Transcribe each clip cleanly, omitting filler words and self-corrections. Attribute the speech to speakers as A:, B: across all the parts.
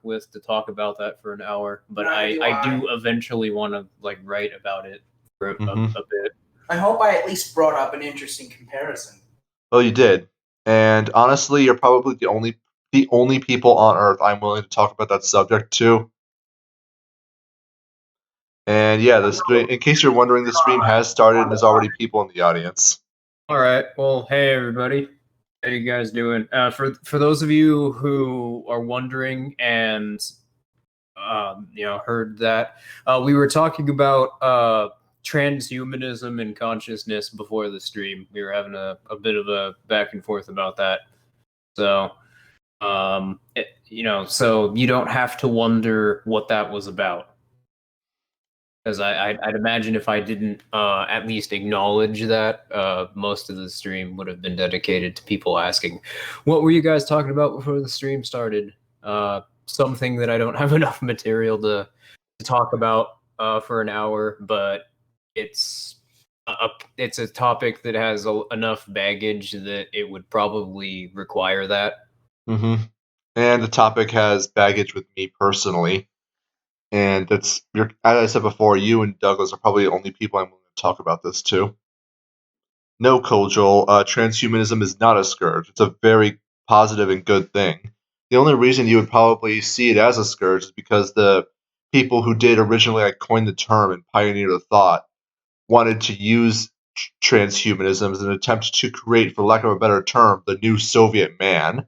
A: with to talk about that for an hour, but I do eventually want to like write about it for a bit.
B: I hope I at least brought up an interesting comparison.
C: Well, you did, and honestly, you're probably the only people on Earth I'm willing to talk about that subject to. And yeah, the stream. In case you're wondering, the stream has started and there's already people in the audience.
A: All right. Well, hey everybody, how you guys doing? For those of you who are wondering and heard that we were talking about transhumanism and consciousness before the stream. We were having a bit of a back and forth about that. So, so you don't have to wonder what that was about. Because I'd imagine if I didn't at least acknowledge that, most of the stream would have been dedicated to people asking, what were you guys talking about before the stream started? Something that I don't have enough material to talk about for an hour, but it's a topic that has enough baggage that it would probably require that.
C: Mm-hmm. And the topic has baggage with me personally. And as I said before, you and Douglas are probably the only people I'm willing to talk about this to. No, Kojal, transhumanism is not a scourge. It's a very positive and good thing. The only reason you would probably see it as a scourge is because the people who did originally coin the term and pioneer the thought wanted to use transhumanism as an attempt to create, for lack of a better term, the new Soviet man,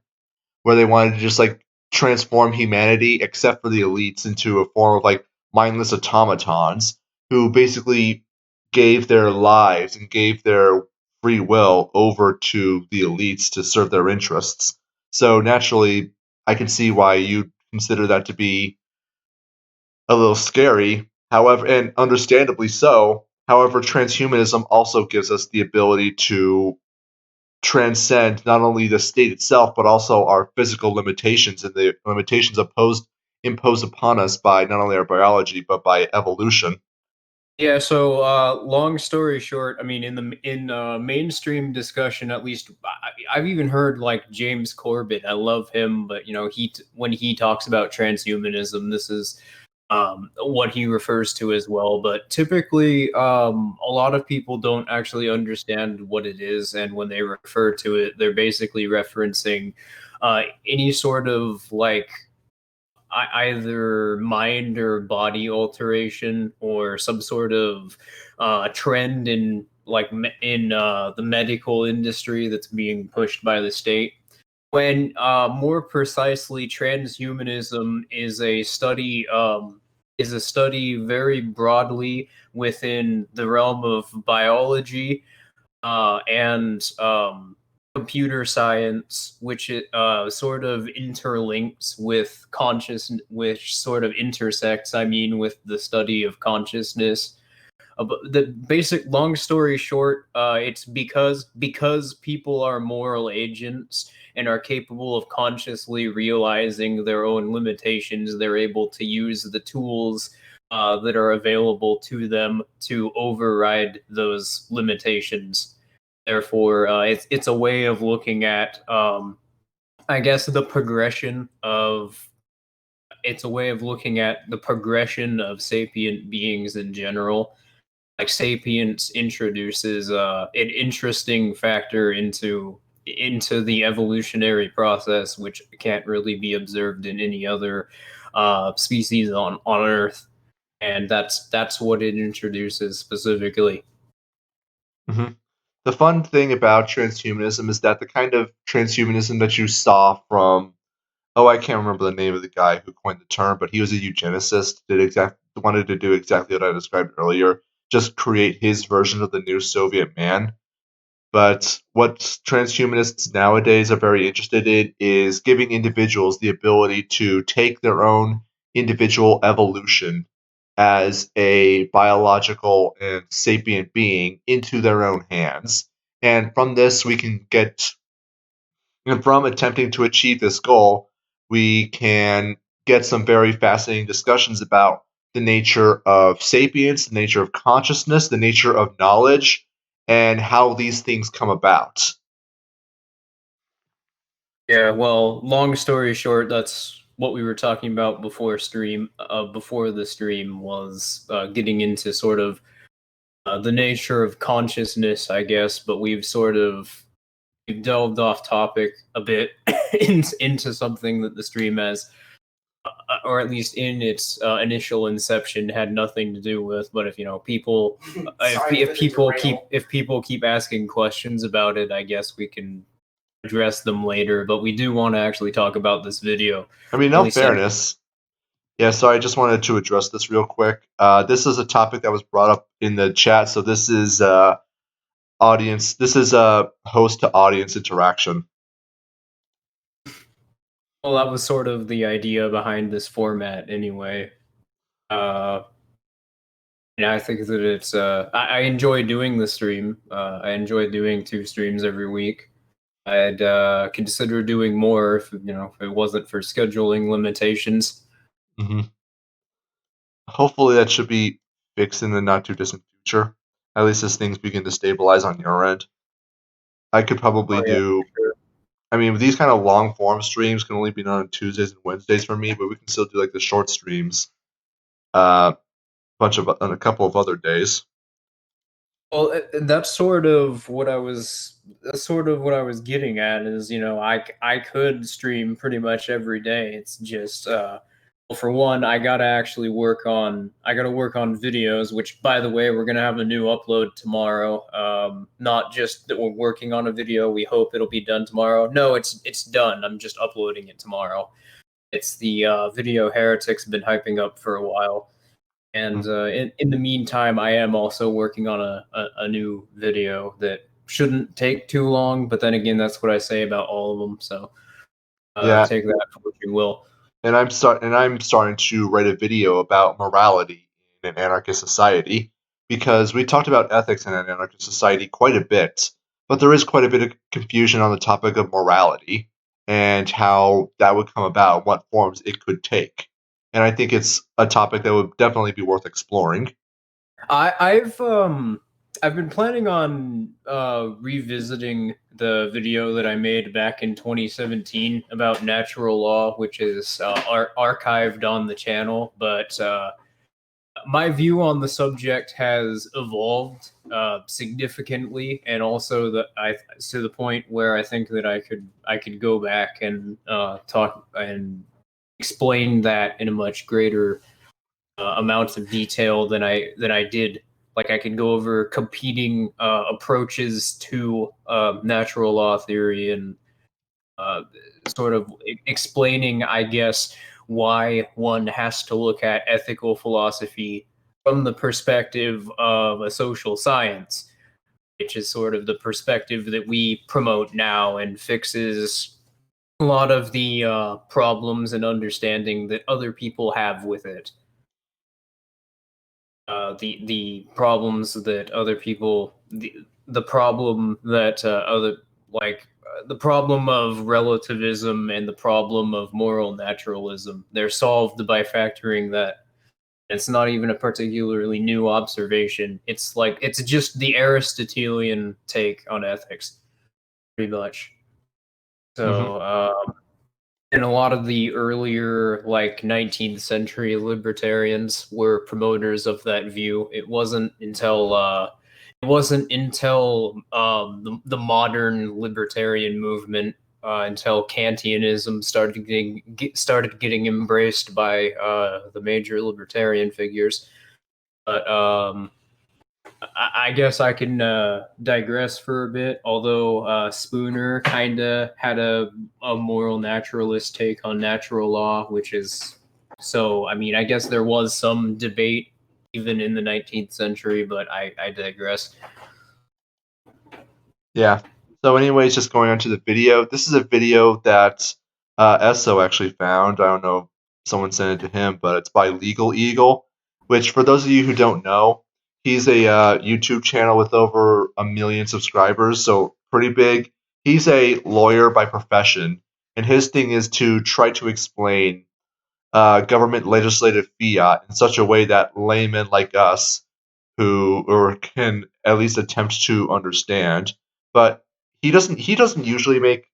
C: where they wanted to just transform humanity, except for the elites, into a form of mindless automatons who basically gave their lives and gave their free will over to the elites to serve their interests. So naturally, I can see why you consider that to be a little scary. However, and understandably so. However, transhumanism also gives us the ability to transcend not only the state itself, but also our physical limitations and the limitations imposed upon us by not only our biology but by evolution.
A: Yeah. So, long story short, I mean, in mainstream discussion, at least, I've even heard like James Corbett. I love him, but when he talks about transhumanism, this is what he refers to as well. But typically, a lot of people don't actually understand what it is, and when they refer to it, they're basically referencing any sort of either mind or body alteration or some sort of trend in the medical industry that's being pushed by the state. When more precisely, transhumanism is a study very broadly within the realm of biology and computer science, which sort of interlinks with consciousness, which sort of intersects, with the study of consciousness. But the basic, long story short, it's because people are moral agents and are capable of consciously realizing their own limitations. They're able to use the tools that are available to them to override those limitations. Therefore, it's a way of looking at, I guess, the progression of. It's a way of looking at the progression of sapient beings in general. Like sapience introduces an interesting factor into the evolutionary process, which can't really be observed in any other species on Earth, and that's what it introduces specifically.
C: Mm-hmm. The fun thing about transhumanism is that the kind of transhumanism that you saw from, I can't remember the name of the guy who coined the term, but he was a eugenicist, wanted to do exactly what I described earlier, just create his version of the new Soviet man. But what transhumanists nowadays are very interested in is giving individuals the ability to take their own individual evolution as a biological and sapient being into their own hands. And from this, and from attempting to achieve this goal, we can get some very fascinating discussions about the nature of sapience, the nature of consciousness, the nature of knowledge, and how these things come about.
A: Yeah, well, long story short, that's what we were talking about before before the stream was getting into sort of the nature of consciousness, I guess, but we've delved off topic a bit into something that the stream has, or at least in its initial inception, had nothing to do with. But if people, if people keep asking questions about it, I guess we can address them later. But we do want to actually talk about this video.
C: I mean, in fairness, yeah, so I just wanted to address this real quick. This is a topic that was brought up in the chat, so this is audience. This is a host to audience interaction.
A: Well, that was sort of the idea behind this format, anyway. And I think that it's. I enjoy doing the stream. I enjoy doing 2 streams every week. I'd consider doing more if if it wasn't for scheduling limitations.
C: Mm-hmm. Hopefully, that should be fixed in the not too distant future. At least as things begin to stabilize on your end. I could probably do.
A: Sure.
C: I mean, these kind of long form streams can only be done on Tuesdays and Wednesdays for me, but we can still do like the short streams, on a couple of other days.
A: Well, that's sort of what I was. That's sort of what I was getting at. Is I could stream pretty much every day. It's just well, for one, I gotta work on videos. Which, by the way, we're gonna have a new upload tomorrow. Not just that we're working on a video. We hope it'll be done tomorrow. No, it's done. I'm just uploading it tomorrow. It's the video Heretics been hyping up for a while. And in the meantime, I am also working on a new video that shouldn't take too long. But then again, that's what I say about all of them. So take that for what you will.
C: And I'm starting to write a video about morality in an anarchist society, because we talked about ethics in an anarchist society quite a bit, but there is quite a bit of confusion on the topic of morality and how that would come about, what forms it could take. And I think it's a topic that would definitely be worth exploring.
A: I've been planning on revisiting the video that I made back in 2017 about natural law, which is archived on the channel. But my view on the subject has evolved significantly, and also to the point where I think that I could go back and talk and explain that in a much greater amounts of detail than I did. Like I could go over competing approaches to natural law theory and sort of explaining, I guess, why one has to look at ethical philosophy from the perspective of a social science, which is sort of the perspective that we promote now and fixes a lot of the problems and understanding that other people have with it. The problems that other people the problem that other like the problem of relativism and the problem of moral naturalism, they're solved by factoring that. It's not even a particularly new observation. It's just the Aristotelian take on ethics, pretty much. So and a lot of the earlier 19th century libertarians were promoters of that view. It wasn't until the modern libertarian movement, until Kantianism started getting embraced by the major libertarian figures. But I guess I can digress for a bit. Although Spooner kind of had a moral naturalist take on natural law, which is so. I mean, I guess there was some debate even in the 19th century, but I digress.
C: Yeah. So, anyways, just going on to the video. This is a video that Esso actually found. I don't know if someone sent it to him, but it's by Legal Eagle, which, for those of you who don't know, he's a YouTube channel with over 1 million subscribers, so pretty big. He's a lawyer by profession, and his thing is to try to explain government legislative fiat in such a way that laymen like us who can at least attempt to understand. But he doesn't usually make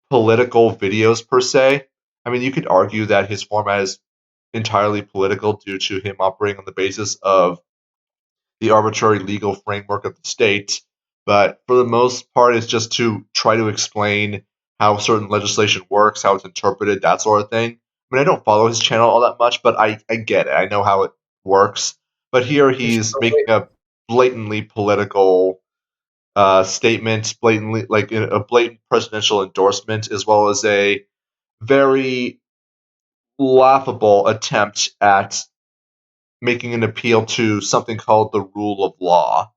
C: political videos per se. I mean, you could argue that his format is entirely political due to him operating on the basis of the arbitrary legal framework of the state, but for the most part, it's just to try to explain how certain legislation works, how it's interpreted, that sort of thing. I mean, I don't follow his channel all that much, but I get it. I know how it works. But here he's making a blatantly political statement, blatantly like a blatant presidential endorsement, as well as a very laughable attempt at making an appeal to something called the rule of law.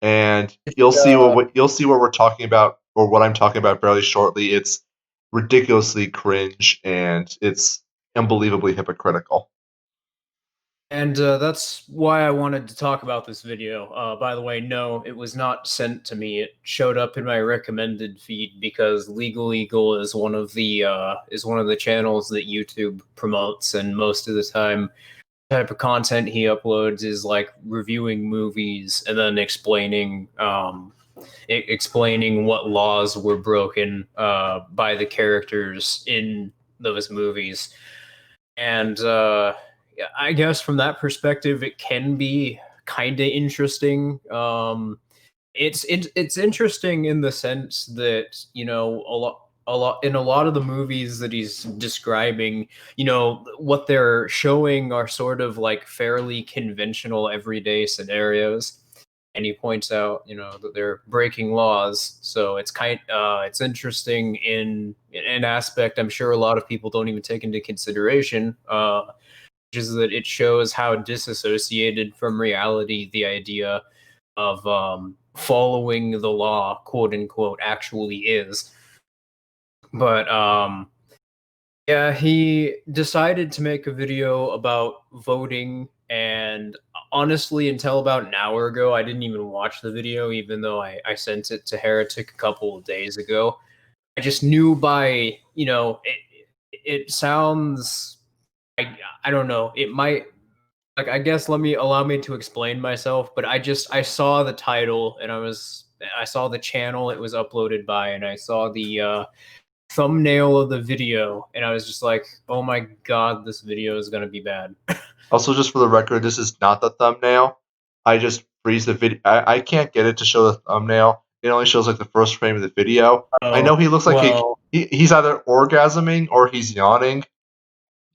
C: And you'll see what we're talking about, or what I'm talking about, fairly shortly. It's ridiculously cringe, and it's unbelievably hypocritical.
A: And that's why I wanted to talk about this video. By the way, no, it was not sent to me. It showed up in my recommended feed because Legal Eagle is one of the channels that YouTube promotes, and most of the time, the type of content he uploads is like reviewing movies and then explaining explaining what laws were broken by the characters in those movies. And I guess from that perspective, it can be kind of interesting. It's interesting in the sense that a lot of the movies that he's describing, what they're showing are sort of like fairly conventional everyday scenarios. And he points out, that they're breaking laws. So it's interesting in an aspect I'm sure a lot of people don't even take into consideration, which is that it shows how disassociated from reality the idea of following the law, quote unquote, actually is. But yeah, he decided to make a video about voting, and honestly, until about an hour ago, I didn't even watch the video, even though I sent it to Heretic a couple of days ago. I just knew by, it sounds, I don't know, it might, like, I guess allow me to explain myself, but I saw the title, and I saw the channel it was uploaded by, and I saw the thumbnail of the video, and I was just like, oh my god, this video is gonna be bad.
C: Also, just for the record, this is not the thumbnail. I just freeze the video. I can't get it to show the thumbnail. It only shows like the first frame of the video. I know he looks like
A: well,
C: he's either orgasming or he's yawning.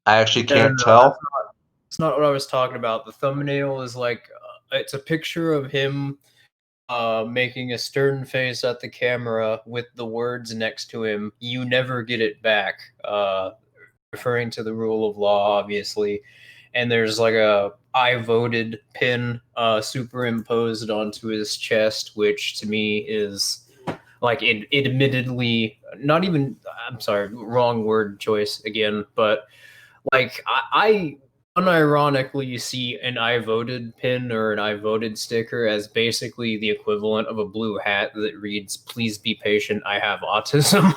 C: I actually can't
A: no,
C: tell.
A: that's not what I was talking about. The thumbnail is like, it's a picture of him making a stern face at the camera with the words next to him, "You never get it back," referring to the rule of law, obviously. And there's like a "I voted" pin superimposed onto his chest, which to me is like it admittedly not even, I'm sorry, wrong word choice again, but like I unironically see an "I voted" pin or an "I voted" sticker as basically the equivalent of a blue hat that reads, "Please be patient, I have autism."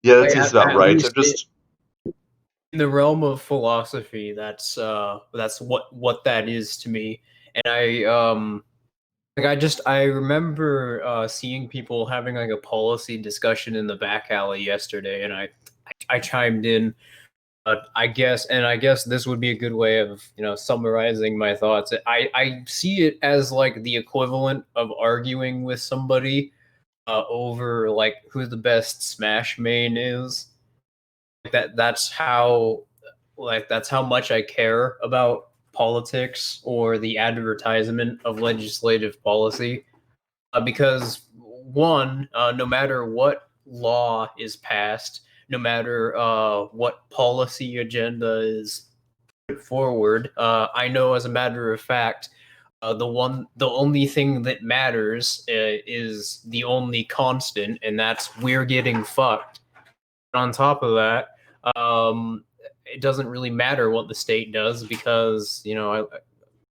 C: Yeah, that
A: Like,
C: seems about
A: at
C: right. I'm
A: least
C: just
A: in the realm of philosophy, that's what that is to me. And I remember seeing people having like a policy discussion in the back alley yesterday, and I chimed in. I guess this would be a good way of summarizing my thoughts. I see it as like the equivalent of arguing with somebody over like who the best Smash main is. That's how much I care about politics or the advertisement of legislative policy. Because one, no matter what law is passed, no matter what policy agenda is put forward, I know as a matter of fact, the only thing that matters is the only constant, and that's we're getting fucked. On top of that, it doesn't really matter what the state does because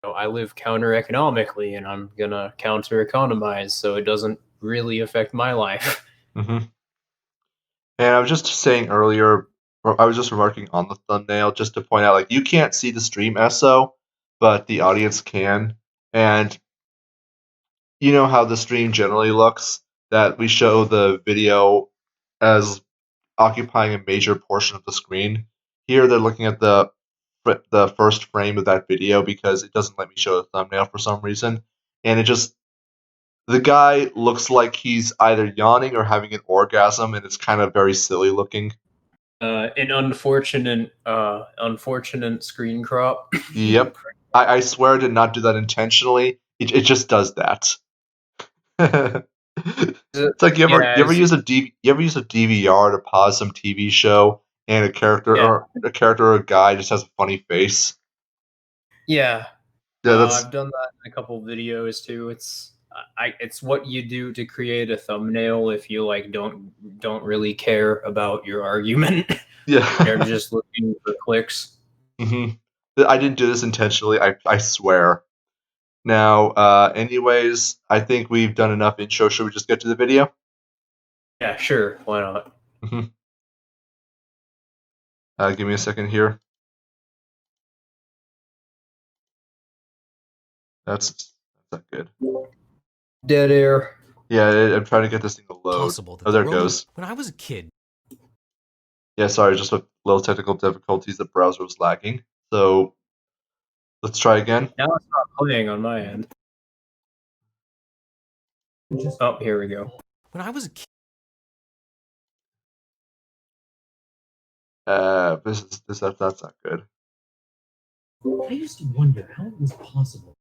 A: I live counter economically and I'm gonna counter economize, so it doesn't really affect my life.
C: Mhm. And I was just saying earlier, or I was just remarking on the thumbnail just to point out, like, you can't see the stream SO, but the audience can. And you know how the stream generally looks, that we show the video as occupying a major portion of the screen. Here they're looking at the first frame of that video because it doesn't let me show the thumbnail for some reason, and the guy looks like he's either yawning or having an orgasm, and it's kind of very silly looking.
A: An unfortunate screen crop.
C: Yep. I swear I did not do that intentionally. It just does that. It's like you ever use a DVR to pause some TV show and a character or a guy just has a funny face.
A: Yeah.
C: Yeah,
A: I've done that in a couple videos too. It's what you do to create a thumbnail if you like don't really care about your argument.
C: Yeah.
A: You're just looking for clicks.
C: Mm-hmm. I didn't do this intentionally. I swear. Now, anyways, I think we've done enough intro. Should we just get to the video?
A: Yeah, sure. Why not?
C: Mm-hmm. Give me a second here. That's not good.
A: Dead air.
C: Yeah, I'm trying to get this thing to load. Oh, there it goes.
D: When I was a kid.
C: Yeah, sorry, just with little technical difficulties. The browser was lagging. So let's try again.
A: Now it's not playing on my end. Oh, here we go.
D: When I was a kid.
C: That's not good.
E: I used to wonder how it was possible.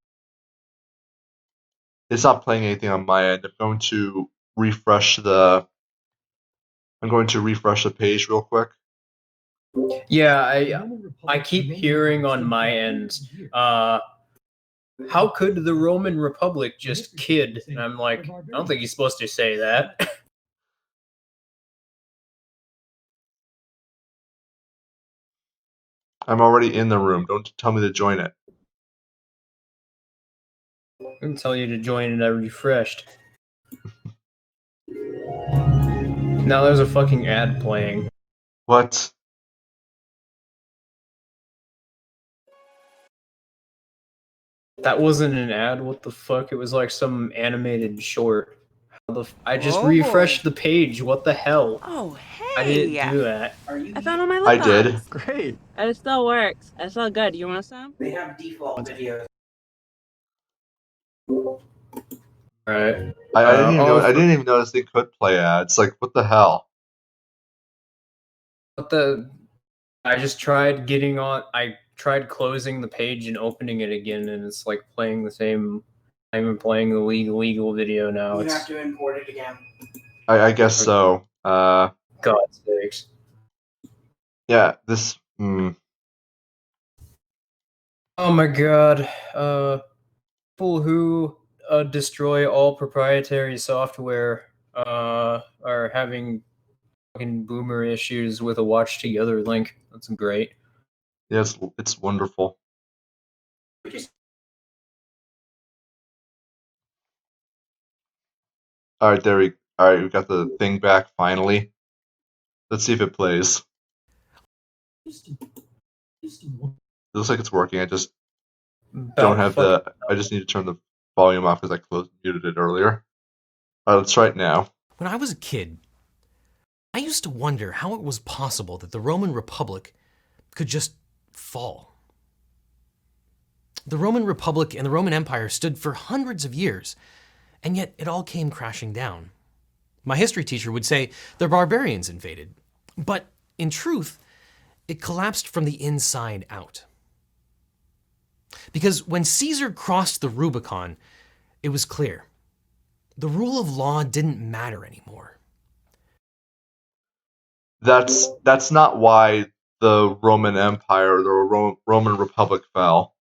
C: It's not playing anything on my end. I'm going to refresh the page real quick.
A: Yeah, I keep hearing on my end, how could the Roman Republic just kid? And I'm like, I don't think he's supposed to say that.
C: I'm already in the room. Don't tell me to join it.
A: I can tell you to join and I refreshed. Now there's a fucking ad playing.
C: What?
A: That wasn't an ad. What the fuck? It was like some animated short. I just refreshed the page. What the hell?
F: Oh, hey!
A: I didn't do that.
F: I found all my lip
C: I did.
F: balms.
E: Great.
F: And it still works. It's all good. You want some?
B: They have default videos.
A: Right.
C: I didn't even notice they could play ads. Like, what the hell?
A: I just tried getting on. I tried closing the page and opening it again, and it's like playing the same. I'm even playing the legal video now.
B: You have to import it again.
C: I guess so.
A: God's sakes.
C: Yeah, this.
A: Oh my god. People who destroy all proprietary software are having fucking boomer issues with a watch together link. That's great.
C: Yes, it's wonderful. All right, we got the thing back finally. Let's see if it plays. It looks like it's working. I just don't have I just need to turn the volume off because I muted it earlier. All right, let's try it now.
D: When I was a kid, I used to wonder how it was possible that the Roman Republic could just fall. The Roman Republic and the Roman Empire stood for hundreds of years, and yet it all came crashing down. My history teacher would say the barbarians invaded, but in truth, it collapsed from the inside out. Because when Caesar crossed the Rubicon, it was clear. The rule of law didn't matter anymore.
C: That's not why the Roman Empire or the Roman Republic fell.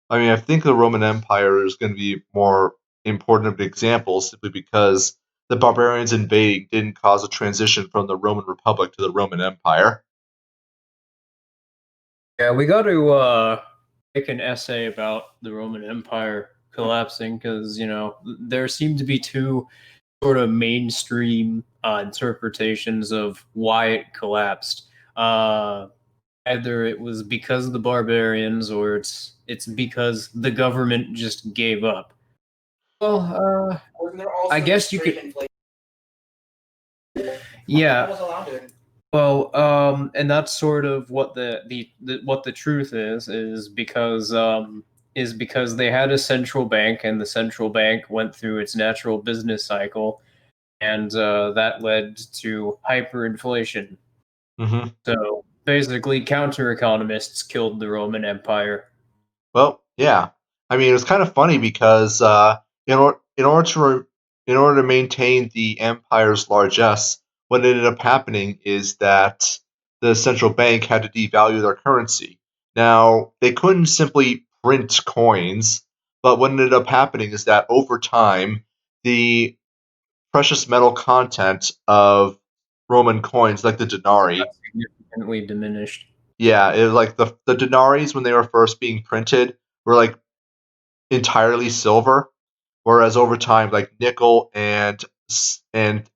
C: I mean, I think the Roman Empire is going to be more important of an example simply because the barbarians invading didn't cause a transition from the Roman Republic to the Roman Empire.
A: Yeah, we got to make an essay about the Roman Empire collapsing because, you know, there seem to be two sort of mainstream interpretations of why it collapsed. Either it was because of the barbarians or it's because the government just gave up. Well, I guess you could. Yeah. Well, and that's sort of what the truth is because they had a central bank, and the central bank went through its natural business cycle, and that led to hyperinflation.
C: Hmm.
A: So basically, counter economists killed the Roman Empire.
C: Well, yeah. I mean, it was kind of funny because in order to maintain the empire's largesse, what ended up happening is that the central bank had to devalue their currency. Now, they couldn't simply print coins, but what ended up happening is that over time, the precious metal content of Roman coins, like the denarii,
A: Significantly diminished.
C: yeah, it was like the denaries when they were first being printed were like entirely silver, whereas over time, like nickel and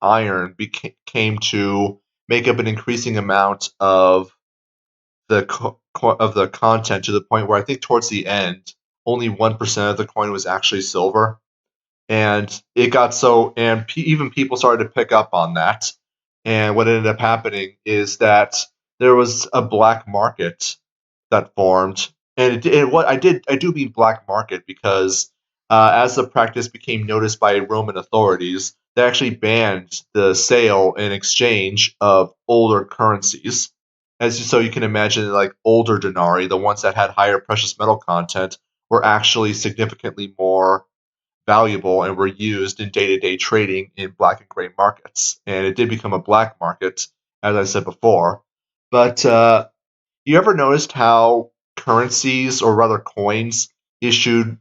C: iron came to make up an increasing amount of of the content to the point where I think towards the end, only 1% of the coin was actually silver, and it got so, and even people started to pick up on that. And what ended up happening is that there was a black market that formed, and what I do mean black market because as the practice became noticed by Roman authorities, they actually banned the sale and exchange of older currencies. So you can imagine, like older denarii, the ones that had higher precious metal content, were actually significantly more valuable and were used in day-to-day trading in black and gray markets. And it did become a black market, as I said before. But you ever noticed how currencies, or rather coins, issued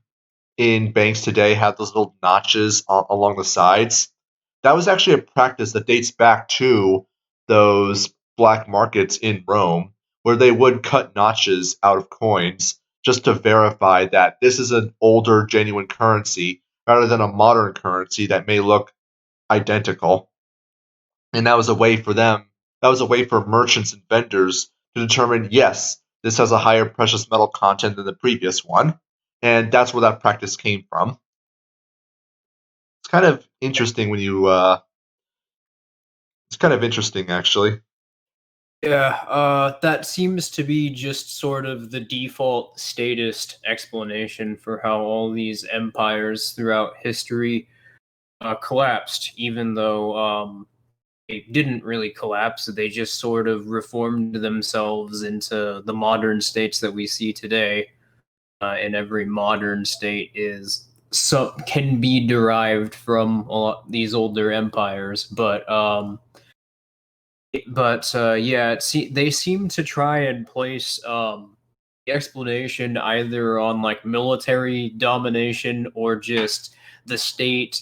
C: in banks today have those little notches along the sides? That was actually a practice that dates back to those black markets in Rome, where they would cut notches out of coins just to verify that this is an older, genuine currency rather than a modern currency that may look identical. And that was a way for them, that was a way for merchants and vendors to determine, yes, this has a higher precious metal content than the previous one. And that's where that practice came from. It's kind of interesting when you, it's kind of interesting actually.
A: Yeah, that seems to be just sort of the default statist explanation for how all these empires throughout history collapsed, even though they didn't really collapse. They just sort of reformed themselves into the modern states that we see today. And every modern state is can be derived from a lot these older empires, but yeah, they seem to try and place the explanation either on like military domination or just the state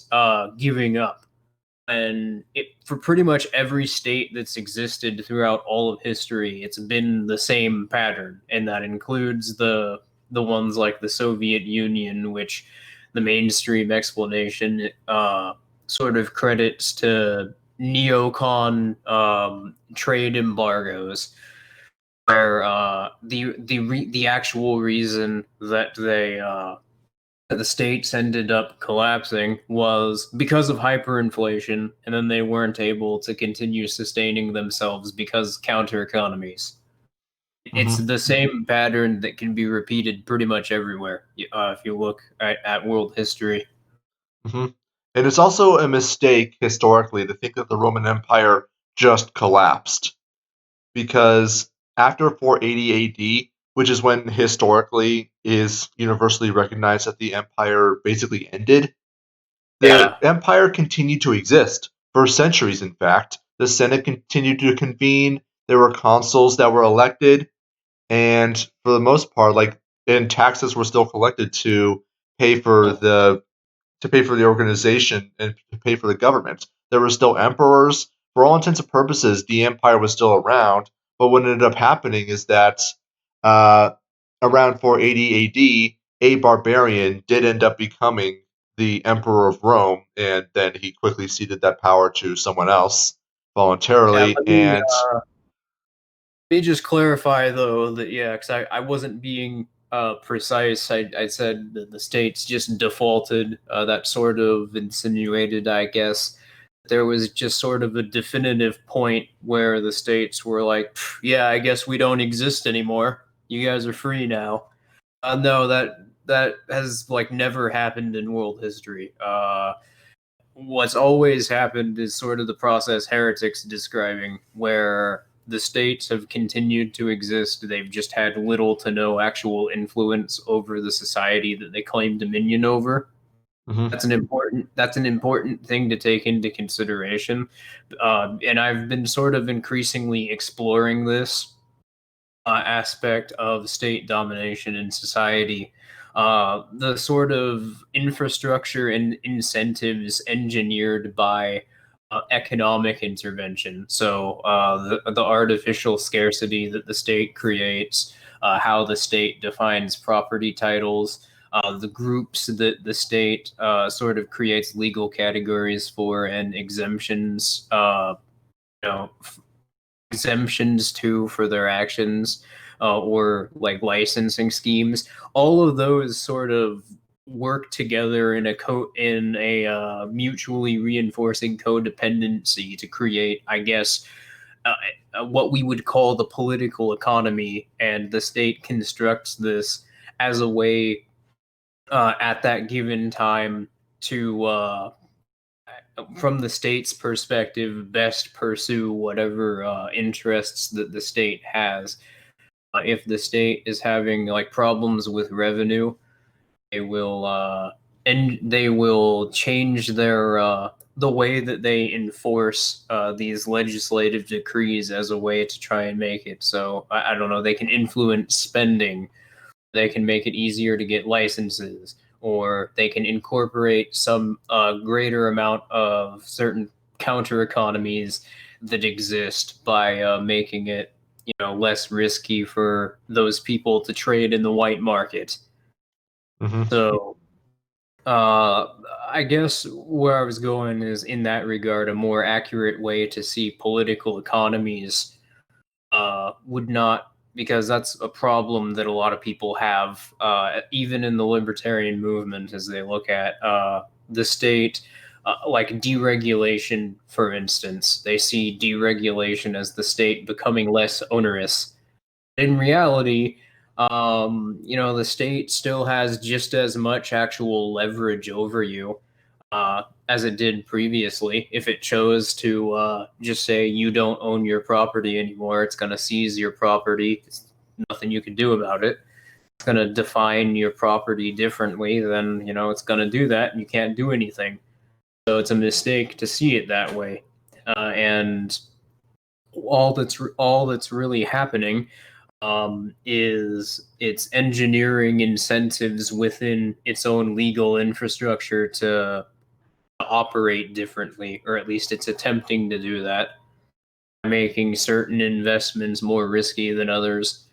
A: giving up. And for pretty much every state that's existed throughout all of history, it's been the same pattern, and that includes the ones like the Soviet Union, which the mainstream explanation sort of credits to neocon trade embargoes, where the actual reason that the states ended up collapsing was because of hyperinflation, and then they weren't able to continue sustaining themselves because counter economies. It's
C: Hmm.
A: the same pattern that can be repeated pretty much everywhere if you look at world history.
C: Hmm. And it's also a mistake historically to think that the Roman Empire just collapsed, because after 480 AD, which is when historically is universally recognized that the empire basically ended, the
A: Yeah,
C: empire continued to exist for centuries, in fact. The Senate continued to convene, there were consuls that were elected, and for the most part, like, and taxes were still collected pay for the to pay for the organization and to pay for the government. There were still emperors. For all intents and purposes, the empire was still around. But what ended up happening is that uh, around 480 AD, a barbarian did end up becoming the emperor of Rome, and then he quickly ceded that power to someone else
A: yeah.
C: voluntarily. And
A: Let me just clarify though that yeah, because I wasn't being precise. I said that the states just defaulted. That sort of insinuated, I guess, there was just sort of a definitive point where the states were like, yeah, I guess we don't exist anymore. You guys are free now. No, that has like never happened in world history. What's always happened is sort of the process Heretics describing, where the states have continued to exist. They've just had little to no actual influence over the society that they claim dominion over.
C: Mm-hmm.
A: That's an important thing to take into consideration, and I've been sort of increasingly exploring this aspect of state domination in society. The sort of infrastructure and incentives engineered by economic intervention. So the artificial scarcity that the state creates, how the state defines property titles, the groups that the state sort of creates legal categories for and exemptions, you know, exemptions to for their actions, or like licensing schemes. All of those sort of work together in a mutually reinforcing codependency to create, I guess, what we would call the political economy, and the state constructs this as a way at that given time to from the state's perspective, best pursue whatever interests that the state has. If the state is having like problems with revenue, they will and they will change their the way that they enforce these legislative decrees as a way to try and make it so I don't know, they can influence spending. They can make it easier to get licenses, or they can incorporate some greater amount of certain counter economies that exist by making it, less risky for those people to trade in the white market.
C: Mm-hmm.
A: So uh, I guess where I was going is, in that regard, a more accurate way to see political economies would not, because that's a problem that a lot of people have, even in the libertarian movement, as they look at the state, like deregulation, for instance. They see deregulation as the state becoming less onerous. In reality, the state still has just as much actual leverage over you as it did previously. If it chose to just say you don't own your property anymore, it's going to seize your property. It's nothing you can do about it. It's going to define your property differently, then it's going to do that, and you can't do anything. So it's a mistake to see it that way, and all that's really happening is it's engineering incentives within its own legal infrastructure to operate differently, or at least it's attempting to do that, making certain investments more risky than others,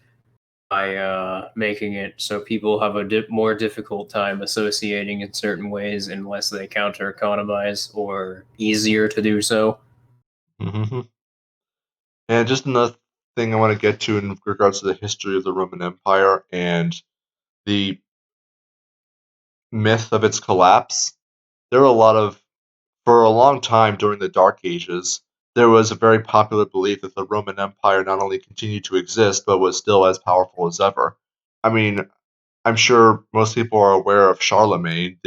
A: by making it so people have a more difficult time associating in certain ways unless they counter economize, or easier to do so.
C: Mm-hmm. And just another thing I want to get to in regards to the history of the Roman Empire and the myth of its collapse. There were for a long time during the Dark Ages, there was a very popular belief that the Roman Empire not only continued to exist, but was still as powerful as ever. I mean, I'm sure most people are aware of Charlemagne,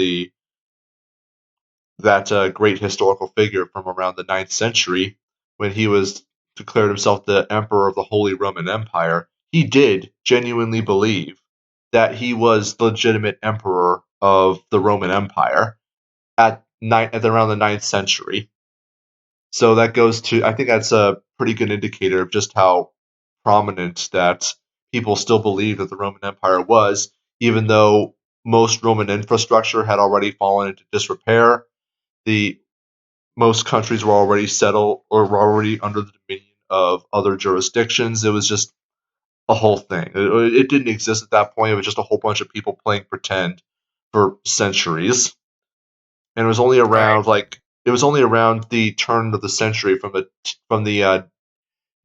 C: that great historical figure from around the 9th century, when he was declared himself the emperor of the Holy Roman Empire. He did genuinely believe that he was the legitimate emperor of the Roman Empire at around the 9th century. So that goes to, I think that's a pretty good indicator of just how prominent that people still believe that the Roman Empire was, even though most Roman infrastructure had already fallen into disrepair. The Most countries were already settled or were already under the dominion of other jurisdictions. It was just a whole thing. It didn't exist at that point. It was just a whole bunch of people playing pretend for centuries. And
A: Right.
C: it was only around the turn of the century, from the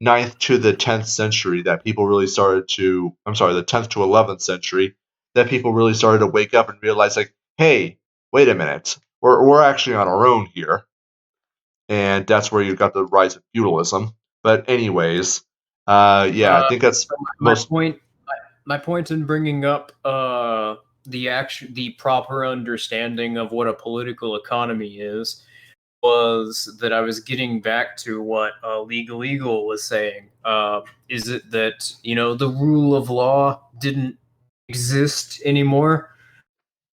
C: 9th to the 10th century, that people really started to, I'm sorry, the 10th to 11th century, that people really started to wake up and realize, like, hey, wait a minute, we're actually on our own here. and that's where you got the rise of feudalism. But anyways, I think that's
A: my
C: most.
A: point. My point in bringing up the proper understanding of what a political economy is was that I was getting back to what Legal Eagle was saying. Is it that the rule of law didn't exist anymore?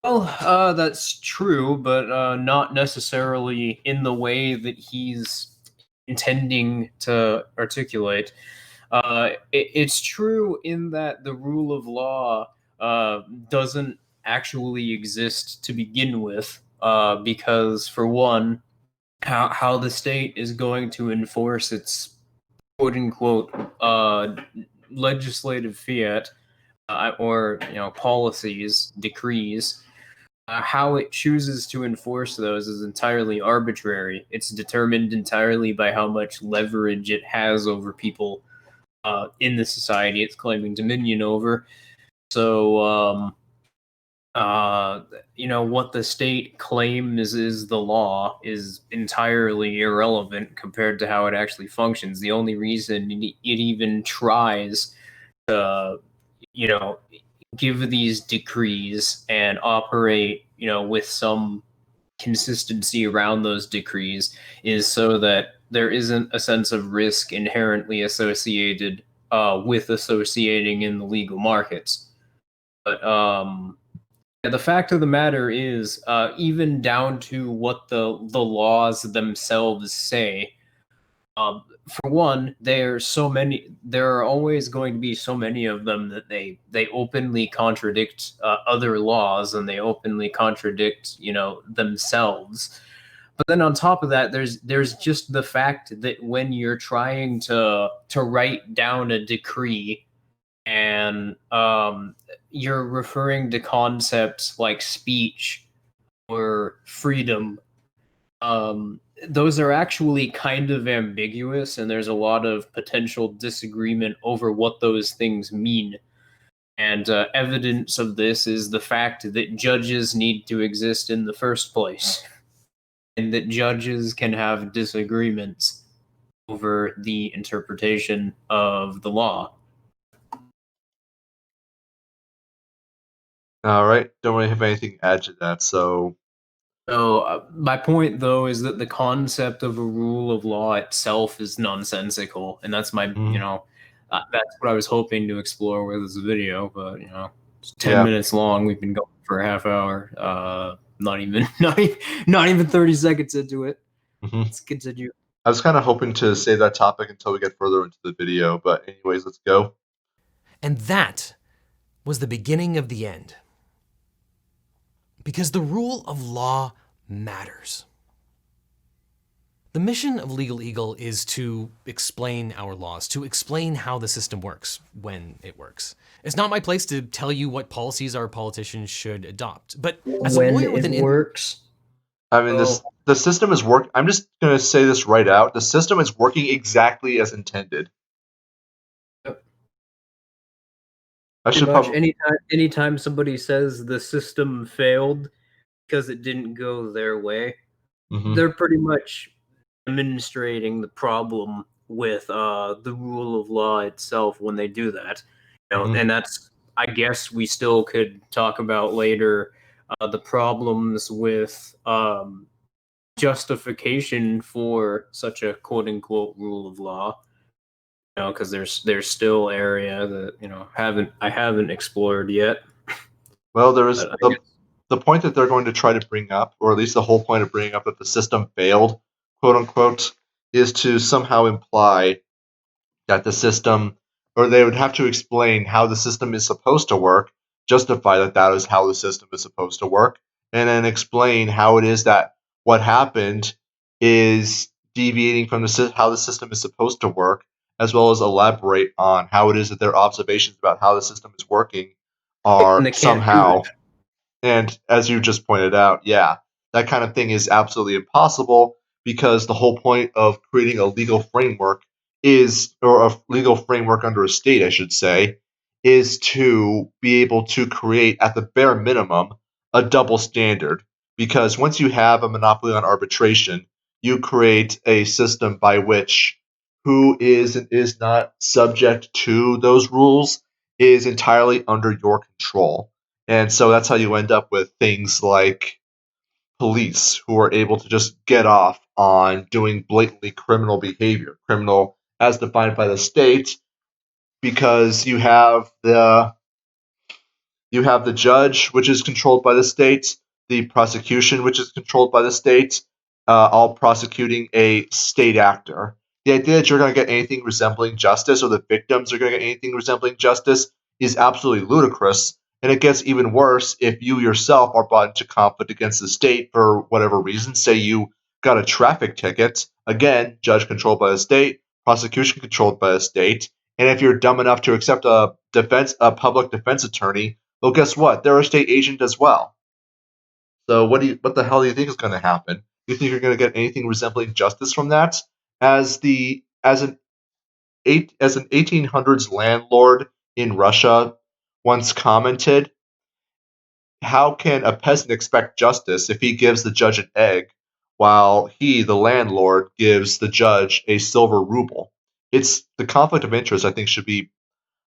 A: Well, that's true, but not necessarily in the way that he's intending to articulate. It's true in that the rule of law doesn't actually exist to begin with, because for one, how the state is going to enforce its quote unquote legislative fiat, or policies, decrees. How it chooses to enforce those is entirely arbitrary. It's determined entirely by how much leverage it has over people in the society it's claiming dominion over. So, what the state claims is the law is entirely irrelevant compared to how it actually functions. The only reason it even tries to, give these decrees and operate, with some consistency around those decrees is so that there isn't a sense of risk inherently associated with associating in the legal markets. But the fact of the matter is, even down to what the laws themselves say. For one, there are always going to be so many of them that they openly contradict other laws, and they openly contradict themselves. But then on top of that, there's just the fact that when you're trying to write down a decree, and you're referring to concepts like speech or freedom, those are actually kind of ambiguous, and there's a lot of potential disagreement over what those things mean. And evidence of this is the fact that judges need to exist in the first place, and that judges can have disagreements over the interpretation of the law.
C: All right, don't really have anything to add to that. So
A: My point, though, is that the concept of a rule of law itself is nonsensical, and that's that's what I was hoping to explore with this video. But it's 10 minutes long. We've been going for a half hour. Not even 30 seconds into it. Let's continue.
C: I was kind of hoping to save that topic until we get further into the video, but anyways, let's go.
D: And that was the beginning of the end. Because the rule of law matters. The mission of Legal Eagle is to explain our laws, to explain how the system works when it works. It's not my place to tell you what policies our politicians should adopt, but as a lawyer with an
A: works.
C: I mean, the system is work. I'm just going to say this right out. The system is working exactly as intended. I should probably
A: anytime somebody says the system failed because it didn't go their way, they're pretty much demonstrating the problem with the rule of law itself when they do that. And that's, I guess, we still could talk about later the problems with justification for such a quote unquote rule of law. Because there's still area that I haven't explored yet.
C: Well, there is the point that they're going to try to bring up, or at least the whole point of bringing up that the system failed, quote unquote, is to somehow imply that the system, or they would have to explain how the system is supposed to work, justify that is how the system is supposed to work, and then explain how it is that what happened is deviating from how the system is supposed to work, as well as elaborate on how it is that their observations about how the system is working are somehow. And as you just pointed out, that kind of thing is absolutely impossible, because the whole point of creating a legal framework or a legal framework under a state, I should say, is to be able to create, at the bare minimum, a double standard. Because once you have a monopoly on arbitration, you create a system by which who is and is not subject to those rules is entirely under your control. And so that's how you end up with things like police who are able to just get off on doing blatantly criminal behavior, criminal as defined by the state, because you have the judge, which is controlled by the state, the prosecution, which is controlled by the state, all prosecuting a state actor. The idea that you're going to get anything resembling justice, or the victims are going to get anything resembling justice, is absolutely ludicrous. And it gets even worse if you yourself are brought into conflict against the state for whatever reason. Say you got a traffic ticket. Again, judge controlled by the state, prosecution controlled by the state. And if you're dumb enough to accept a public defense attorney, well, guess what? They're a state agent as well. So what the hell do you think is going to happen? You think you're going to get anything resembling justice from that? As an 1800s landlord in Russia once commented, how can a peasant expect justice if he gives the judge an egg while he, the landlord, gives the judge a silver ruble? It's the conflict of interest, I think, should be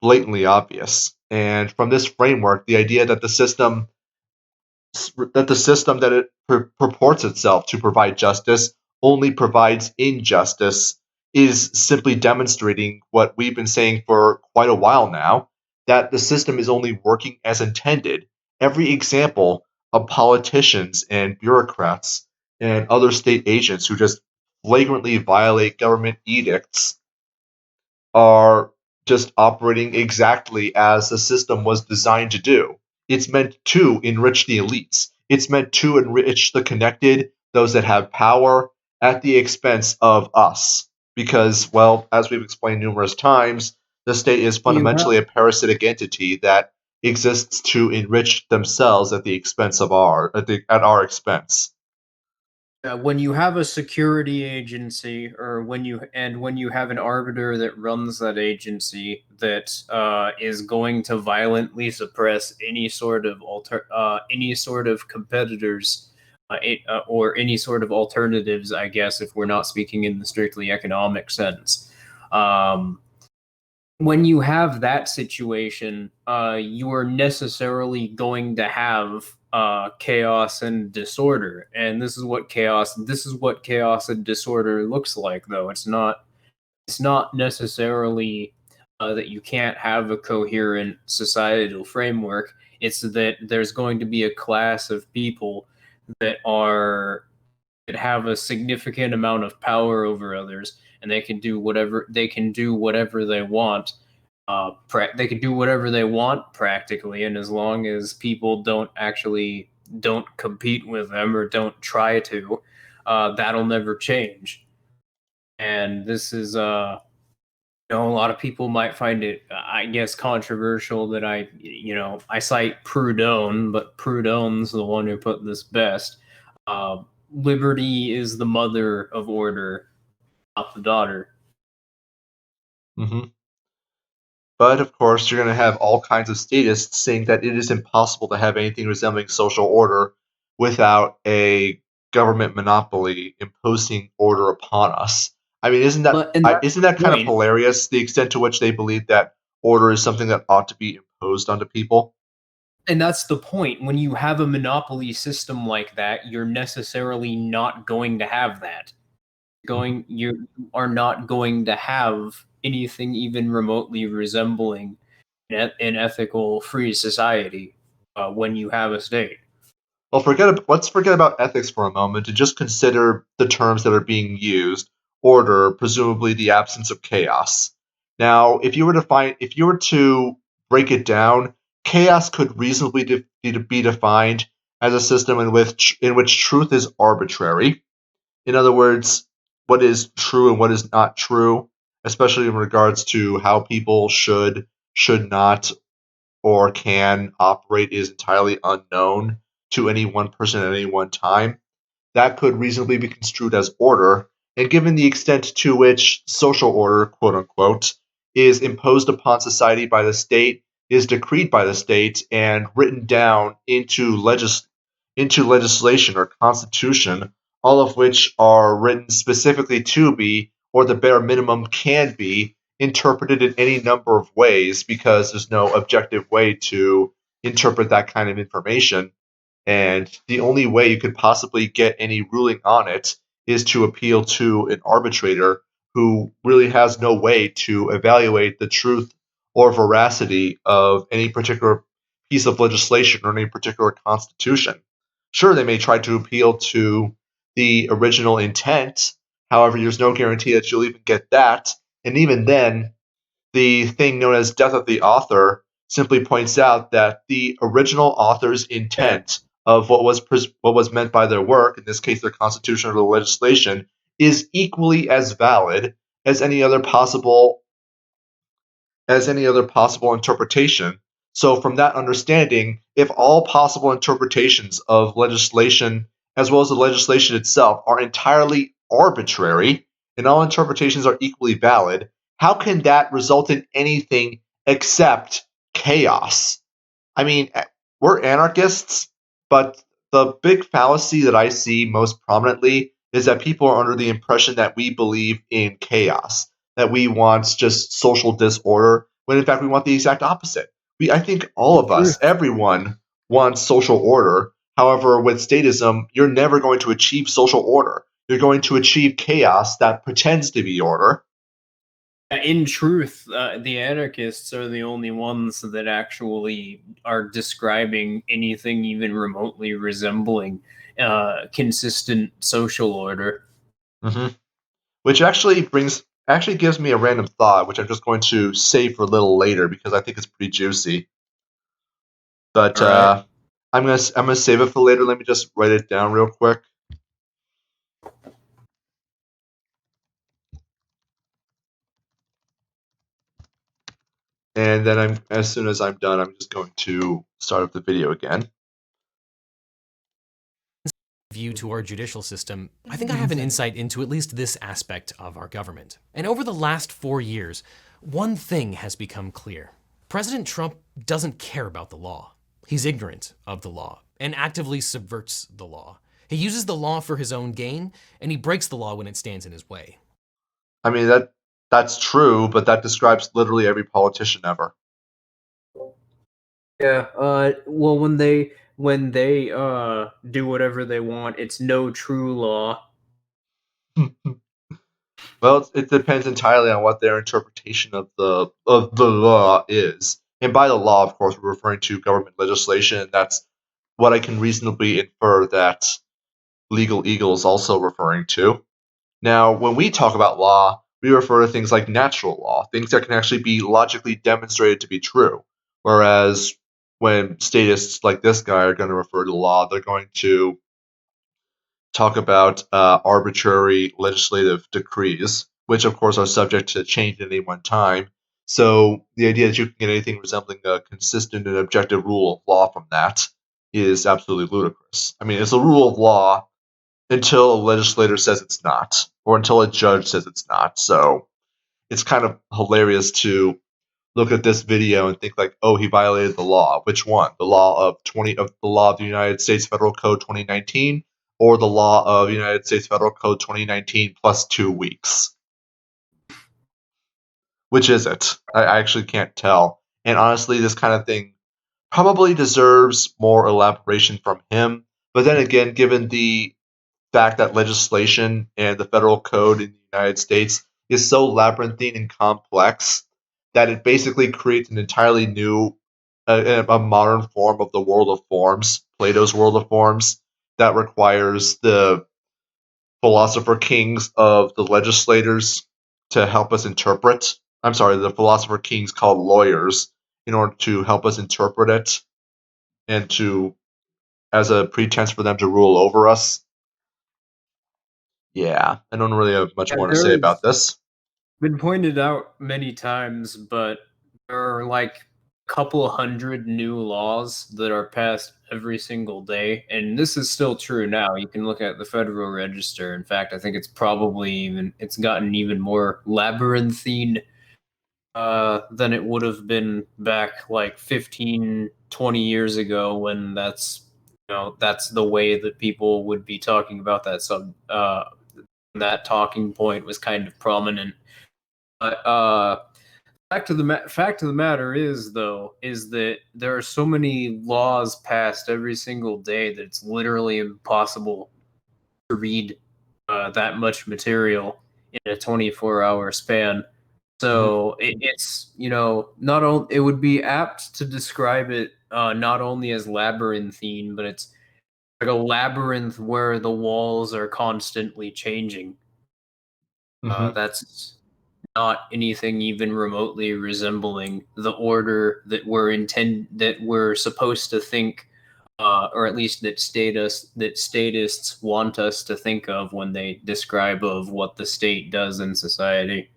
C: blatantly obvious. And from this framework, the idea that the system that it purports itself to provide justice only provides injustice is simply demonstrating what we've been saying for quite a while now, that the system is only working as intended. Every example of politicians and bureaucrats and other state agents who just flagrantly violate government edicts are just operating exactly as the system was designed to do. It's meant to enrich the elites. It's meant to enrich the connected, those that have power, at the expense of us. Because, well, as we've explained numerous times, the state is fundamentally a parasitic entity that exists to enrich themselves at the expense of at our expense.
A: When you have a security agency, or when you have an arbiter that runs that agency that is going to violently suppress any sort of competitors, or any sort of alternatives, I guess, if we're not speaking in the strictly economic sense. When you have that situation, you are necessarily going to have chaos and disorder, and this is what chaos and disorder looks like. Though it's not necessarily that you can't have a coherent societal framework. It's that there's going to be a class of people that have a significant amount of power over others, and they can do whatever they want. They can do whatever they want practically, and as long as people don't compete with them or don't try to, that'll never change. And this is a lot of people might find it, I guess, controversial that I cite Proudhon, but Proudhon's the one who put this best. Liberty is the mother of order, not the daughter.
C: Mm-hmm. But of course, you're going to have all kinds of statists saying that it is impossible to have anything resembling social order without a government monopoly imposing order upon us. I mean, isn't that kind of hilarious? The extent to which they believe that order is something that ought to be imposed onto people.
A: And that's the point. When you have a monopoly system like that, you're necessarily not going to have that. You are not going to have anything even remotely resembling an ethical free society when you have a state.
C: Well, let's forget about ethics for a moment and just consider the terms that are being used. Order, presumably the absence of chaos. Now, if you were to break it down, chaos could reasonably be defined as a system in which truth is arbitrary. In other words, what is true and what is not true, especially in regards to how people should not, or can operate, is entirely unknown to any one person at any one time. That could reasonably be construed as order, and given the extent to which social order, quote unquote, is imposed upon society by the state, is decreed by the state, and written down into legislation or constitution, all of which are written specifically to be, or the bare minimum can be, interpreted in any number of ways because there's no objective way to interpret that kind of information. And the only way you could possibly get any ruling on it is to appeal to an arbitrator who really has no way to evaluate the truth or veracity of any particular piece of legislation or any particular constitution. Sure, they may try to appeal to the original intent. However, there's no guarantee that you'll even get that. And even then, the thing known as death of the author simply points out that the original author's intent of what was meant by their work, in this case their constitution or the legislation, is equally as valid as any other possible interpretation. So from that understanding, if all possible interpretations of legislation as well as the legislation itself are entirely arbitrary and all interpretations are equally valid, how can that result in anything except chaos? I mean, we're anarchists, but the big fallacy that I see most prominently is that people are under the impression that we believe in chaos, that we want just social disorder, when in fact we want the exact opposite. I think all of us, everyone, wants social order. However, with statism, you're never going to achieve social order. You're going to achieve chaos that pretends to be order.
A: In truth, the anarchists are the only ones that actually are describing anything even remotely resembling consistent social order.
C: Mm-hmm. Which actually gives me a random thought, which I'm just going to save for a little later because I think it's pretty juicy. But
A: All right.
C: I'm gonna save it for later. Let me just write it down real quick. And then as soon as I'm done, I'm just going to start up the video again.
D: View to our judicial system, I think I have an insight into at least this aspect of our government. And over the last 4 years, one thing has become clear. President Trump doesn't care about the law. He's ignorant of the law and actively subverts the law. He uses the law for his own gain, and he breaks the law when it stands in his way.
C: I mean, that's true, but that describes literally every politician ever.
A: Yeah. Well, when they do whatever they want, it's no true law.
C: Well, it depends entirely on what their interpretation of the law is. And by the law, of course, we're referring to government legislation. And that's what I can reasonably infer that Legal Eagle is also referring to. Now, when we talk about law, we refer to things like natural law, things that can actually be logically demonstrated to be true. Whereas when statists like this guy are going to refer to law, they're going to talk about arbitrary legislative decrees, which of course are subject to change at any one time. So the idea that you can get anything resembling a consistent and objective rule of law from that is absolutely ludicrous. I mean, it's a rule of law until a legislator says it's not, or until a judge says it's not. So it's kind of hilarious to look at this video and think like, oh, he violated the law. Which one? The law of the United States Federal Code 2019, or the law of United States Federal Code 2019 plus 2 weeks? Which is it? I actually can't tell. And honestly, this kind of thing probably deserves more elaboration from him. But then again, given the fact that legislation and the federal code in the United States is so labyrinthine and complex that it basically creates an entirely new, a modern form of the world of forms, Plato's world of forms, that requires the philosopher kings of the legislators to help us interpret. I'm sorry, the philosopher kings called lawyers in order to help us interpret it and to, as a pretense for them to rule over us. Yeah, I don't really have much more to say about this.
A: Been pointed out many times, but there are like a couple hundred new laws that are passed every single day, and this is still true now. You can look at the Federal Register. In fact, I think it's gotten even more labyrinthine than it would have been back like 15, 20 years ago when that's that's the way that people would be talking about that talking point was kind of prominent. But fact of the matter is, though, is that there are so many laws passed every single day that it's literally impossible to read that much material in a 24-hour span. So it's not only it would be apt to describe it not only as labyrinthine, but it's like a labyrinth where the walls are constantly changing. That's not anything even remotely resembling the order that we're supposed to think, or at least that statists want us to think of when they describe of what the state does in society.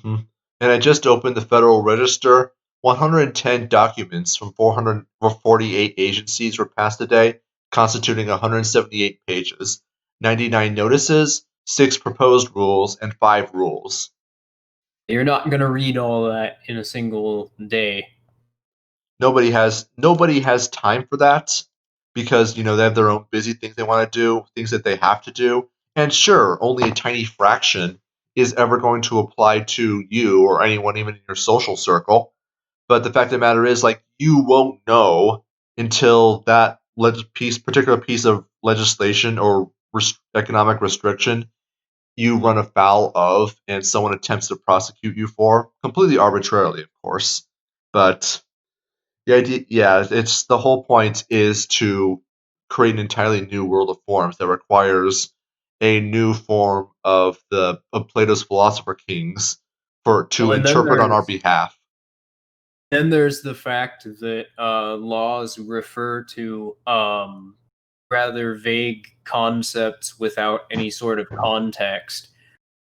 C: And I just opened the Federal Register. 110 documents from 448 agencies were passed today, constituting 178 pages, 99 notices, 6 proposed rules, and 5 rules.
A: You're not going to read all that in a single day.
C: Nobody has time for that because they have their own busy things they want to do, things that they have to do. And sure, only a tiny fraction is ever going to apply to you or anyone even in your social circle. But the fact of the matter is, like, you won't know until that particular piece of legislation or economic restriction you run afoul of and someone attempts to prosecute you for, completely arbitrarily, of course. But the idea, it's the whole point is to create an entirely new world of forms that requires a new form of Plato's philosopher kings to
A: And
C: interpret on our behalf.
A: then there's the fact that laws refer to rather vague concepts without any sort of context.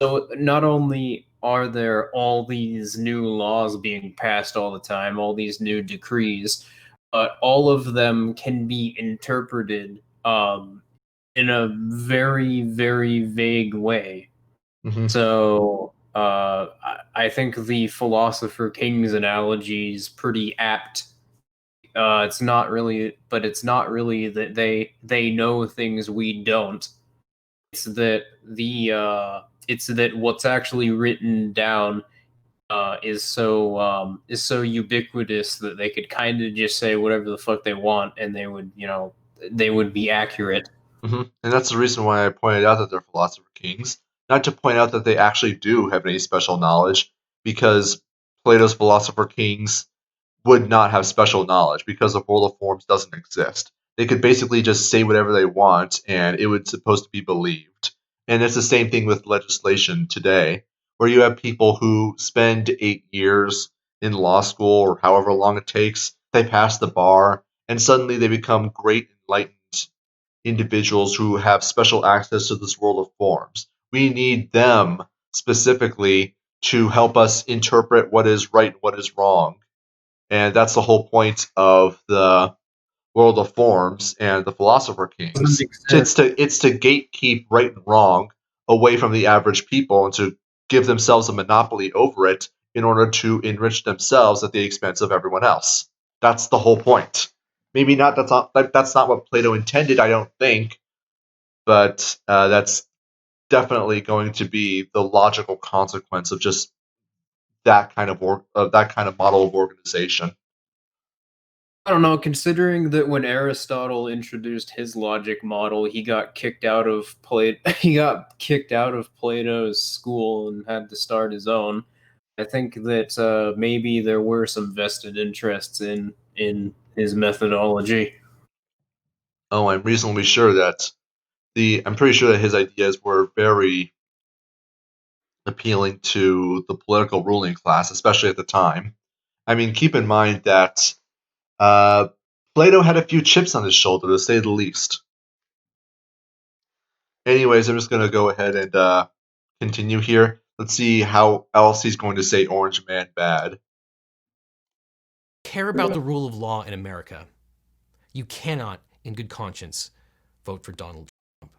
A: So not only are there all these new laws being passed all the time, all these new decrees, but all of them can be interpreted in a very, very vague way. So I think the philosopher king's analogy is pretty apt. It's not really that they know things we don't. It's that it's that what's actually written down is so ubiquitous that they could kind of just say whatever the fuck they want and they would be accurate.
C: And that's the reason why I pointed out that they're philosopher kings. Not to point out that they actually do have any special knowledge, because Plato's philosopher kings would not have special knowledge because the world of forms doesn't exist. They could basically just say whatever they want and it was supposed to be believed. And it's the same thing with legislation today, where you have people who spend 8 years in law school or however long it takes, they pass the bar, and suddenly they become great enlightened individuals who have special access to this world of forms. We need them specifically to help us interpret what is right and what is wrong. And that's the whole point of the world of forms and the philosopher kings. It's to gatekeep right and wrong away from the average people and to give themselves a monopoly over it in order to enrich themselves at the expense of everyone else. That's the whole point. Maybe not. That's not what Plato intended, I don't think, but that's definitely going to be the logical consequence of just that kind of model of organization.
A: I don't know, considering that when Aristotle introduced his logic model, he got kicked out of Plato's school and had to start his own. I think that maybe there were some vested interests in his methodology.
C: Oh, I'm reasonably sure that I'm pretty sure that his ideas were very appealing to the political ruling class, especially at the time. I mean, keep in mind that Plato had a few chips on his shoulder, to say the least. Anyways, I'm just going to go ahead and continue here. Let's see how else he's going to say Orange Man bad.
D: Care about the rule of law in America. You cannot, in good conscience, vote for Donald Trump.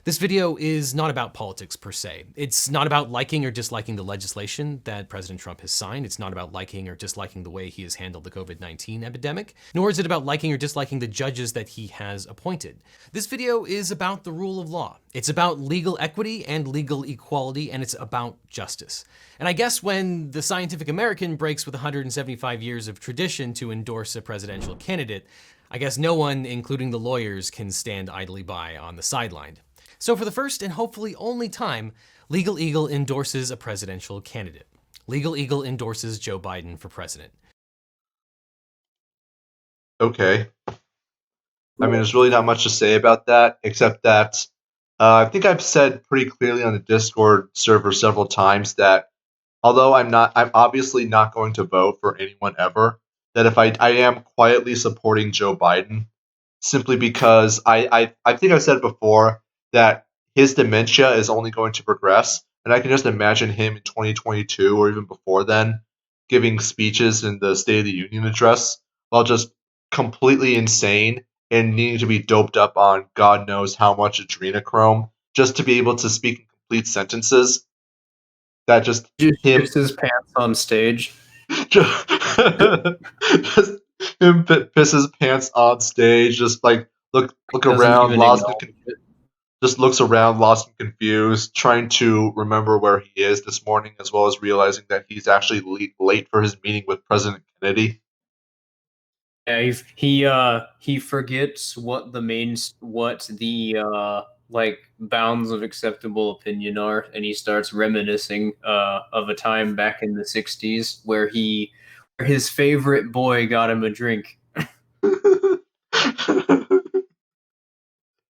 D: This video is not about politics per se. It's not about liking or disliking the legislation that President Trump has signed. It's not about liking or disliking the way he has handled the COVID-19 epidemic, nor is it about liking or disliking the judges that he has appointed. This video is about the rule of law. It's about legal equity and legal equality, and it's about justice. And I guess when the Scientific American breaks with 175 years of tradition to endorse a presidential candidate, I guess no one, including the lawyers, can stand idly by on the sideline. So for the first and hopefully only time, Legal Eagle endorses a presidential candidate. Legal Eagle endorses Joe Biden for president.
C: Okay. I mean, there's really not much to say about that, except that I think I've said pretty clearly on the Discord server several times that although I'm obviously not going to vote for anyone ever, that if I am quietly supporting Joe Biden, simply because I think I've said it before that his dementia is only going to progress, and I can just imagine him in 2022 or even before then giving speeches in the State of the Union address while just completely insane and needing to be doped up on God knows how much adrenochrome just to be able to speak in complete sentences. That just him
A: shits his pants on stage.
C: just him piss his pants on stage, just like look
A: Doesn't
C: around,
A: even
C: lost
A: acknowledge it.
C: just looks around, lost and confused, trying to remember where he is this morning, as well as realizing that he's actually late for his meeting with President Kennedy.
A: Yeah, he forgets what the like bounds of acceptable opinion are, and he starts reminiscing of a time back in the '60s where his favorite boy got him a drink,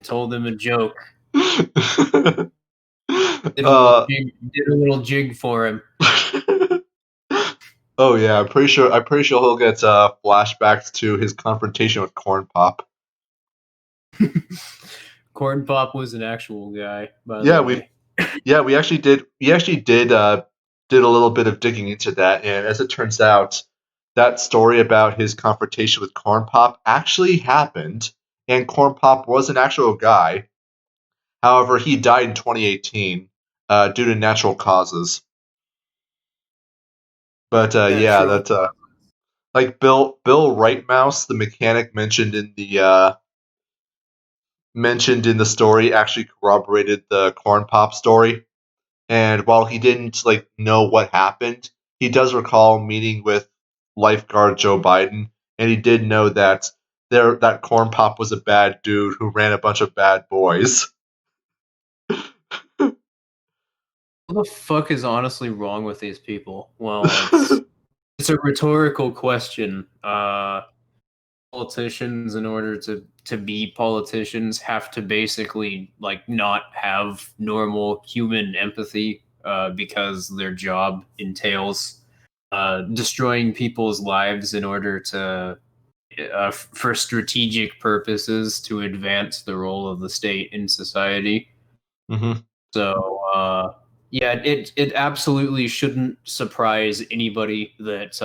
A: told him a joke, did a little jig for him.
C: Oh yeah, I'm pretty sure he'll get flashbacks to his confrontation with Corn Pop.
A: Corn Pop was an actual guy, by
C: Yeah,
A: the
C: we
A: way.
C: we actually did did a little bit of digging into that, and as it turns out, that story about his confrontation with Corn Pop actually happened, and Corn Pop was an actual guy. However, he died in 2018 due to natural causes. But yeah,
A: Natural.
C: that's like Bill Rightmouse, the mechanic mentioned in the story, actually corroborated the Corn Pop story. And while he didn't like know what happened, he does recall meeting with lifeguard Joe Biden, and he did know that that Corn Pop was a bad dude who ran a bunch of bad boys.
A: What the fuck is honestly wrong with these people? Well, it's a rhetorical question. Politicians, in order to be politicians, have to basically like not have normal human empathy because their job entails destroying people's lives in order to for strategic purposes to advance the role of the state in society.
C: Mm-hmm.
A: So yeah, it absolutely shouldn't surprise anybody that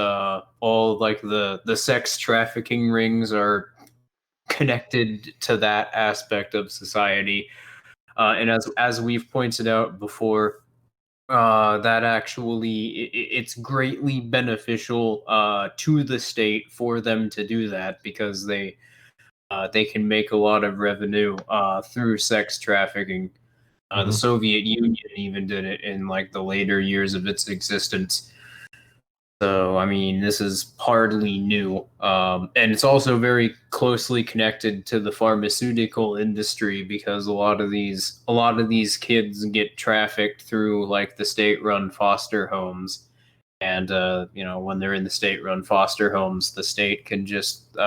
A: all like the sex trafficking rings are connected to that aspect of society. And as we've pointed out before, that actually it's greatly beneficial to the state for them to do that because they can make a lot of revenue through sex trafficking. The
C: Mm-hmm.
A: Soviet Union even did it in like the later years of its existence. So I mean, this is hardly new, and it's also very closely connected to the pharmaceutical industry because a lot of these kids get trafficked through like the state-run foster homes, and when they're in the state-run foster homes, the state can just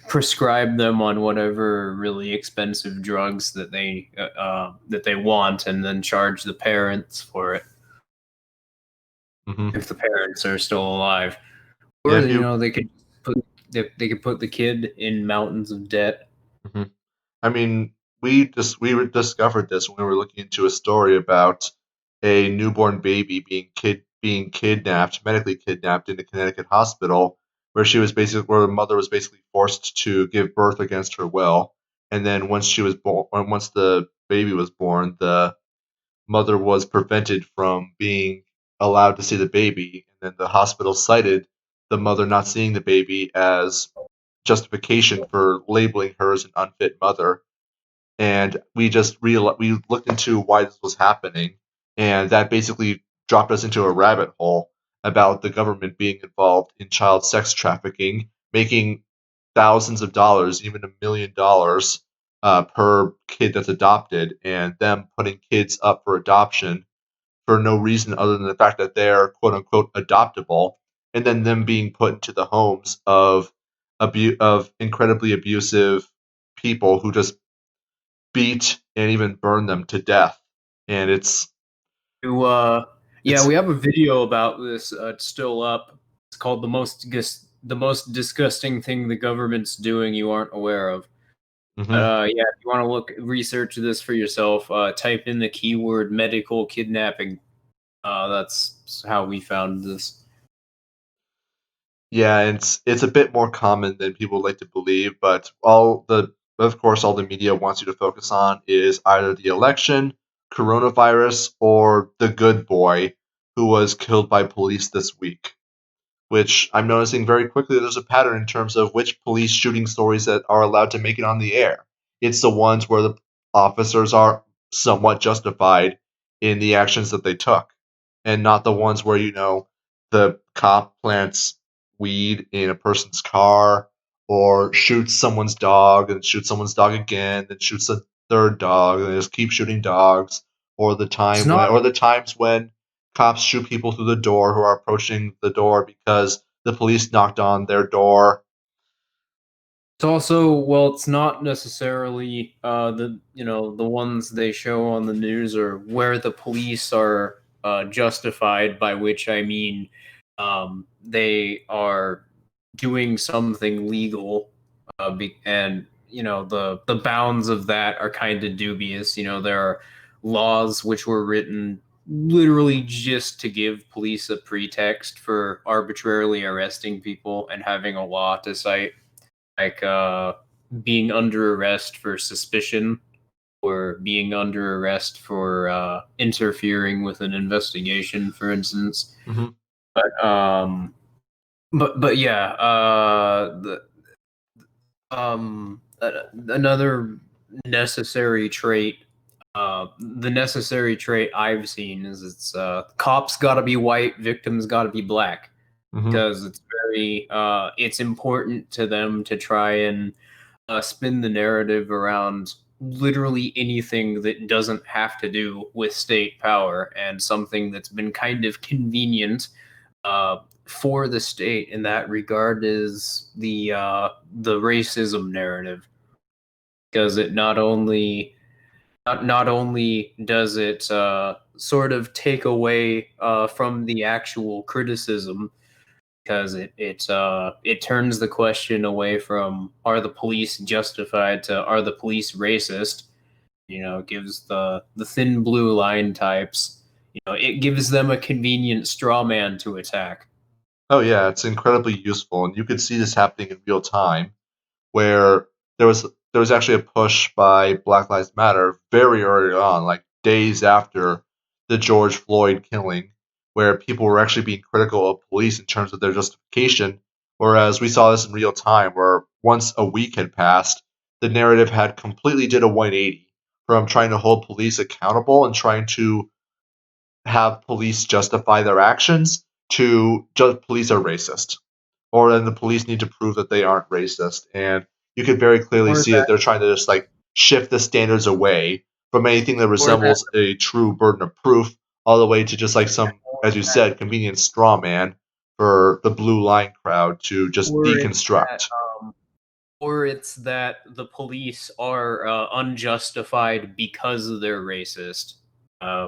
A: prescribe them on whatever really expensive drugs that they want, and then charge the parents for it
C: Mm-hmm.
A: if the parents are still alive. Or
C: Yeah,
A: they could put the kid in mountains of debt.
C: Mm-hmm. I mean, we discovered this when we were looking into a story about a newborn baby being kidnapped, medically kidnapped in a Connecticut hospital, where the mother was basically forced to give birth against her will, and then once the baby was born, the mother was prevented from being allowed to see the baby, and then the hospital cited the mother not seeing the baby as justification for labeling her as an unfit mother. And we looked into why this was happening, and that basically dropped us into a rabbit hole about the government being involved in child sex trafficking, making thousands of dollars, even $1 million per kid that's adopted, and them putting kids up for adoption for no reason other than the fact that they're quote unquote adoptable, and then them being put into the homes of incredibly abusive people who just beat and even burn them to death. And it's
A: We have a video about this. It's still up. It's called the most disgusting thing the government's doing you aren't aware of.
C: mhm.
A: If you want to research this for yourself, type in the keyword medical kidnapping. That's how we found this.
C: Yeah, and it's a bit more common than people like to believe, but of course all the media wants you to focus on is either the election, coronavirus, or the good boy who was killed by police this week. Which I'm noticing very quickly there's a pattern in terms of which police shooting stories that are allowed to make it on the air. It's the ones where the officers are somewhat justified in the actions that they took, and not the ones where, the cop plants weed in a person's car or shoots someone's dog and shoots someone's dog again, then shoots a third dog, and they just keep shooting dogs, or
A: It's not
C: the times when cops shoot people through the door who are approaching the door because the police knocked on their door.
A: It's also, well, it's not necessarily the ones they show on the news or where the police are justified, by which I mean they are doing something legal, and the bounds of that are kind of dubious. There are laws which were written literally just to give police a pretext for arbitrarily arresting people and having a law to cite, like being under arrest for suspicion or being under arrest for interfering with an investigation, for instance.
C: Mhm.
A: But but yeah, another necessary trait. The necessary trait I've seen is it's cops got to be white, victims got to be black,
C: Mhm.
A: because it's important to them to try and spin the narrative around literally anything that doesn't have to do with state power, and something that's been kind of convenient for the state in that regard is the racism narrative, because it not only does it sort of take away from the actual criticism, because it turns the question away from are the police justified to are the police racist. It gives the thin blue line types. It gives them a convenient straw man to attack.
C: Oh yeah, it's incredibly useful, and you could see this happening in real time, where there was actually a push by Black Lives Matter very early on, like days after the George Floyd killing, where people were actually being critical of police in terms of their justification. Whereas we saw this in real time, where once a week had passed, the narrative had completely did a 180 from trying to hold police accountable and trying to have police justify their actions to just police are racist, or then the police need to prove that they aren't racist. And you can very clearly
A: or
C: see that
A: that
C: they're trying to just like shift the standards away from anything that
A: or that
C: resembles a true burden of proof, all the way to just like some, as you said, convenient straw man for the blue line crowd to just
A: or it's that
C: deconstruct.
A: or it's that the police are unjustified because they're racist,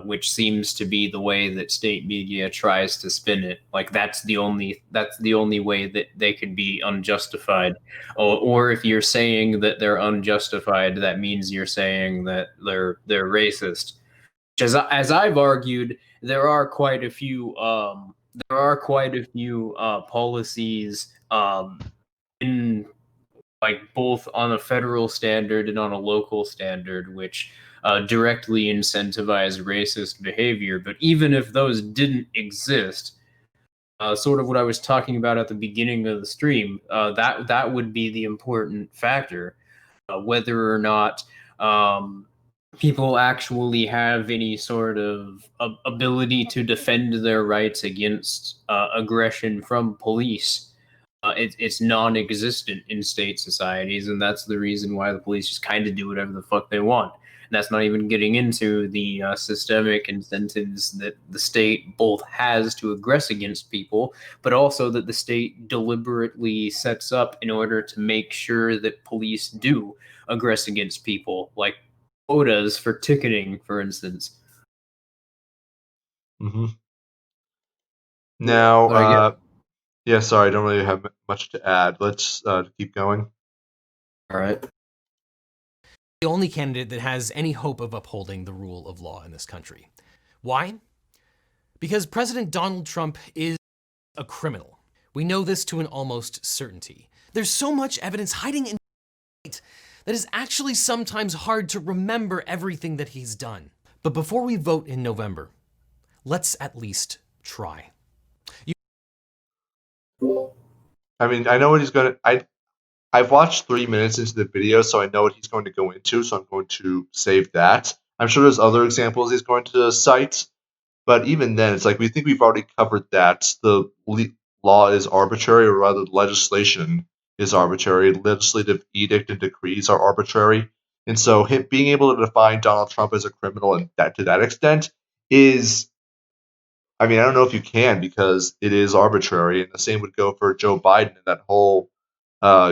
A: which seems to be the way that state media tries to spin it. Like that's the only way that they could be unjustified. Or if you're saying that they're unjustified, that means you're saying that they're racist. As I've argued, there are quite a few policies in like both on a federal standard and on a local standard, which directly incentivize racist behavior. But even if those didn't exist, sort of what I was talking about at the beginning of the stream, that would be the important factor, whether or not people actually have any sort of ability to defend their rights against aggression from police. It's non-existent in state societies, and that's the reason why the police just kind of do whatever the fuck they want. And that's not even getting into the systemic incentives that the state both has to aggress against people, but also that the state deliberately sets up in order to make sure that police do aggress against people, like quotas for ticketing, for instance.
C: Mm-hmm. Now,
A: But I get
C: yeah, sorry, I don't really have much to add. Let's keep going.
A: all right.
D: The only candidate that has any hope of upholding the rule of law in this country. Why? Because President Donald Trump is a criminal. We know this to an almost certainty. There's so much evidence hiding in that it's actually sometimes hard to remember everything that he's done. But before we vote in November, let's at least try.
C: I mean, I know what he's going to. I've watched 3 minutes into the video, so I know what he's going to go into, so I'm going to save that. I'm sure there's other examples he's going to cite, but even then, it's like we think we've already covered that. The law is arbitrary, or rather, the legislation is arbitrary. Legislative edict and decrees are arbitrary. And so him being able to define Donald Trump as a criminal and that to that extent is, I mean, I don't know if you can because it is arbitrary, and the same would go for Joe Biden and that whole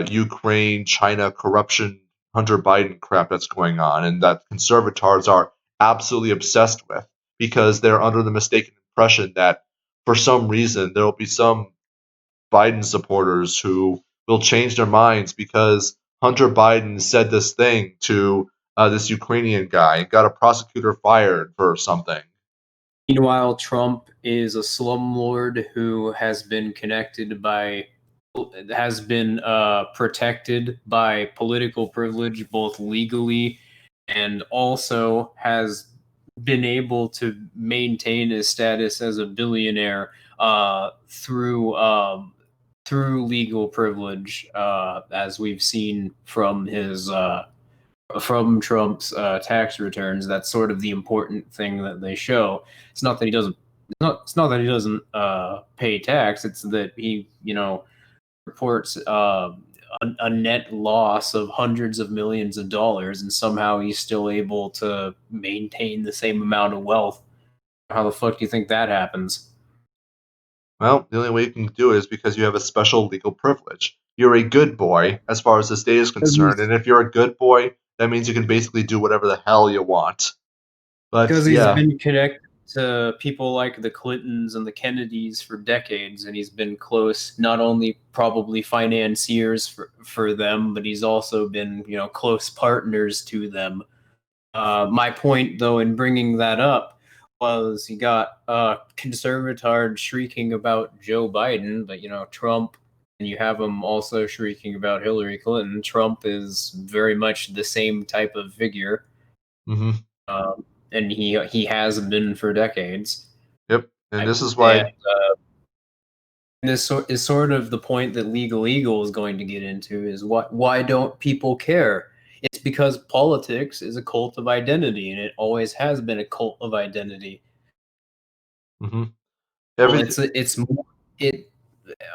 C: Ukraine, China corruption, Hunter Biden crap that's going on, and that conservators are absolutely obsessed with because they're under the mistaken impression that for some reason there will be some Biden supporters who will change their minds because Hunter Biden said this thing to this Ukrainian guy and got a prosecutor fired for something.
A: Meanwhile, Trump is a slumlord who has been protected by political privilege, both legally and also has been able to maintain his status as a billionaire through legal privilege, as we've seen from his from Trump's tax returns. That's sort of the important thing that they show. It's not that he doesn't. It's not that he doesn't pay tax. It's that he, reports a net loss of hundreds of millions of dollars, and somehow he's still able to maintain the same amount of wealth. How the fuck do you think that happens?
C: Well, the only way you can do it is because you have a special legal privilege. You're a good boy as far as the state is concerned, and if you're a good boy, that means you can basically do whatever the hell you want. But
A: Because he's
C: yeah,
A: been connected to people like the Clintons and the Kennedys for decades, and he's been close, not only probably financiers for them, but he's also been, close partners to them. My point, though, in bringing that up was you got conservatard shrieking about Joe Biden, but, Trump, and you have him also shrieking about Hillary Clinton. Trump is very much the same type of figure.
C: hmm
A: And he has been for decades.
C: Yep, and this is
A: And
C: why.
A: this is sort of the point that Legal Eagle is going to get into, is why don't people care? It's because politics is a cult of identity, and it always has been a cult of identity.
C: hmm
A: Well,
C: Everything.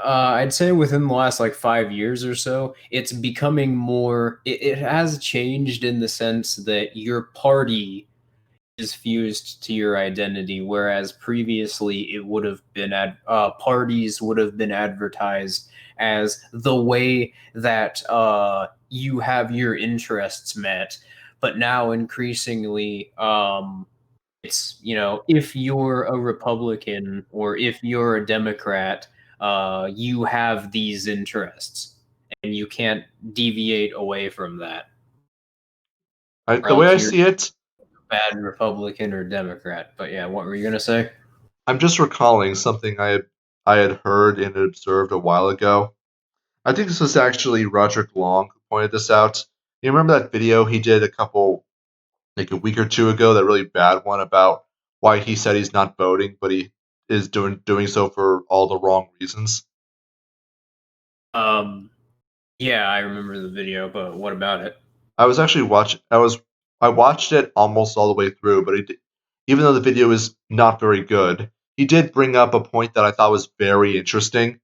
A: I'd say within the last like 5 years or so, it's becoming more. It has changed in the sense that your party is fused to your identity, whereas previously it would have been parties would have been advertised as the way that you have your interests met. But now increasingly, it's, if you're a Republican or if you're a Democrat, you have these interests, and you can't deviate away from that, or
C: The way
A: else
C: I
A: you're
C: see it,
A: bad Republican or Democrat. But yeah, what were you gonna say?
C: I'm just recalling something I had heard and observed a while ago. I think this was actually Roderick Long who pointed this out. You remember that video he did a week or two ago, that really bad one about why he said he's not voting, but he is doing so for all the wrong reasons?
A: Yeah, I remember the video, but what about it?
C: I was actually watching. I watched it almost all the way through, but even though the video is not very good, he did bring up a point that I thought was very interesting,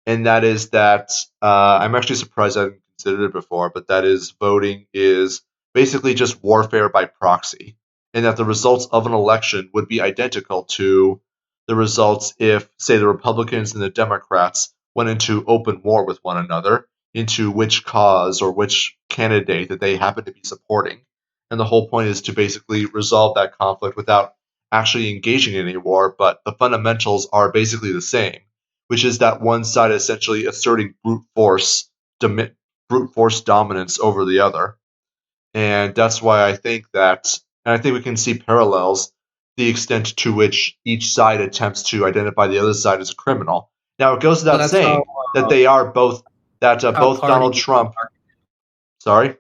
C: and that is that I'm actually surprised I hadn't considered it before, but that is voting is basically just warfare by proxy, and that the results of an election would be identical to the results if, say, the Republicans and the Democrats went into open war with one another into which cause or which candidate that they happen to be supporting. And the whole point is to basically resolve that conflict without actually engaging in any war, but the fundamentals are basically the same, which is that one side essentially asserting brute force dominance over the other. And that's why I think that, and I think we can see parallels the extent to which each side attempts to identify the other side as a criminal. Now, it goes without
A: That's
C: saying that they are both, that
A: how
C: both Donald
A: parties
C: Trump, sorry?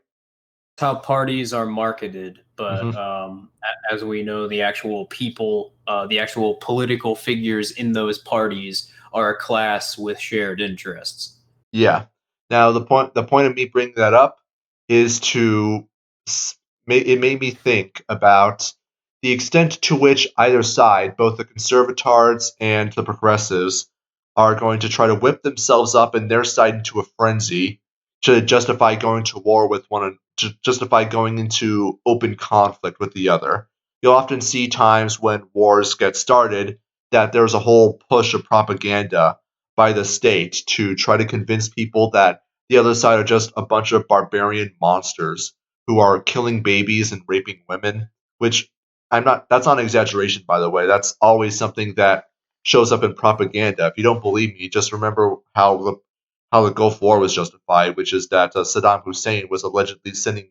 A: how parties are marketed, but
C: Mhm.
A: as we know, the actual people, the actual political figures in those parties are a class with shared interests.
C: Yeah. Now, the point of me bringing that up is it made me think about the extent to which either side, both the conservatards and the progressives, are going to try to whip themselves up and their side into a frenzy to justify going to war with to justify going into open conflict with the other. You'll often see times when wars get started that there's a whole push of propaganda by the state to try to convince people that the other side are just a bunch of barbarian monsters who are killing babies and raping women, which that's not an exaggeration, by the way. That's always something that shows up in propaganda. If you don't believe me, just remember how the Gulf War was justified, which is that Saddam Hussein was allegedly sending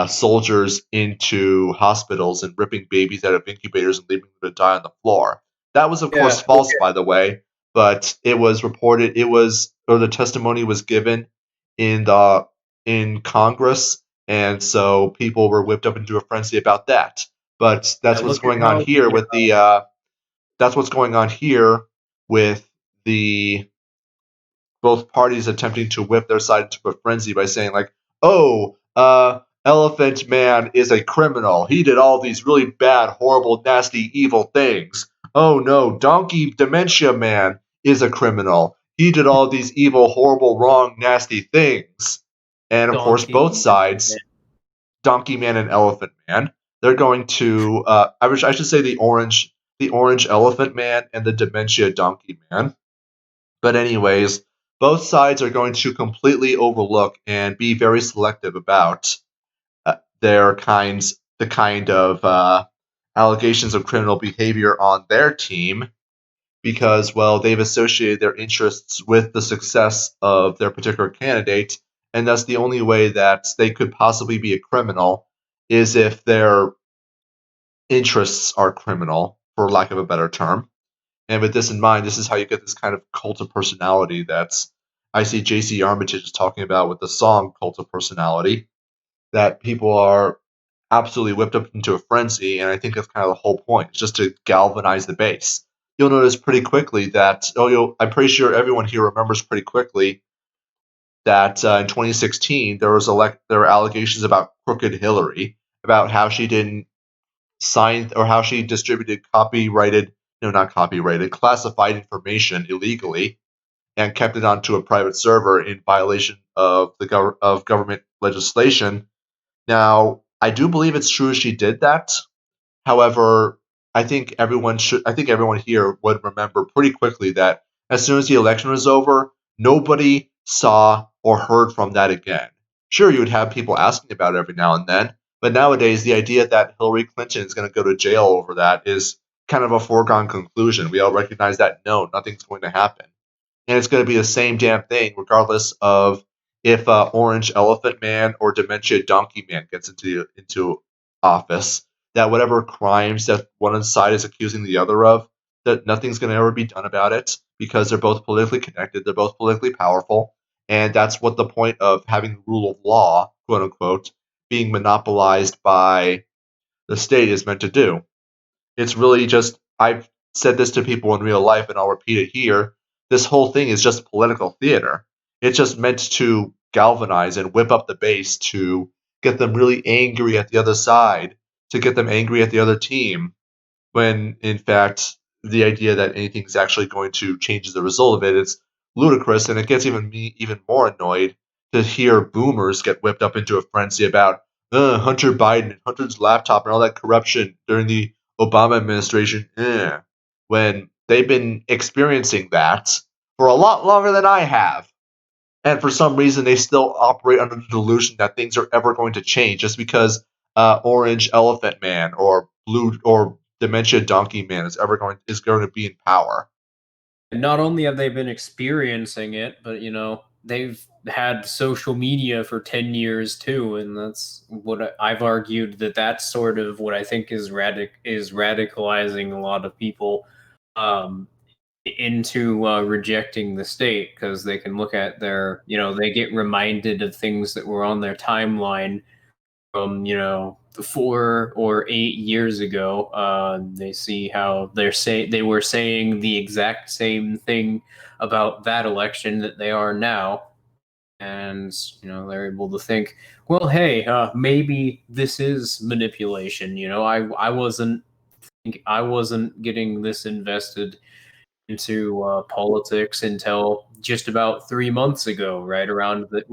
C: soldiers into hospitals and ripping babies out of incubators and leaving them to die on the floor. That was, of course, false, by the way, but it was reported. The testimony was given in Congress, and so people were whipped up into a frenzy about that. But that's what's
A: Look at
C: going on
A: how
C: here with the. That's what's going on here with the both parties attempting to whip their side into a frenzy by saying like, "Oh, Elephant Man is a criminal. He did all these really bad, horrible, nasty, evil things. Oh no, Donkey Dementia Man is a criminal. He did all these evil, horrible, wrong, nasty things." And of course,
A: Donkey.
C: both sides, Donkey Man and Elephant Man, they're going to. I should say the orange Elephant Man and the Dementia Donkey Man. But anyways, both sides are going to completely overlook and be very selective about the kind of allegations of criminal behavior on their team because, well, they've associated their interests with the success of their particular candidate, and thus the only way that they could possibly be a criminal is if their interests are criminal, for lack of a better term. And with this in mind, this is how you get this kind of cult of personality that's I see JC Armitage is talking about with the song Cult of Personality, that people are absolutely whipped up into a frenzy, and I think that's kind of the whole point, it's just to galvanize the base. You'll notice pretty quickly that I'm pretty sure everyone here remembers pretty quickly that in 2016 there were allegations about crooked Hillary, about how she didn't sign or how she distributed not copyrighted, classified information illegally and kept it onto a private server in violation of of government legislation. Now, I do believe it's true she did that. However, I think everyone here would remember pretty quickly that as soon as the election was over, nobody saw or heard from that again. Sure, you would have people asking about it every now and then, but nowadays the idea that Hillary Clinton is going to go to jail over that is kind of a foregone conclusion. We all recognize that no, nothing's going to happen, and it's going to be the same damn thing, regardless of if Orange Elephant Man or Dementia Donkey Man gets into office. That whatever crimes that one side is accusing the other of, that nothing's going to ever be done about it because they're both politically connected, they're both politically powerful, And that's what the point of having rule of law, quote unquote, being monopolized by the state is meant to do. It's really just, I've said this to people in real life and I'll repeat it here. This whole thing is just political theater. It's just meant to galvanize and whip up the base to get them really angry at the other side, to get them angry at the other team, when in fact the idea that anything's actually going to change as a result of it is ludicrous, and it gets me even more annoyed to hear boomers get whipped up into a frenzy about Hunter Biden and Hunter's laptop and all that corruption during the Obama administration, when they've been experiencing that for a lot longer than I have. And for some reason, they still operate under the delusion that things are ever going to change just because Orange Elephant Man or Blue or Dementia Donkey Man is going to be in power.
A: And not only have they been experiencing it, but they've had social media for 10 years too, and that's what I've argued that's sort of what I think is radicalizing a lot of people into rejecting the state, because they can look at they get reminded of things that were on their timeline from 4 or 8 years ago. They see how they were saying the exact same thing about that election that they are now, and they're able to think, well, hey, maybe this is manipulation. I wasn't getting this invested into politics until just about 3 months ago, right around the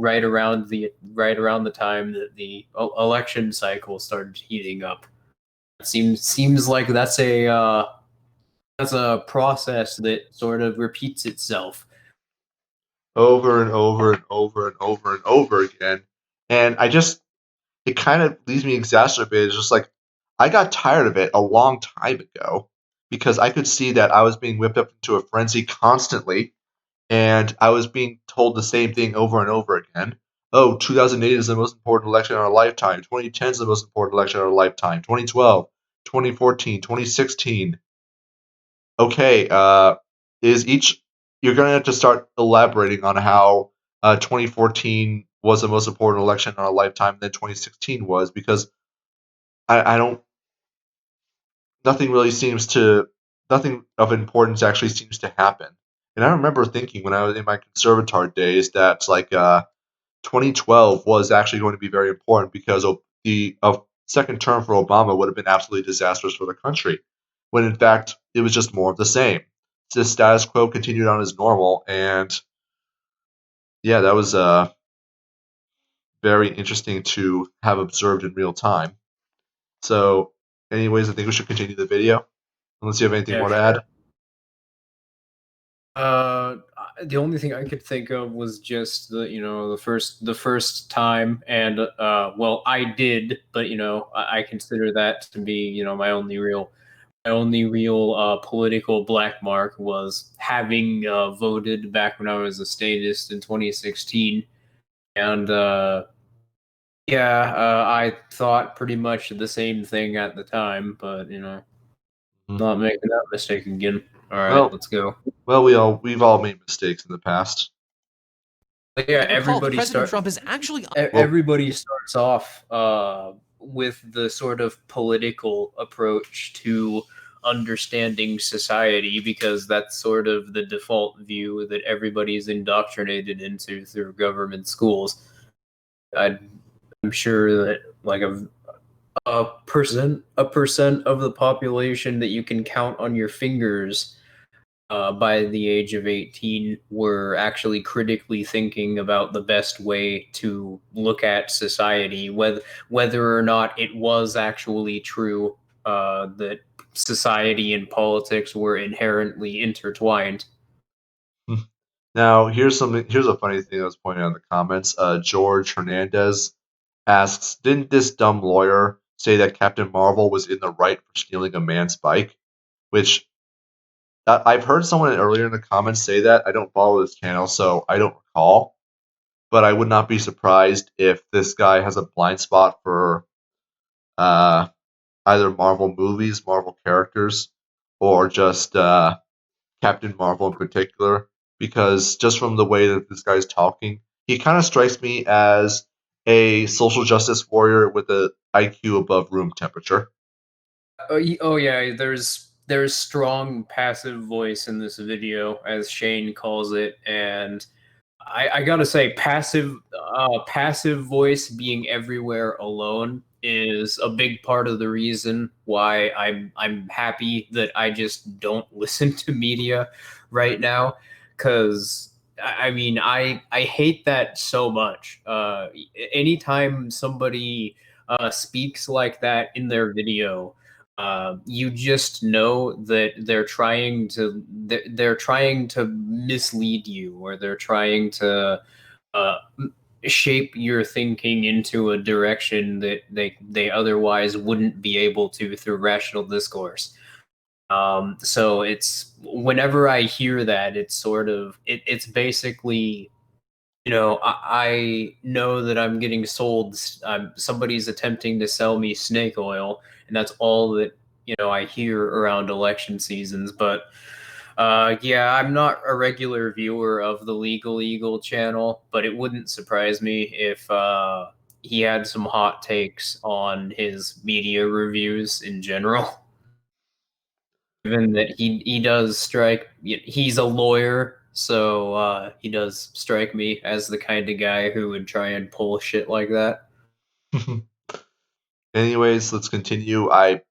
A: time that the election cycle started heating up. It seems like that's a process that sort of repeats itself.
C: Over and over and over and over and over again. And it kind of leaves me exacerbated. It's just like, I got tired of it a long time ago because I could see that I was being whipped up into a frenzy constantly, and I was being told the same thing over and over again. Oh, 2008 is the most important election in our lifetime. 2010 is the most important election in our lifetime. 2012, 2014, 2016. Okay, is each you're going to have to start elaborating on how 2014 was the most important election in our lifetime than 2016 was, because I don't nothing really seems to nothing of importance actually seems to happen. And I remember thinking when I was in my conservatoire days that 2012 was actually going to be very important because the second term for Obama would have been absolutely disastrous for the country, when in fact it was just more of the same. The status quo continued on as normal, and yeah, that was very interesting to have observed in real time. So, anyways, I think we should continue the video, unless you have anything more to add.
A: The only thing I could think of was just the first time, and well, I did, but I consider that to be my only real political black mark was having voted back when I was a statist in 2016, and yeah, I thought pretty much the same thing at the time, but not making that mistake again. All right,
C: Well,
A: let's go.
C: Well, we've all made mistakes in the past.
A: But yeah,
D: Recall, President Trump is actually
A: everybody starts off with the sort of political approach to understanding society, because that's sort of the default view that everybody's indoctrinated into through government schools. I'm sure that like a percent of the population that you can count on your fingers by the age of 18 were actually critically thinking about the best way to look at society, whether or not it was actually true that society and politics were inherently intertwined.
C: Now, here's a funny thing that was pointed out in the comments. George Hernandez asks, "Didn't this dumb lawyer say that Captain Marvel was in the right for stealing a man's bike?" Which I've heard someone earlier in the comments say that. I don't follow this channel, so I don't recall. But I would not be surprised if this guy has a blind spot for either Marvel movies, Marvel characters, or just Captain Marvel in particular, because just from the way that this guy's talking, he kind of strikes me as a social justice warrior with an IQ above room temperature.
A: Oh yeah, there's strong passive voice in this video, as Shane calls it, and I gotta say, passive voice being everywhere alone is a big part of the reason why I'm happy that I just don't listen to media right now, because I mean I hate that so much. Anytime somebody speaks like that in their video, you just know that they're trying to mislead you, or they're trying to uh, shape your thinking into a direction that they otherwise wouldn't be able to through rational discourse. So it's whenever I hear that, it's sort of it's basically, I know that I'm getting sold. Somebody's attempting to sell me snake oil, and that's all that I hear around election seasons. But yeah, I'm not a regular viewer of the Legal Eagle channel, but it wouldn't surprise me if he had some hot takes on his media reviews in general. Given that he does strike, he's a lawyer, so he does strike me as the kind of guy who would try and pull shit like that.
C: Anyways, let's continue. I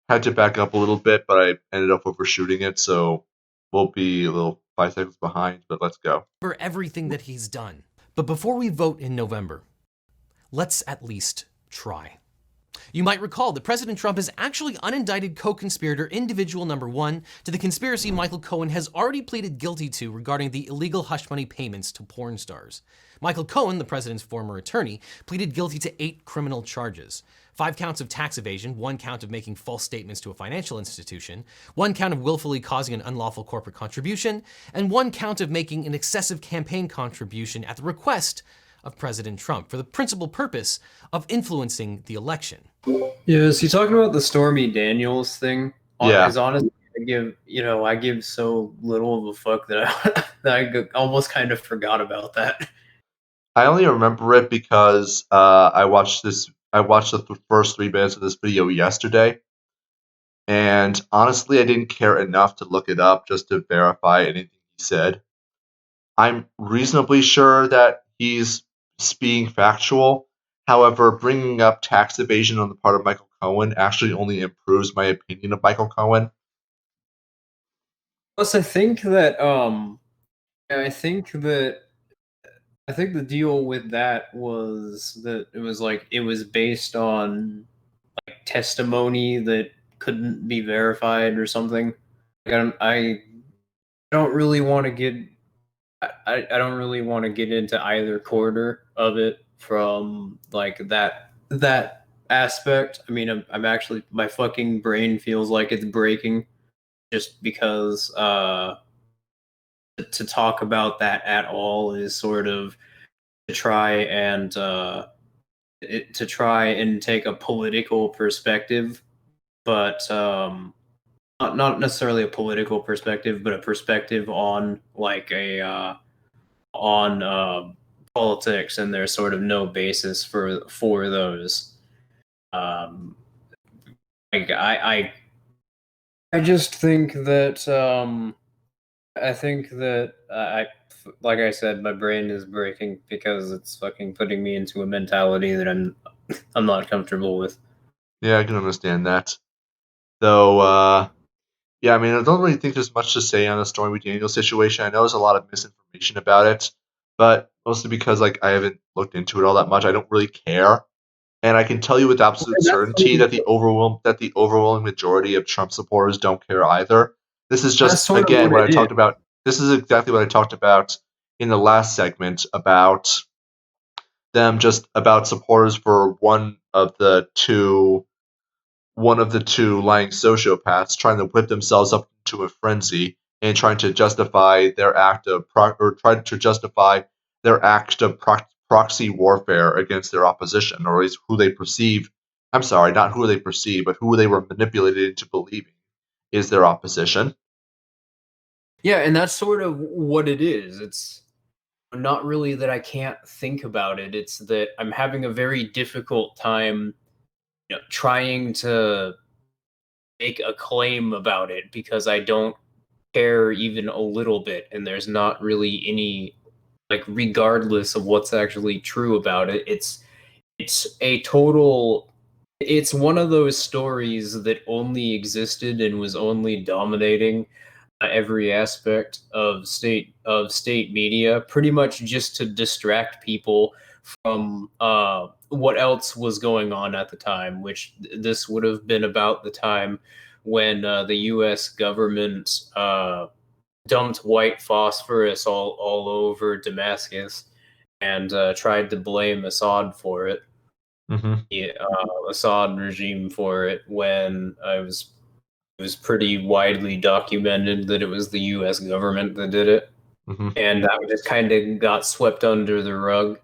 C: had to back up a little bit, but I ended up overshooting it, so we'll be a little 5 seconds behind, but let's go.
D: For everything that he's done. But before we vote in November, let's at least try. You might recall that President Trump is actually unindicted co-conspirator individual number 1 to the conspiracy Michael Cohen has already pleaded guilty to regarding the illegal hush money payments to porn stars. Michael Cohen, the president's former attorney, pleaded guilty to 8 criminal charges. 5 counts of tax evasion, 1 count of making false statements to a financial institution, 1 count of willfully causing an unlawful corporate contribution, and 1 count of making an excessive campaign contribution at the request of President Trump for the principal purpose of influencing the election.
A: Yeah, is he talking about the Stormy Daniels thing?
C: Yeah.
A: Because honestly, I give so little of a fuck that I almost kind of forgot about that.
C: I only remember it because I watched the first 3 minutes of this video yesterday, and honestly, I didn't care enough to look it up just to verify anything he said. I'm reasonably sure that he's being factual. However, bringing up tax evasion on the part of Michael Cohen actually only improves my opinion of Michael Cohen.
A: Plus, I think the deal with that was that it was based on like testimony that couldn't be verified or something. I don't really want to get I don't really want to get into either quarter of it from like that aspect. I mean, I'm actually, my fucking brain feels like it's breaking just because to talk about that at all is sort of to try and take a political perspective, but not necessarily a political perspective, but a perspective on like on politics, and there's sort of no basis for those. Like I just think that I think that like I said, my brain is breaking because it's fucking putting me into a mentality that I'm not comfortable with.
C: Yeah, I can understand that. Though, yeah, I mean, I don't really think there's much to say on the Stormy Daniels situation. I know there's a lot of misinformation about it, but mostly because like I haven't looked into it all that much. I don't really care, and I can tell you with absolute certainty that the overwhelming majority of Trump supporters don't care either. This is
A: That's
C: just
A: sort of
C: again
A: what
C: what I
A: it
C: talked
A: is.
C: about. This is exactly what I talked about in the last segment about them, just about supporters for one of the two lying sociopaths trying to whip themselves up into a frenzy and trying to justify their act of proxy warfare against their opposition, or at least who they perceive. I'm sorry, not who they perceive, but who they were manipulated into believing is their opposition.
A: Yeah, and that's sort of what it is. It's not really that I can't think about it. It's that I'm having a very difficult time, trying to make a claim about it because I don't care even a little bit, and there's not really any, like, regardless of what's actually true about it. It's a total. It's one of those stories that only existed and was only dominating every aspect of state media, pretty much just to distract people from what else was going on at the time. Which this would have been about the time when the U.S. government dumped white phosphorus all over Damascus and tried to blame Assad for it,
C: Mm-hmm.
A: the Assad regime for it, when it was pretty widely documented that it was the U.S. government that did it,
C: Mm-hmm.
A: and that just kind of got swept under the rug.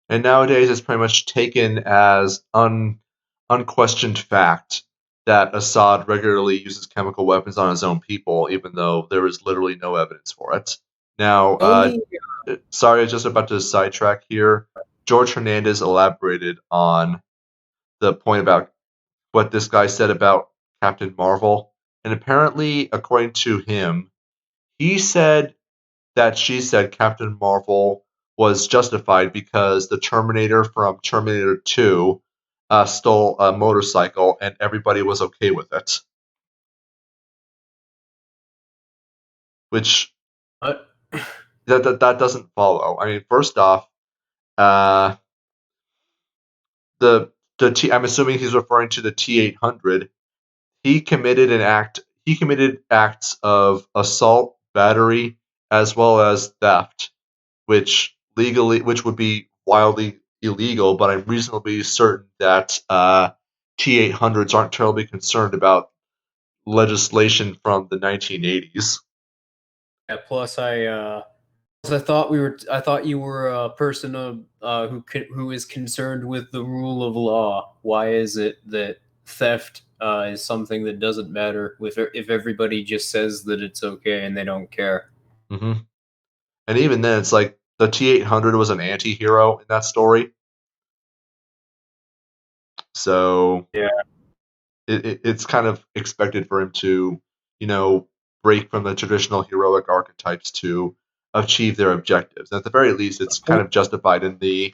C: And nowadays, it's pretty much taken as unquestioned fact that Assad regularly uses chemical weapons on his own people, even though there is literally no evidence for it. Now,
A: Only
C: sorry, I was just about to sidetrack here. George Hernandez elaborated on the point about what this guy said about Captain Marvel, and apparently, according to him, he said that she said Captain Marvel was justified because the Terminator from Terminator 2 stole a motorcycle and everybody was okay with it. Which
A: what?
C: that doesn't follow. I mean, first off, uh, I'm assuming he's referring to the T-800. He committed acts of assault, battery, as well as theft, which would be wildly illegal, but I'm reasonably certain that T-800s aren't terribly concerned about legislation from the 1980s.
A: Yeah, I thought you were a person who is concerned with the rule of law. Why is it that theft is something that doesn't matter if everybody just says that it's okay and they don't care?
C: Hmm. And even then, it's like the T-800 was an anti-hero in that story, so
A: Yeah.
C: it's kind of expected for him to, you know, break from the traditional heroic archetypes to achieve their objectives. And at the very least, it's kind of justified in the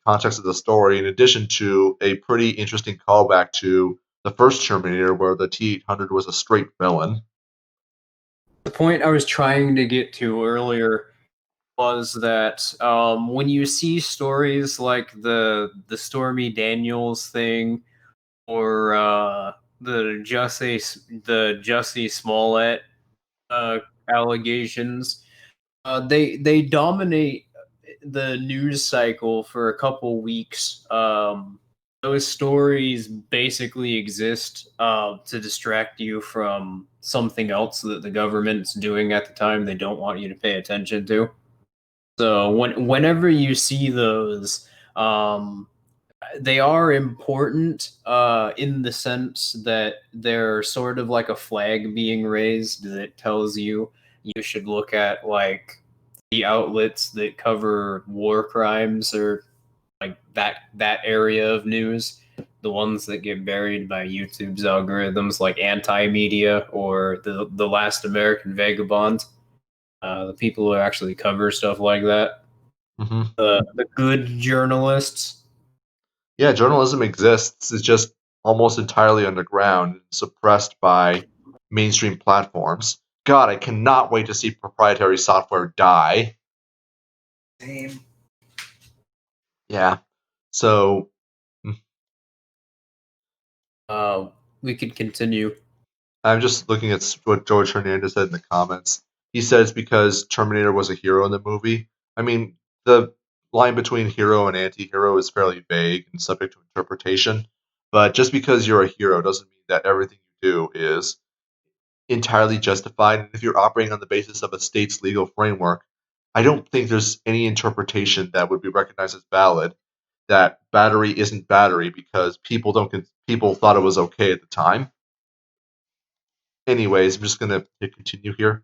C: context of the story, in addition to a pretty interesting callback to the first Terminator, where the T-800 was a straight villain.
A: The point I was trying to get to earlier was that when you see stories like the Stormy Daniels thing or the Jussie Smollett uh, allegations, they dominate the news cycle for a couple weeks. Those stories basically exist to distract you from something else that the government's doing at the time they don't want you to pay attention to. So whenever you see those, um, they are important in the sense that they're sort of like a flag being raised that tells you should look at, like, the outlets that cover war crimes, or like that area of news, the ones that get buried by YouTube's algorithms, like Anti Media or the Last American Vagabond, the people who actually cover stuff like that,
C: Hmm.
A: the good journalists.
C: Yeah, journalism exists. It's just almost entirely underground and suppressed by mainstream platforms. God, I cannot wait to see proprietary software die.
B: Same.
C: Yeah. So
A: Uh, we could continue.
C: I'm just looking at what George Hernandez said in the comments. He says because Terminator was a hero in the movie. I mean, the line between hero and anti-hero is fairly vague and subject to interpretation. But just because you're a hero doesn't mean that everything you do is entirely justified. And if you're operating on the basis of a state's legal framework, I don't think there's any interpretation that would be recognized as valid that battery isn't battery because people thought it was okay at the time. anyways, I'm just gonna hit continue here.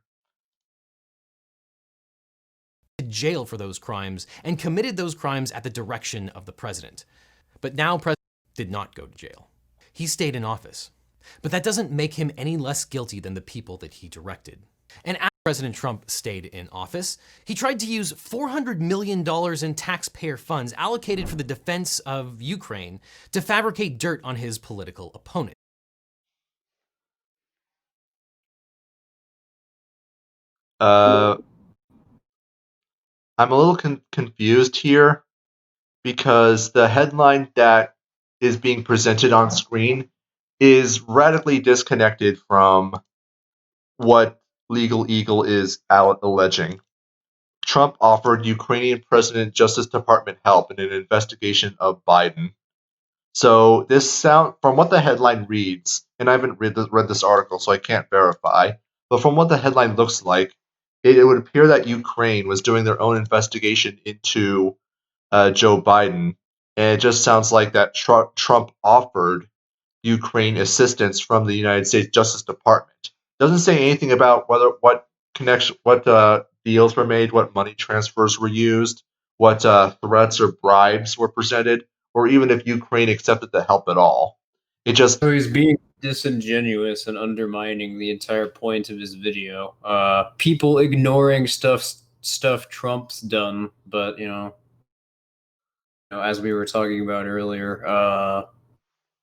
D: Jail for those crimes and committed those crimes at the direction of the president. But now President did not go to jail. He stayed in office. But that doesn't make him any less guilty than the people that he directed. And after President Trump stayed in office, he tried to use $400 million in taxpayer funds allocated for the defense of Ukraine to fabricate dirt on his political opponent.
C: I'm a little confused here because the headline that is being presented on screen is radically disconnected from what Legal Eagle is alleging. Trump offered Ukrainian President Justice Department help in an investigation of Biden. So from what the headline reads, and I haven't read this article, so I can't verify, but from what the headline looks like, it would appear that Ukraine was doing their own investigation into Joe Biden, and it just sounds like that Trump offered Ukraine assistance from the United States Justice Department. Doesn't say anything about what deals were made, what money transfers were used, what threats or bribes were presented, or even if Ukraine accepted the help at all. It just
A: So he's being disingenuous and undermining the entire point of his video. People ignoring stuff Trump's done, but as we were talking about earlier,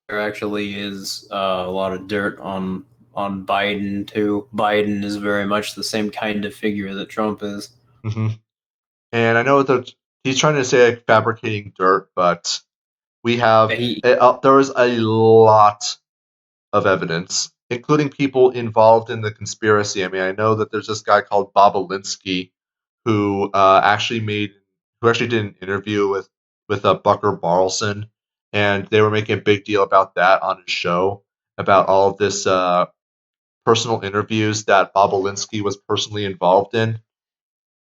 A: there actually is a lot of dirt on Biden too. Biden is very much the same kind of figure that Trump is.
C: Mm-hmm. And I know that he's trying to say like, fabricating dirt, but we have there is a lot of evidence, including people involved in the conspiracy. I mean, I know that there's this guy called Bobulinski who actually did an interview with Bucker Barlson, and they were making a big deal about that on his show about all of this personal interviews that Bobulinski was personally involved in,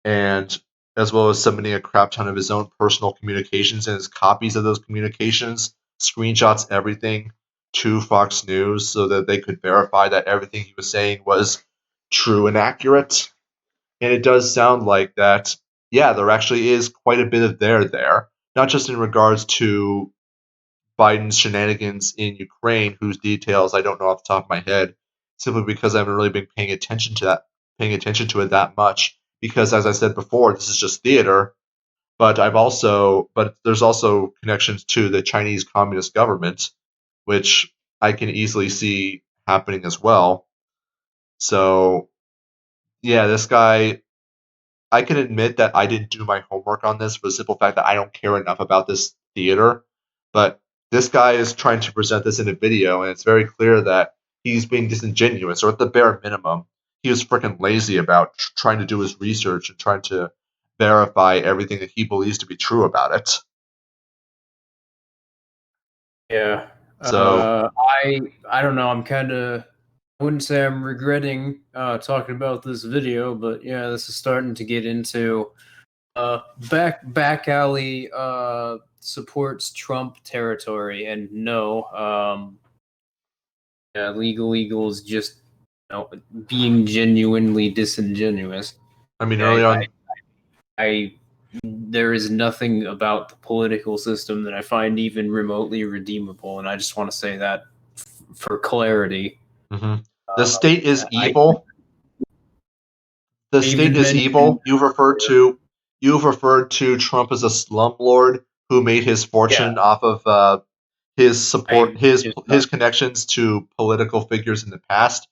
C: and as well as submitting a crap ton of his own personal communications and his copies of those communications, screenshots, everything to Fox News so that they could verify that everything he was saying was true and accurate. And it does sound like that, yeah, there actually is quite a bit of there, not just in regards to Biden's shenanigans in Ukraine, whose details I don't know off the top of my head, simply because I haven't really been paying attention to it that much. Because as I said before, this is just theater, but there's also connections to the Chinese Communist government, which I can easily see happening as well. So yeah, this guy, I can admit that I didn't do my homework on this for the simple fact that I don't care enough about this theater. But this guy is trying to present this in a video, and it's very clear that he's being disingenuous, or at the bare minimum, he was freaking lazy about trying to do his research and trying to verify everything that he believes to be true about it.
A: Yeah.
C: So
A: I don't know. I wouldn't say I'm regretting talking about this video, but yeah, this is starting to get into Backalley supports Trump territory, and no, yeah, Legal Eagle is just being genuinely disingenuous.
C: I mean, early on,
A: There is nothing about the political system that I find even remotely redeemable, and I just want to say that for clarity.
C: mm-hmm. The state is evil. The state is evil. You've referred to Trump as a slumlord who made his fortune off of his support, his connections to political figures in the past,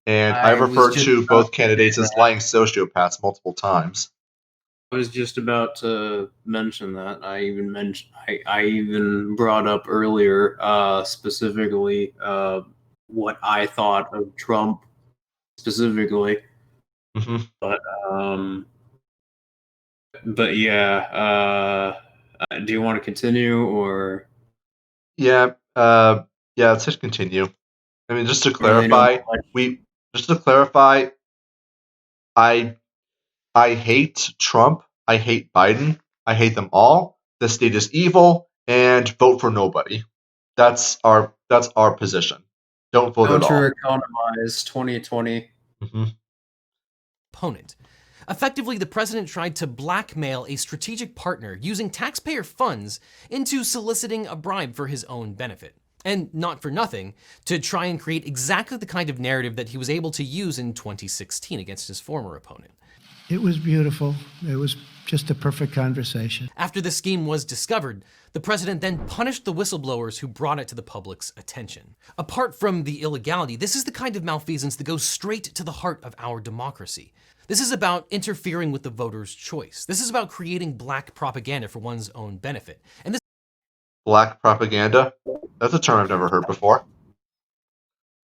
C: and I've referred to both candidates as lying sociopaths multiple times.
A: I was just about to mention that. I even brought up earlier specifically what I thought of Trump specifically.
C: Mm-hmm.
A: But yeah, do you want to continue or?
C: Yeah, let's just continue. I mean, just to clarify, I hate Trump. I hate Biden. I hate them all. The state is evil, and vote for nobody. That's our position. Don't vote at
A: Don't
C: all.
A: economize 2020.
C: Hmm.
D: Opponent. Effectively, the president tried to blackmail a strategic partner using taxpayer funds into soliciting a bribe for his own benefit. And not for nothing, to try and create exactly the kind of narrative that he was able to use in 2016 against his former opponent.
G: It was beautiful. It was just a perfect conversation.
D: After the scheme was discovered, the president then punished the whistleblowers who brought it to the public's attention. Apart from the illegality, this is the kind of malfeasance that goes straight to the heart of our democracy. This is about interfering with the voter's choice. This is about creating black propaganda for one's own benefit. And this
C: Black propaganda? That's a term I've never heard before.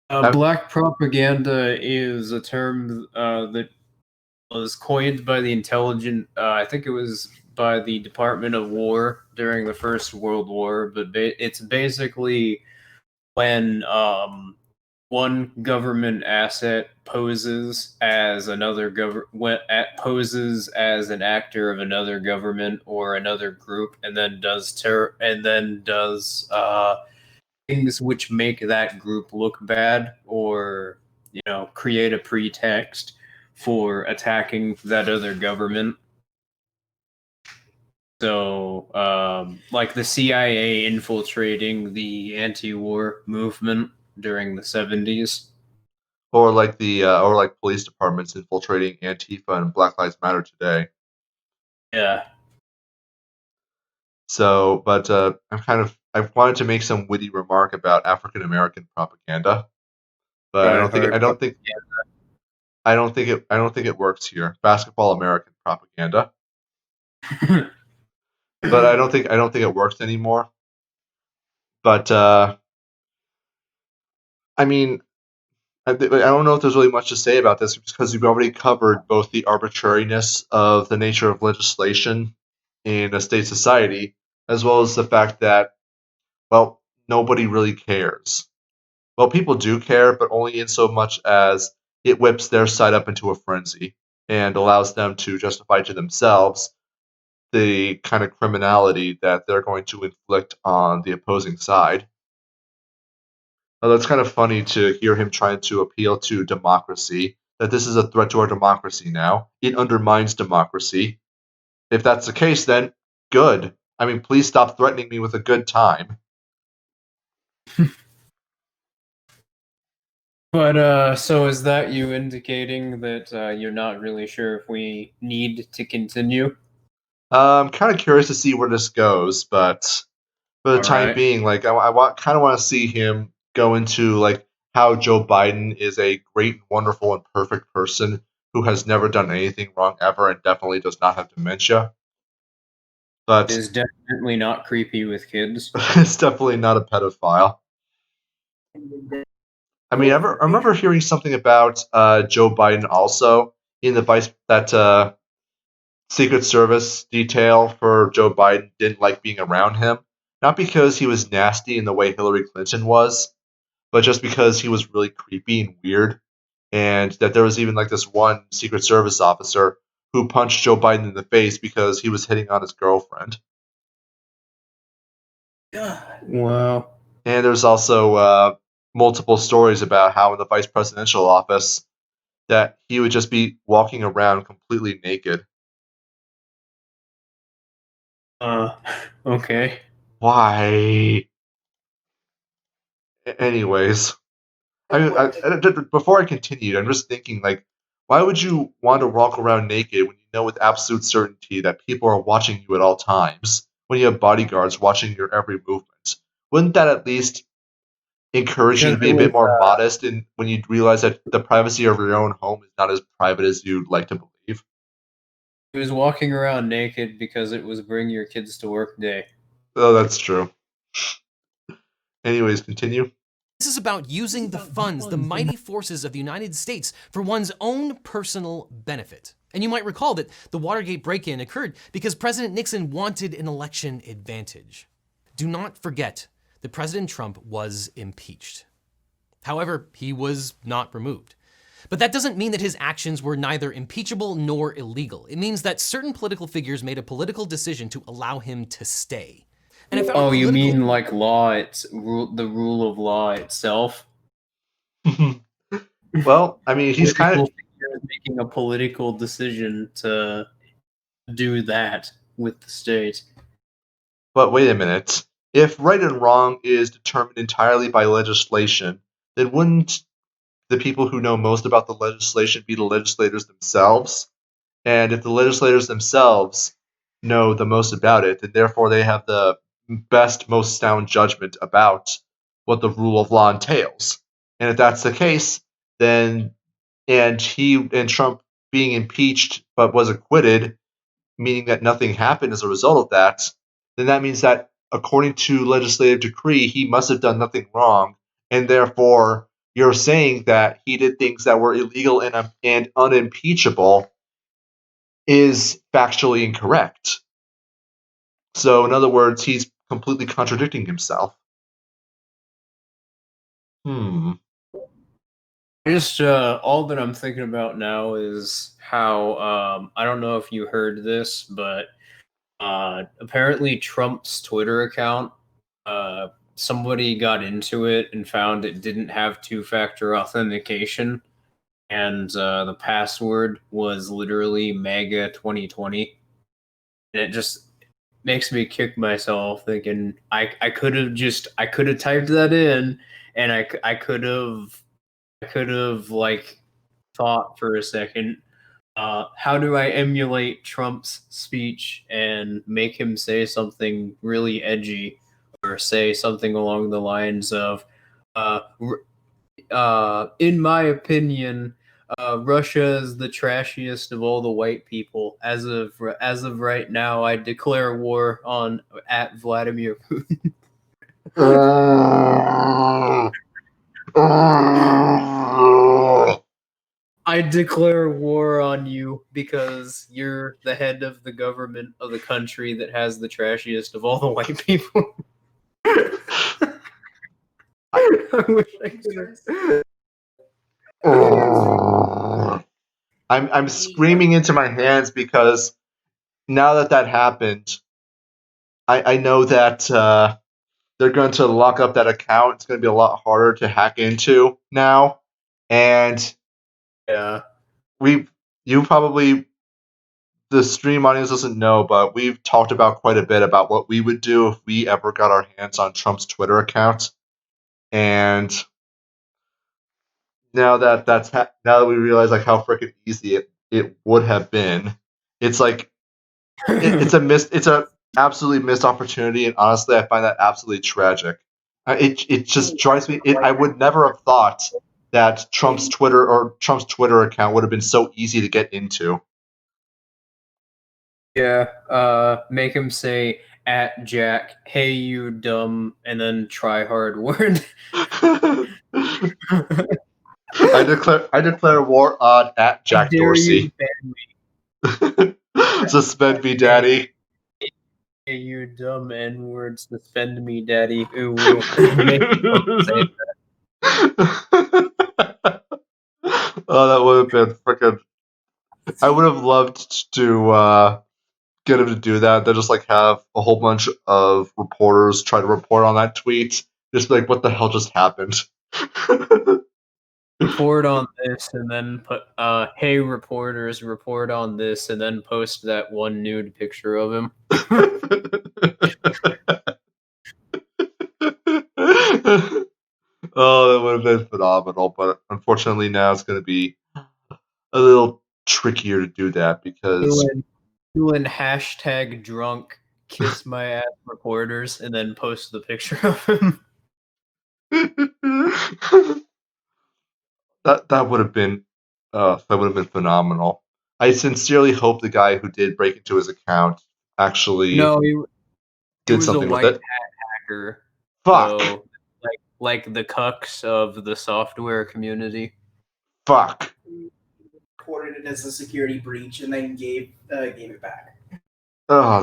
A: Black propaganda is a term that was coined by the I think it was by the Department of War during the First World War, but it's basically when one government asset poses as another poses as an actor of another government or another group, and then does things which make that group look bad, or create a pretext for attacking that other government. So, like the CIA infiltrating the anti-war movement during the 70s.
C: Or like police departments infiltrating Antifa and Black Lives Matter today.
A: Yeah.
C: So, but I wanted to make some witty remark about African American propaganda, but I don't think it works here. Basketball American propaganda, but I don't think it works anymore. But I mean, I don't know if there's really much to say about this because we've already covered both the arbitrariness of the nature of legislation in a state society, as well as the fact that, well, nobody really cares. Well, people do care, but only in so much as it whips their side up into a frenzy and allows them to justify to themselves the kind of criminality that they're going to inflict on the opposing side. Now, that's kind of funny to hear him trying to appeal to democracy, that this is a threat to our democracy now. It undermines democracy. If that's the case, then good. I mean, please stop threatening me with a good time.
A: But so is that you indicating that you're not really sure if we need to continue?
C: I'm kind of curious to see where this goes, but for the time being, like kind of want to see him go into like how Joe Biden is a great, wonderful, and perfect person who has never done anything wrong ever and definitely does not have dementia. But
A: Is definitely not creepy with kids.
C: it's definitely not a pedophile. I mean, I remember hearing something about Joe Biden also in that Secret Service detail for Joe Biden didn't like being around him. Not because he was nasty in the way Hillary Clinton was, but just because he was really creepy and weird. And that there was even like this one Secret Service officer who punched Joe Biden in the face because he was hitting on his girlfriend.
A: Wow.
C: And there's also multiple stories about how in the vice presidential office that he would just be walking around completely naked.
A: Okay.
C: Why? Anyways, before I continue, I'm just thinking, like, why would you want to walk around naked when you know with absolute certainty that people are watching you at all times, when you have bodyguards watching your every movement? Wouldn't that at least encourage you to be a bit more modest and when you realize that the privacy of your own home is not as private as you'd like to believe?
A: He was walking around naked because it was bring your kids to work day.
C: Oh, that's true. Anyways, continue.
D: This is about using the funds, the mighty forces of the United States for one's own personal benefit. And you might recall that the Watergate break-in occurred because President Nixon wanted an election advantage. Do not forget that President Trump was impeached. However, he was not removed. But that doesn't mean that his actions were neither impeachable nor illegal. It means that certain political figures made a political decision to allow him to stay. And if
A: you mean like law? It's the rule of law itself.
C: Well, I mean, he's kind of.
A: Political figure making a political decision to do that with the state.
C: But wait a minute. If right and wrong is determined entirely by legislation, then wouldn't the people who know most about the legislation be the legislators themselves? And if the legislators themselves know the most about it, then therefore they have the best, most sound judgment about what the rule of law entails. And if that's the case, then and Trump being impeached but was acquitted, meaning that nothing happened as a result of that, then that means that according to legislative decree, he must have done nothing wrong, and therefore you're saying that he did things that were illegal and unimpeachable is factually incorrect. So, in other words, he's completely contradicting himself.
A: Just all that I'm thinking about now is how I don't know if you heard this, but apparently Trump's Twitter account, somebody got into it and found it didn't have two-factor authentication, and the password was literally MAGA 2020, and it just makes me kick myself thinking I could have typed that in, and I could have like thought for a second, how do I emulate Trump's speech and make him say something really edgy, or say something along the lines of, in my opinion, Russia is the trashiest of all the white people. As of right now, I declare war on at Vladimir Putin. I declare war on you because you're the head of the government of the country that has the trashiest of all the white people. I wish I could.
C: I'm screaming into my hands because now that happened, I know that they're going to lock up that account. It's going to be a lot harder to hack into now, and
A: Yeah.
C: you probably, the stream audience doesn't know, but we've talked about quite a bit about what we would do if we ever got our hands on Trump's Twitter account, and now that now that we realize like how freaking easy it would have been, it's like it's a absolutely missed opportunity, and honestly, I find that absolutely tragic. It just drives me. I would never have thought that Trump's Twitter account would have been so easy to get into.
A: Yeah, make him say at Jack, hey you dumb, and then try hard word.
C: I declare war on at Jack
A: Dare
C: Dorsey.
A: you ban me.
C: Suspend me, daddy.
A: Hey you dumb N-word, suspend me, daddy. Ooh, woo. Make him say that.
C: Oh, that would have been freaking. I would have loved to get him to do that. Then just like have a whole bunch of reporters try to report on that tweet. Just be like, what the hell just happened?
A: Report on this, and then put, hey reporters, report on this, and then post that one nude picture of him.
C: Oh, that would have been phenomenal, but unfortunately now it's going to be a little trickier to do that because
A: Doing hashtag drunk, kiss my ass reporters, and then post the picture of him.
C: that would have been phenomenal. I sincerely hope the guy who did break into his account actually
A: No, he
C: did
A: was a
C: something with
A: white
C: it.
A: hat hacker.
C: Fuck.
A: So, like the cucks of the software community.
C: Fuck.
B: Reported it as a security breach and then gave it back.
C: Oh,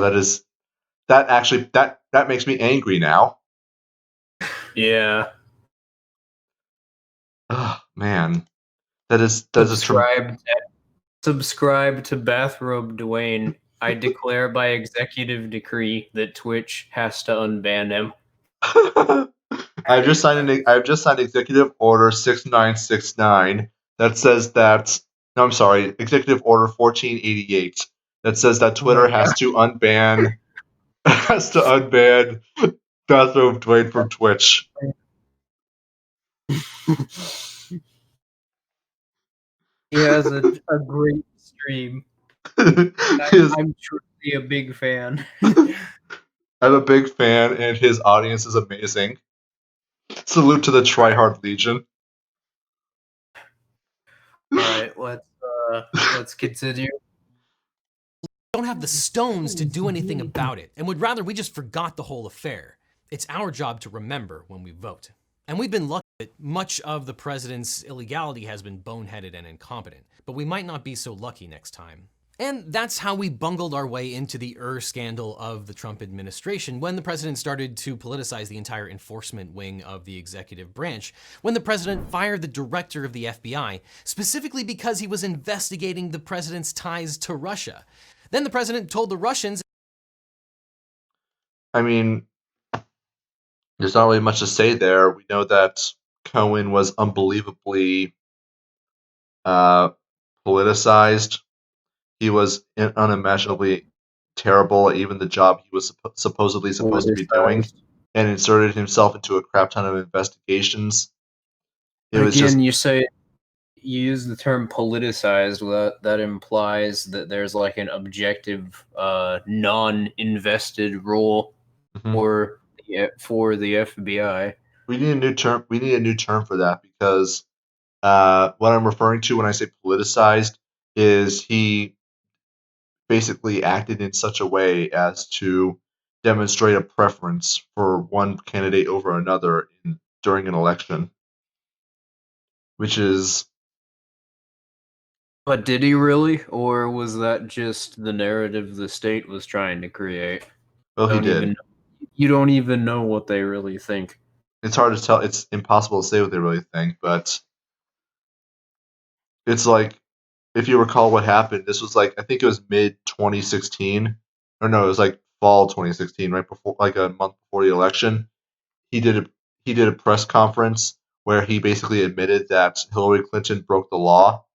C: that makes me angry now.
A: Yeah.
C: Oh man, that is
A: Subscribe to Bathrobe Dwayne. I declare by executive decree that Twitch has to unban him.
C: I've just signed Executive Order 6969 that says that. No, I'm sorry, Executive Order 1488 that says that Twitter has to unban Bathroom Dwayne from Twitch.
A: He has a great stream.
C: His-
A: I'm truly a big fan.
C: I'm a big fan, and his audience is amazing. Salute to the Tryhard Legion.
A: All right, let's continue.
D: Don't have the stones to do anything about it and would rather we just forgot the whole affair. It's our job to remember when we vote. And we've been lucky that much of the president's illegality has been boneheaded and incompetent, but we might not be so lucky next time. And that's how we bungled our way into the scandal of the Trump administration when the president started to politicize the entire enforcement wing of the executive branch, when the president fired the director of the FBI, specifically because he was investigating the president's ties to Russia. Then the president told the Russians.
C: I mean, there's not really much to say there. We know that Cohen was unbelievably politicized. He was unimaginably terrible at even the job he was supposedly supposed to be doing, and inserted himself into a crap ton of investigations.
A: You say you use the term politicized. Well, that implies that there's like an objective, non-invested role for the FBI.
C: We need a new term. We need a new term for that because what I'm referring to when I say politicized is he basically acted in such a way as to demonstrate a preference for one candidate over another during an election, which is.
A: But did he really, or was that just the narrative the state was trying to create?
C: Well, he did.
A: You don't even know what they really think.
C: It's hard to tell. It's impossible to say what they really think, but it's like, if you recall what happened, this was like, I think it was mid 2016, or no, it was like fall 2016, right before, like a month before the election. He did a press conference where he basically admitted that Hillary Clinton broke the law,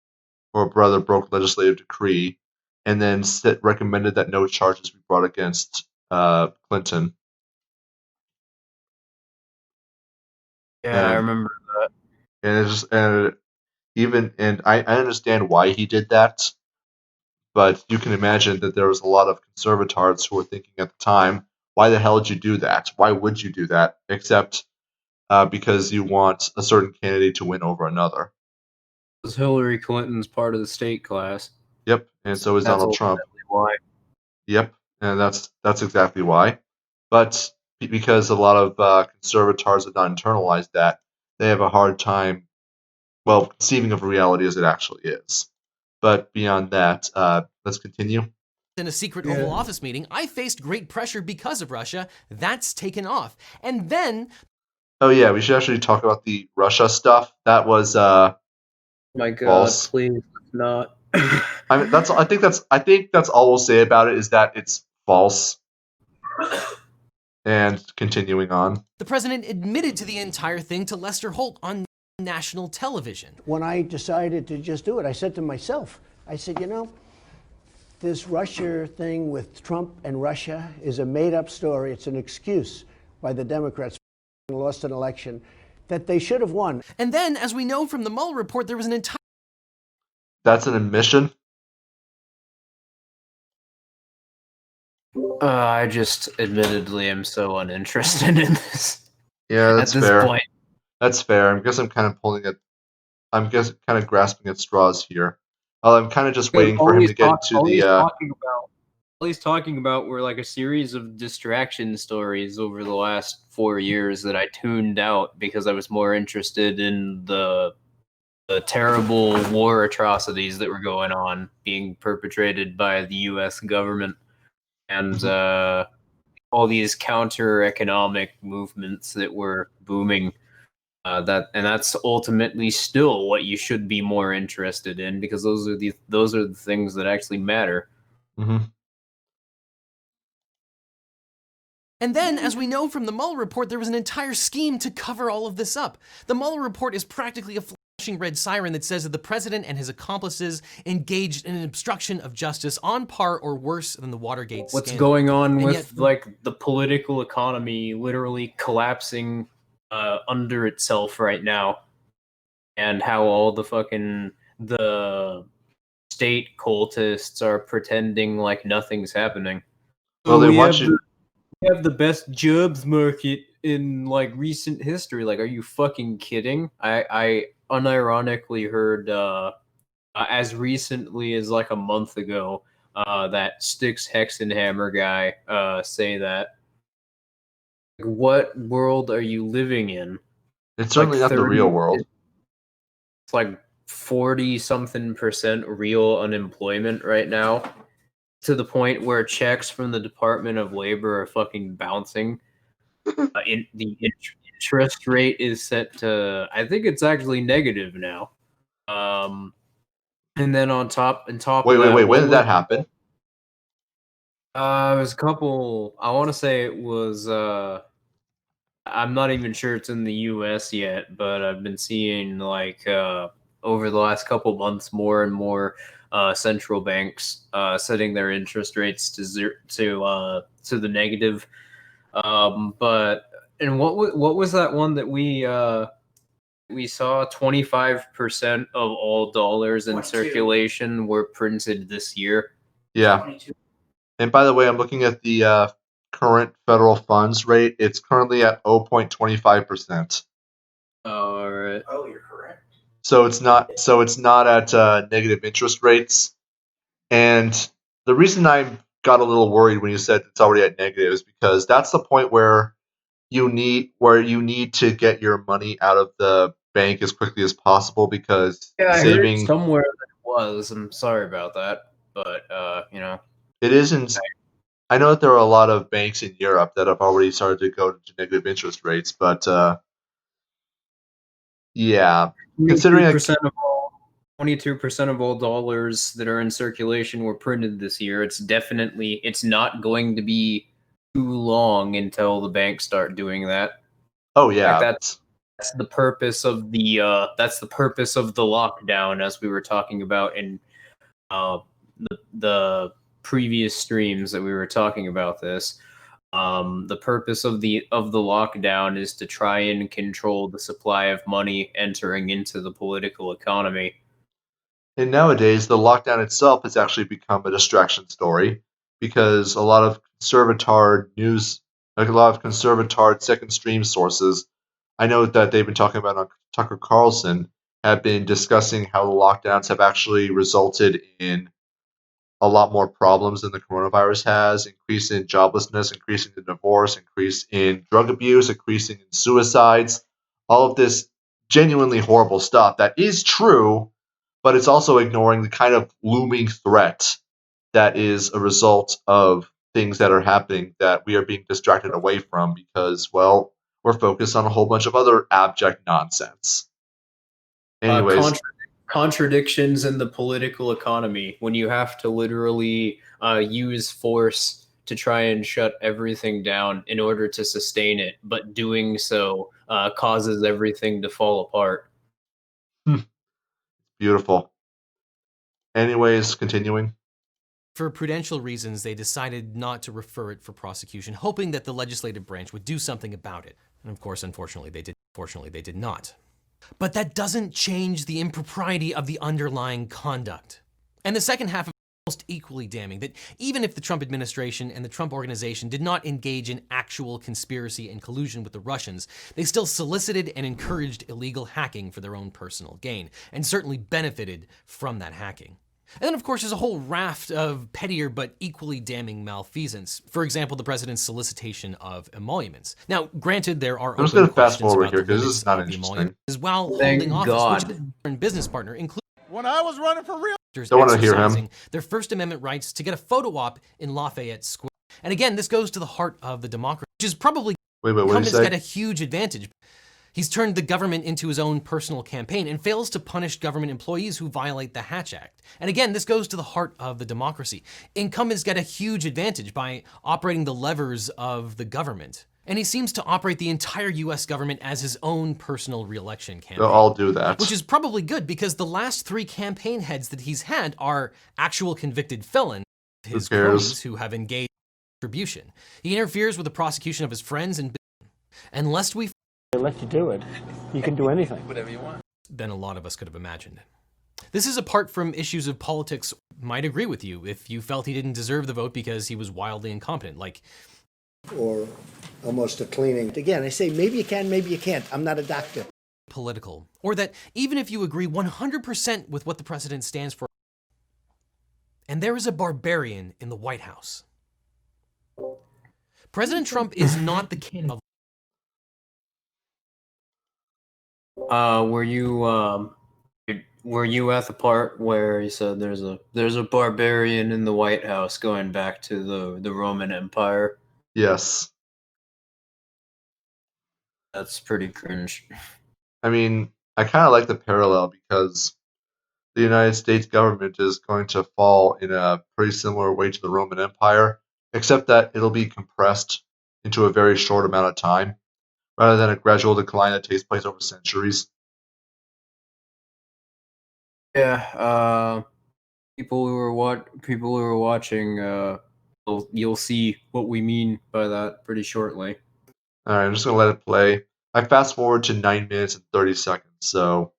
C: or rather broke legislative decree, and then recommended that no charges be brought against Clinton.
A: Yeah, I remember that.
C: And it's just, I understand why he did that, but you can imagine that there was a lot of conservatards who were thinking at the time, why the hell did you do that? Why would you do that? Except because you want a certain candidate to win over another.
A: Because Hillary Clinton's part of the state class.
C: Yep, and so is Donald Trump.
A: Why?
C: Yep, and that's exactly why. But because a lot of conservatards have not internalized that, they have a hard time, well, conceiving of reality as it actually is. But beyond that, let's continue.
D: In a secret Oval Office meeting, I faced great pressure because of Russia. That's taken off. And then.
C: Oh yeah, we should actually talk about the Russia stuff. That was
A: my God,
C: false.
A: Please not.
C: I mean, I think that's all we'll say about it, is that it's false. And continuing on.
D: The president admitted to the entire thing to Lester Holt on national television.
H: When I decided to just do it, I said to myself, I said, you know, this Russia thing with Trump and Russia is a made-up story. It's an excuse by the Democrats lost an election that they should have won.
D: And then, as we know from the Mueller report, there was an entire...
C: That's an admission?
A: I just admittedly am so uninterested in this.
C: Yeah, that's
A: at this
C: fair.
A: point.
C: That's fair. I guess I'm kind of kind of grasping at straws here. I'm kind of just waiting for him to get to the.
A: All he's talking about were like a series of distraction stories over the last 4 years that I tuned out because I was more interested in the terrible war atrocities that were going on, being perpetrated by the U.S. government, and all these counter-economic movements that were booming. That's ultimately still what you should be more interested in, because those are the things that actually matter.
C: Mm-hmm.
D: And then, as we know from the Mueller report, there was an entire scheme to cover all of this up. The Mueller report is practically a flashing red siren that says that the president and his accomplices engaged in an obstruction of justice on par or worse than the Watergate
A: What's
D: scandal.
A: going on
D: And
A: with
D: yet-
A: like the political economy literally collapsing under itself right now, and how all the state cultists are pretending like nothing's happening.
C: Well, they want you.
A: We have the best jobs market in like recent history. Like, are you fucking kidding? I unironically heard as recently as like a month ago that Styx Hexenhammer guy say that. What world are you living in?
C: It's certainly
A: Like
C: not the
A: 30
C: real world.
A: It's like 40-something% real unemployment right now, to the point where checks from the Department of Labor are fucking bouncing. The interest rate is set to, I think it's actually negative now. And then on top
C: Wait,
A: of that,
C: when did that happen?
A: It was a couple. I want to say it was. I'm not even sure it's in the U.S. yet, but I've been seeing like over the last couple months more and more central banks setting their interest rates to the negative. But and what was that one that we saw? 25% of all dollars in
B: 22.
A: circulation were printed this year.
C: Yeah.
B: 22.
C: And by the way, I'm looking at the current federal funds rate. It's currently at 0.25%.
A: All right.
B: Oh, you're correct.
C: So it's not at negative interest rates. And the reason I got a little worried when you said it's already at negative is because that's the point where you need to get your money out of the bank as quickly as possible, because
A: Yeah, I
C: saving
A: heard somewhere that it was. I'm sorry about that, but
C: it isn't. I know that there are a lot of banks in Europe that have already started to go to negative interest rates, but yeah, considering
A: 22% of all dollars that are in circulation were printed this year. It's not going to be too long until the banks start doing that.
C: oh
A: In
C: yeah,
A: fact, that's the purpose of the lockdown, as we were talking about in the previous streams that we were talking about this. The purpose of the lockdown is to try and control the supply of money entering into the political economy.
C: and nowadays the lockdown itself has actually become a distraction story, because a lot of conservatard news, like a lot of conservatard second stream sources, I know that they've been talking about on Tucker Carlson, have been discussing how the lockdowns have actually resulted in a lot more problems than the coronavirus has: increase in joblessness, increase in divorce, increase in drug abuse, increasing in suicides. All of this genuinely horrible stuff that is true, but it's also ignoring the kind of looming threat that is a result of things that are happening that we are being distracted away from, because, well, we're focused on a whole bunch of other abject nonsense. Anyways,
A: Contradictions in the political economy, when you have to literally use force to try and shut everything down in order to sustain it, but doing so causes everything to fall apart.
C: beautiful. Anyways, continuing.
D: For prudential reasons, they decided not to refer it for prosecution, hoping that the legislative branch would do something about it. And of course, unfortunately, they did not. But that doesn't change the impropriety of the underlying conduct. And the second half of almost equally damning, that even if the Trump administration and the Trump organization did not engage in actual conspiracy and collusion with the Russians, they still solicited and encouraged illegal hacking for their own personal gain, and certainly benefited from that hacking. And then, of course, there's a whole raft of pettier but equally damning malfeasance. For example, the president's solicitation of emoluments. Now, granted, there are
C: I'm just
D: open
C: going to fast
D: questions
C: forward
D: about
C: here
D: the
C: because this
D: limits
C: is not
D: of the
C: interesting.
D: emoluments, as well
A: Thank
D: holding office,
A: God.
D: which his business partner, including
I: When I was running for real.
C: Don't want to hear him.
D: exercising their First Amendment rights to get a photo op in Lafayette Square. And again, this goes to the heart of the democracy, which is probably
C: Wait, what did you
D: incumbents
C: say?
D: get a huge advantage. He's turned the government into his own personal campaign and fails to punish government employees who violate the Hatch Act. And again, this goes to the heart of the democracy. Incumbents get a huge advantage by operating the levers of the government. And he seems to operate the entire US government as his own personal re-election campaign.
C: They'll all do that.
D: Which is probably good because the last 3 campaign heads that he's had are actual convicted felons, his cronies who have engaged in distribution. He interferes with the prosecution of his friends and lest we
H: They let you do it. You can do anything.
I: Whatever you want.
D: than a lot of us could have imagined. This is apart from issues of politics. Might agree with you if you felt he didn't deserve the vote because he was wildly incompetent, like,
H: Or almost a cleaning. Again, I say maybe you can, maybe you can't. I'm not a doctor.
D: political, or that even if you agree 100% with what the president stands for, and there is a barbarian in the White House. President Trump is not the king of.
A: Were you at the part where he said there's a barbarian in the White House going back to the Roman Empire?
C: Yes.
A: That's pretty cringe.
C: I mean, I kind of like the parallel because the United States government is going to fall in a pretty similar way to the Roman Empire, except that it'll be compressed into a very short amount of time, rather than a gradual decline that takes place over centuries.
A: Yeah, people who are watching, you'll see what we mean by that pretty shortly.
C: Alright, I'm just going to let it play. I fast forward to 9 minutes and 30 seconds, so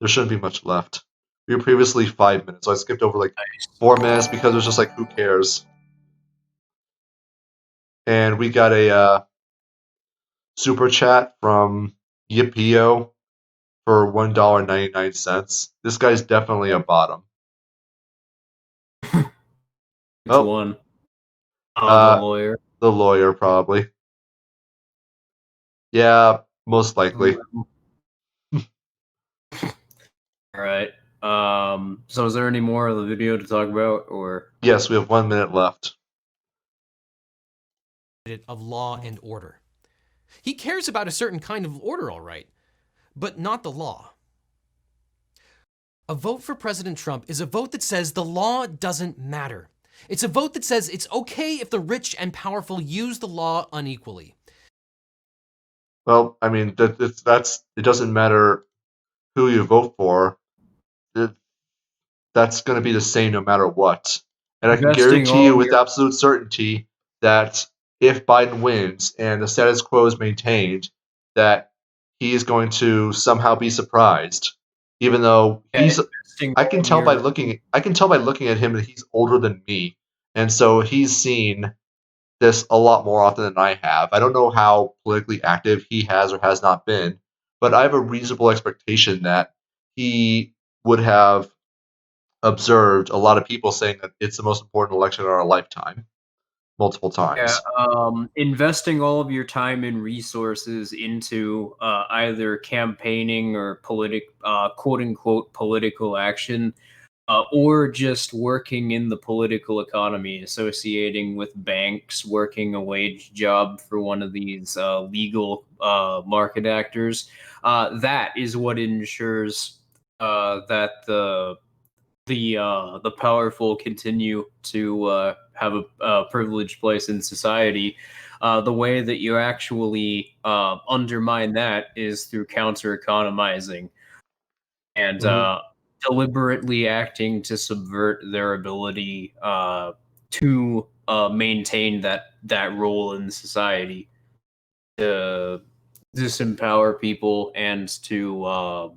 C: there shouldn't be much left. We were previously 5 minutes, so I skipped over like 4 minutes because it was just like, who cares? And we got a super chat from Yippio for $1.99. This guy's definitely a bottom.
A: Which
C: Oh.
A: one? The lawyer.
C: The lawyer, probably. Yeah, most likely.
A: All right. So is there any more of the video to talk about, or?
C: Yes, we have 1 minute left.
D: Of law and order. He cares about a certain kind of order, all right, but not the law. A vote for President Trump is a vote that says the law doesn't matter. It's a vote that says it's okay if the rich and powerful use the law unequally.
C: Well, I mean, it doesn't matter who you vote for. That's going to be the same no matter what. And I can guarantee you with absolute certainty that if Biden wins and the status quo is maintained, that he is going to somehow be surprised, even though I can tell by looking at him that he's older than me, and so he's seen this a lot more often than I have. I don't know how politically active he has or has not been, but I have a reasonable expectation that he would have observed a lot of people saying that it's the most important election in our lifetime, multiple times.
A: Yeah, investing all of your time and resources into either campaigning or quote unquote political action, or just working in the political economy, associating with banks, working a wage job for one of these legal market actors. That is what ensures that the powerful continue to have a privileged place in society. The way that you actually undermine that is through counter-economizing and deliberately acting to subvert their ability to maintain that role in society, to disempower people and to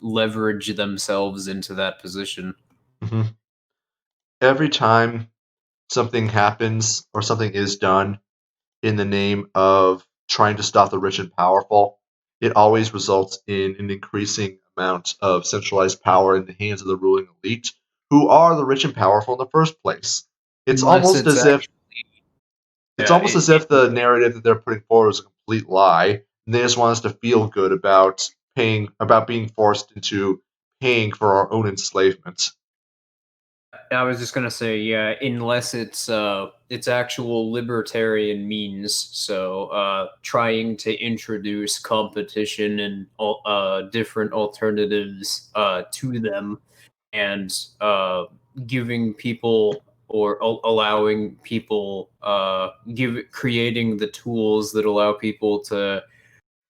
A: leverage themselves into that position.
C: Mm-hmm. Every time something happens or something is done in the name of trying to stop the rich and powerful, it always results in an increasing amount of centralized power in the hands of the ruling elite, who are the rich and powerful in the first place. It's almost as if the narrative that they're putting forward is a complete lie, and they just want us to feel good about being forced into paying for our own enslavement.
A: I was just gonna say, yeah, unless it's its actual libertarian means. So trying to introduce competition and different alternatives to them, and giving people or allowing people creating the tools that allow people to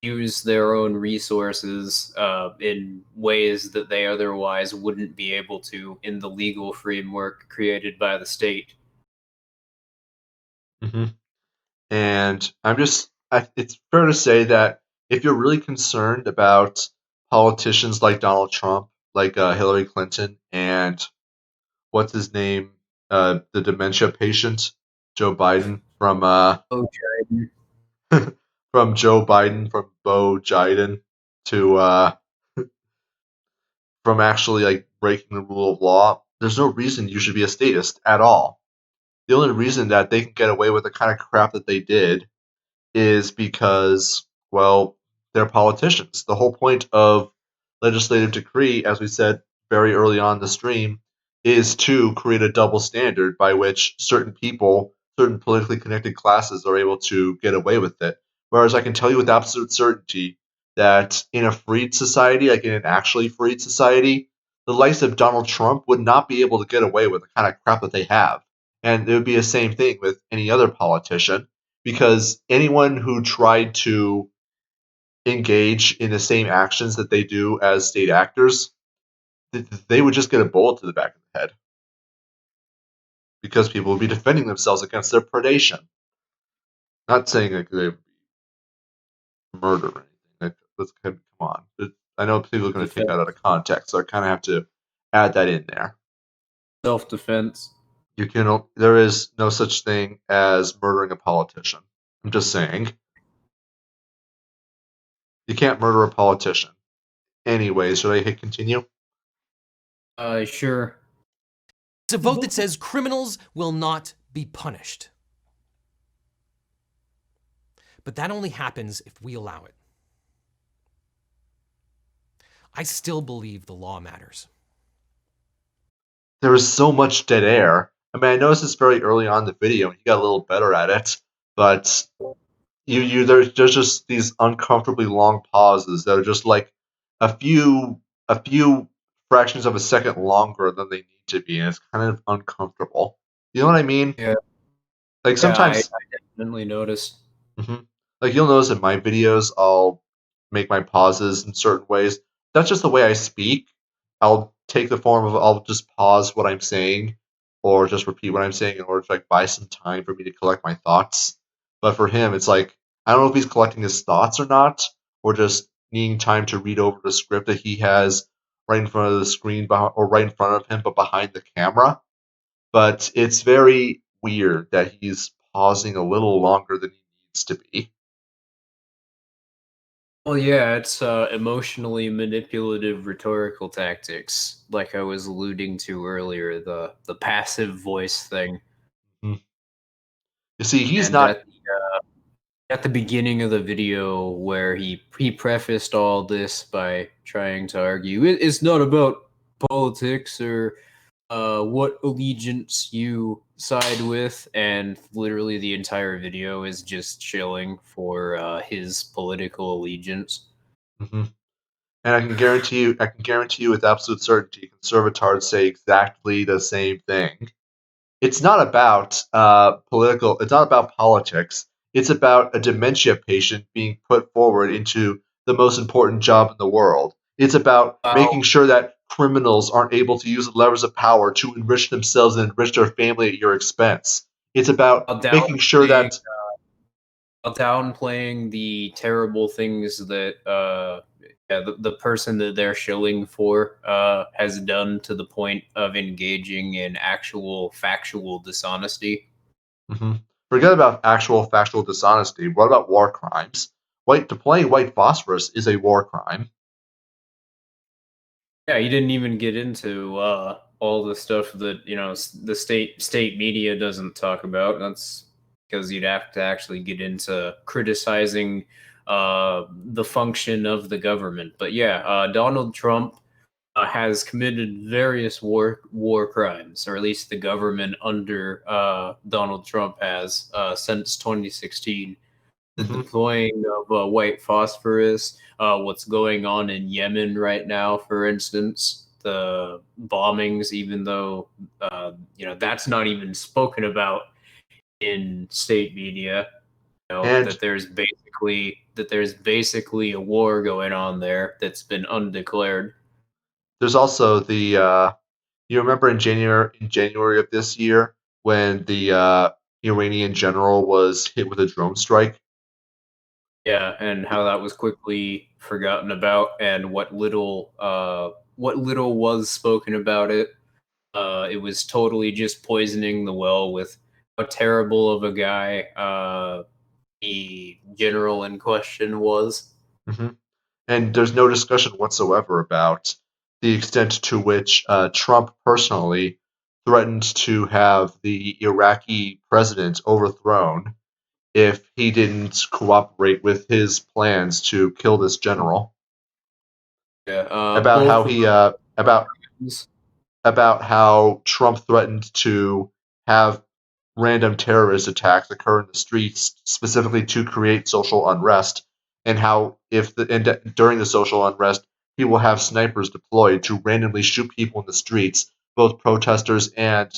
A: use their own resources in ways that they otherwise wouldn't be able to in the legal framework created by the state.
C: Hmm. And it's fair to say that if you're really concerned about politicians like Donald Trump, like Hillary Clinton, and what's his name, the dementia patient, Joe Biden from Joe Biden, from Bo Biden to from actually like breaking the rule of law, there's no reason you should be a statist at all. The only reason that they can get away with the kind of crap that they did is because, well, they're politicians. The whole point of legislative decree, as we said very early on in the stream, is to create a double standard by which certain people, certain politically connected classes are able to get away with it. Whereas I can tell you with absolute certainty that in a freed society, like in an actually freed society, the likes of Donald Trump would not be able to get away with the kind of crap that they have. And it would be the same thing with any other politician, because anyone who tried to engage in the same actions that they do as state actors, they would just get a bullet to the back of the head, because people would be defending themselves against their predation. Not saying like they would be murder or anything. Let's come on. I know people are going to take that out of context, so I kind of have to add that in there.
A: Self-defense.
C: There is no such thing as murdering a politician. I'm just saying. You can't murder a politician. Anyway, should I hit continue?
A: Sure.
D: It's a vote that says criminals will not be punished. But that only happens if we allow it. I still believe the law matters.
C: There is so much dead air. I mean, I noticed this very early on in the video, and he got a little better at it, but there's just these uncomfortably long pauses that are just like a few fractions of a second longer than they need to be, and it's kind of uncomfortable. You know what I mean?
A: Yeah.
C: Like sometimes,
A: I definitely noticed.
C: Mhm. Like you'll notice in my videos, I'll make my pauses in certain ways. That's just the way I speak. I'll take the form of I'll just pause what I'm saying, or just repeat what I'm saying in order to like buy some time for me to collect my thoughts. But for him, it's like I don't know if he's collecting his thoughts or not, or just needing time to read over the script that he has right in front of the screen, or right in front of him, but behind the camera. But it's very weird that he's pausing a little longer than he needs to be.
A: Well, yeah, it's emotionally manipulative rhetorical tactics, like I was alluding to earlier, the passive voice thing.
C: You see, he's
A: And
C: not.
A: at the beginning of the video, where he prefaced all this by trying to argue it's not about politics or what allegiance you side with, and literally the entire video is just chilling for his political allegiance.
C: Mhm. And I can guarantee you with absolute certainty, conservatards say exactly the same thing. It's not about it's not about politics. It's about a dementia patient being put forward into the most important job in the world. It's about making sure that criminals aren't able to use the levers of power to enrich themselves and enrich their family at your expense. It's about making sure that
A: downplaying the terrible things that the person that they're shilling for has done to the point of engaging in actual factual dishonesty.
C: Mhm. Forget about actual factual dishonesty. What about war crimes? Deploying white phosphorus is a war crime.
A: Yeah, he didn't even get into all the stuff that the state media doesn't talk about. That's because you'd have to actually get into criticizing the function of the government. But yeah, Donald Trump has committed various war crimes, or at least the government under Donald Trump has since 2016. The
C: Mhm.
A: deploying of white phosphorus, what's going on in Yemen right now, for instance, the bombings, even though that's not even spoken about in state media.
C: And
A: That there's basically a war going on there that's been undeclared.
C: there's also the you remember in January of this year when the Iranian general was hit with a drone strike?
A: Yeah, and how that was quickly forgotten about, and what little was spoken about it. It was totally just poisoning the well with how terrible of a guy the general in question was.
C: Mhm. And there's no discussion whatsoever about the extent to which Trump personally threatened to have the Iraqi president overthrown if he didn't cooperate with his plans to kill this general.
A: Yeah,
C: About how
A: both of
C: he
A: those.
C: about how Trump threatened to have random terrorist attacks occur in the streets specifically to create social unrest, and how during the social unrest he will have snipers deployed to randomly shoot people in the streets, both protesters and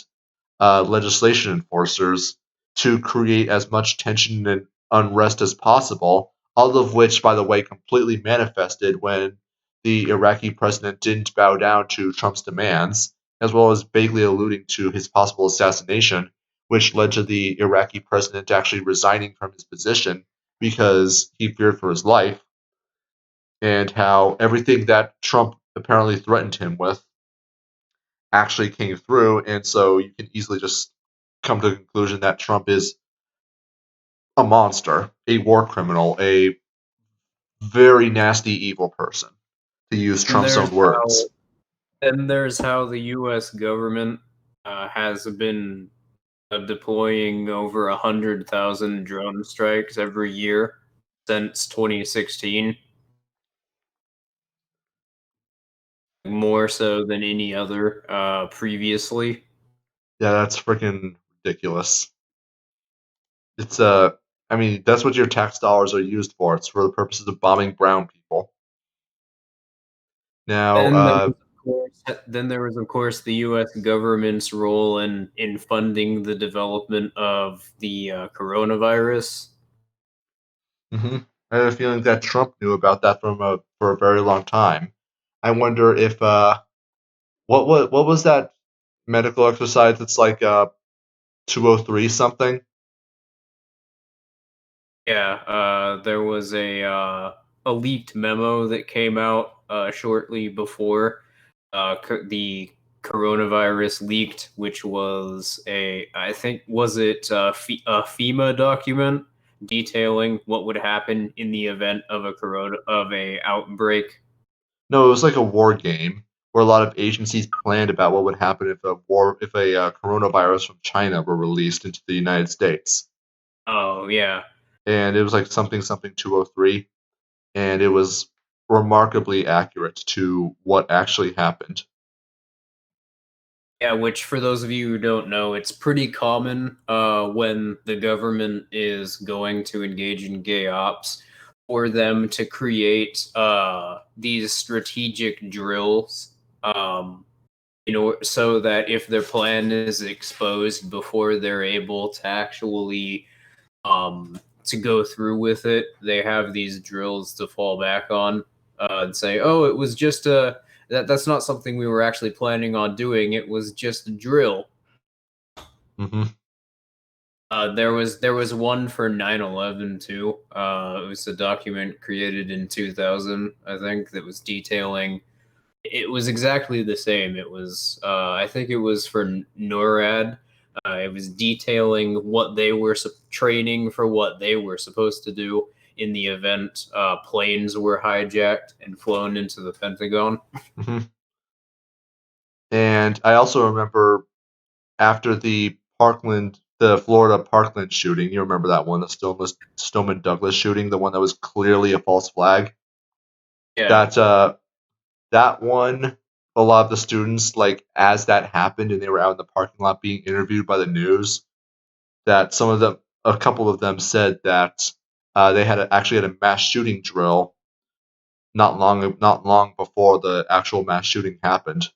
C: legislation enforcers, to create as much tension and unrest as possible, all of which, by the way, completely manifested when the Iraqi president didn't bow down to Trump's demands, as well as vaguely alluding to his possible assassination, which led to the Iraqi president actually resigning from his position because he feared for his life, and how everything that Trump apparently threatened him with actually came through. And so you can easily just come to the conclusion that Trump is a monster, a war criminal, a very nasty, evil person, to use
A: And
C: Trump's
A: there's
C: own words.
A: how the U.S. government has been deploying over 100,000 drone strikes every year since 2016, more so than any other previously.
C: Yeah, that's freaking ridiculous. It's I mean, that's what your tax dollars are used for. It's for the purposes of bombing brown people. Now,
A: And then there was, of course, the U.S. government's role in funding the development of the coronavirus.
C: I have a feeling that Trump knew about that for a very long time. I wonder if what was that medical exercise that's like 203 something?
A: Yeah, there was a leaked memo that came out shortly before the coronavirus leaked, which was I think, was it a FEMA document detailing what would happen in the event of a outbreak.
C: No, it was like a war game where a lot of agencies planned about what would happen if a coronavirus from China were released into the United States.
A: Oh yeah,
C: And it was like something 203, and it was remarkably accurate to what actually happened.
A: yeah. Which, for those of you who don't know, it's pretty common when the government is going to engage in gay ops for them to create these strategic drills, so that if their plan is exposed before they're able to actually to go through with it, they have these drills to fall back on and say, "Oh, it was just that's not something we were actually planning on doing. It was just a drill."
C: hmm
A: There was one for 9/11 too. It was a document created in 2000, I think, that was detailing. It was exactly the same. It was, I think it was for NORAD. It was detailing what they were training for, what they were supposed to do in the event planes were hijacked and flown into the Pentagon.
C: hmm And I also remember after the Florida Parkland shooting. You remember that one, the Stoneman Douglas shooting, the one that was clearly a false flag.
A: Yeah,
C: That that one a lot of the students, like as that happened and they were out in the parking lot being interviewed by the news, that a couple of them said that they actually had a mass shooting drill not long before the actual mass shooting happened.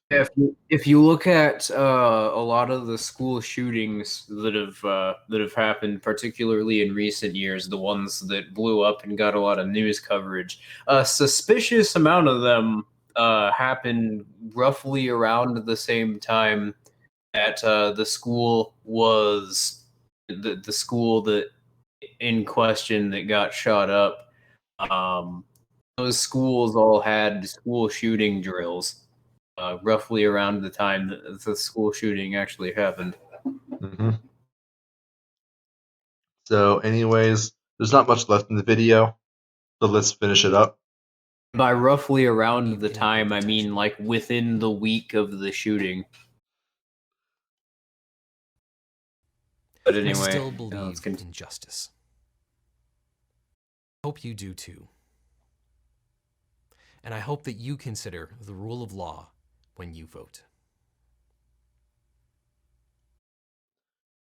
A: If you look at a lot of the school shootings that have happened, particularly in recent years, the ones that blew up and got a lot of news coverage, a suspicious amount of them happened roughly around the same time that the school was the school that in question that got shot up. Those schools all had school shooting drills roughly around the time that the school shooting actually happened.
C: Mm-hmm. So, anyways, there's not much left in the video, so let's finish it up.
A: By roughly around the time, I mean like within the week of the shooting. But anyway,
D: I still
A: let's
D: believe
A: continue.
D: in justice. I hope you do too. And I hope that you consider the rule of law when you vote.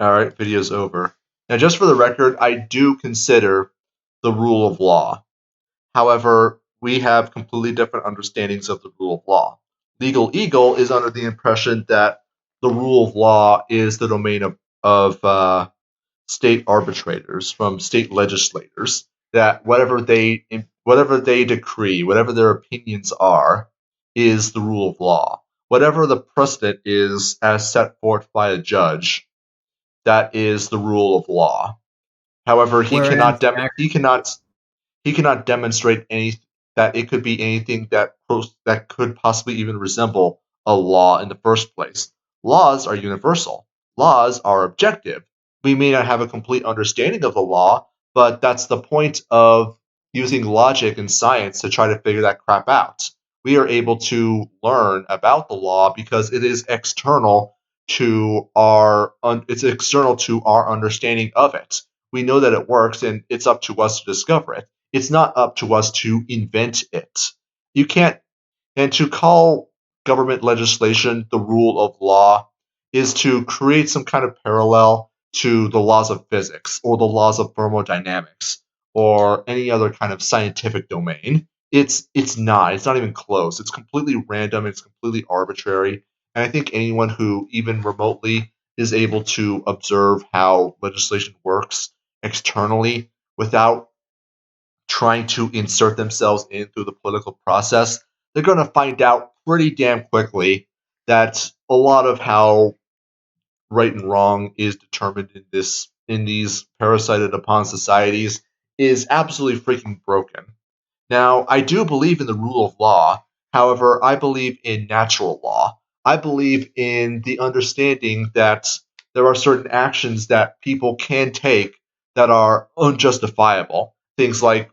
C: All right, video's over. Now, just for the record, I do consider the rule of law. However, we have completely different understandings of the rule of law. Legal Eagle is under the impression that the rule of law is the domain of state arbitrators, from state legislators, that whatever they decree, whatever their opinions are, is the rule of law. Whatever the precedent is as set forth by a judge, that is the rule of law. However, he cannot demonstrate that it could be anything that could possibly even resemble a law in the first place. Laws are universal. Laws are objective. We may not have a complete understanding of the law, but that's the point of using logic and science to try to figure that crap out. We are able to learn about the law because it is external to our understanding of it. We know that it works, and it's up to us to discover it. It's not up to us to invent it. You can't, and to call government legislation the rule of law is to create some kind of parallel to the laws of physics or the laws of thermodynamics or any other kind of scientific domain. It's not. It's not even close. It's completely random. It's completely arbitrary. And I think anyone who even remotely is able to observe how legislation works externally without trying to insert themselves in through the political process, they're going to find out pretty damn quickly that a lot of how right and wrong is determined in these parasited upon societies is absolutely freaking broken. Now, I do believe in the rule of law. However, I believe in natural law. I believe in the understanding that there are certain actions that people can take that are unjustifiable. Things like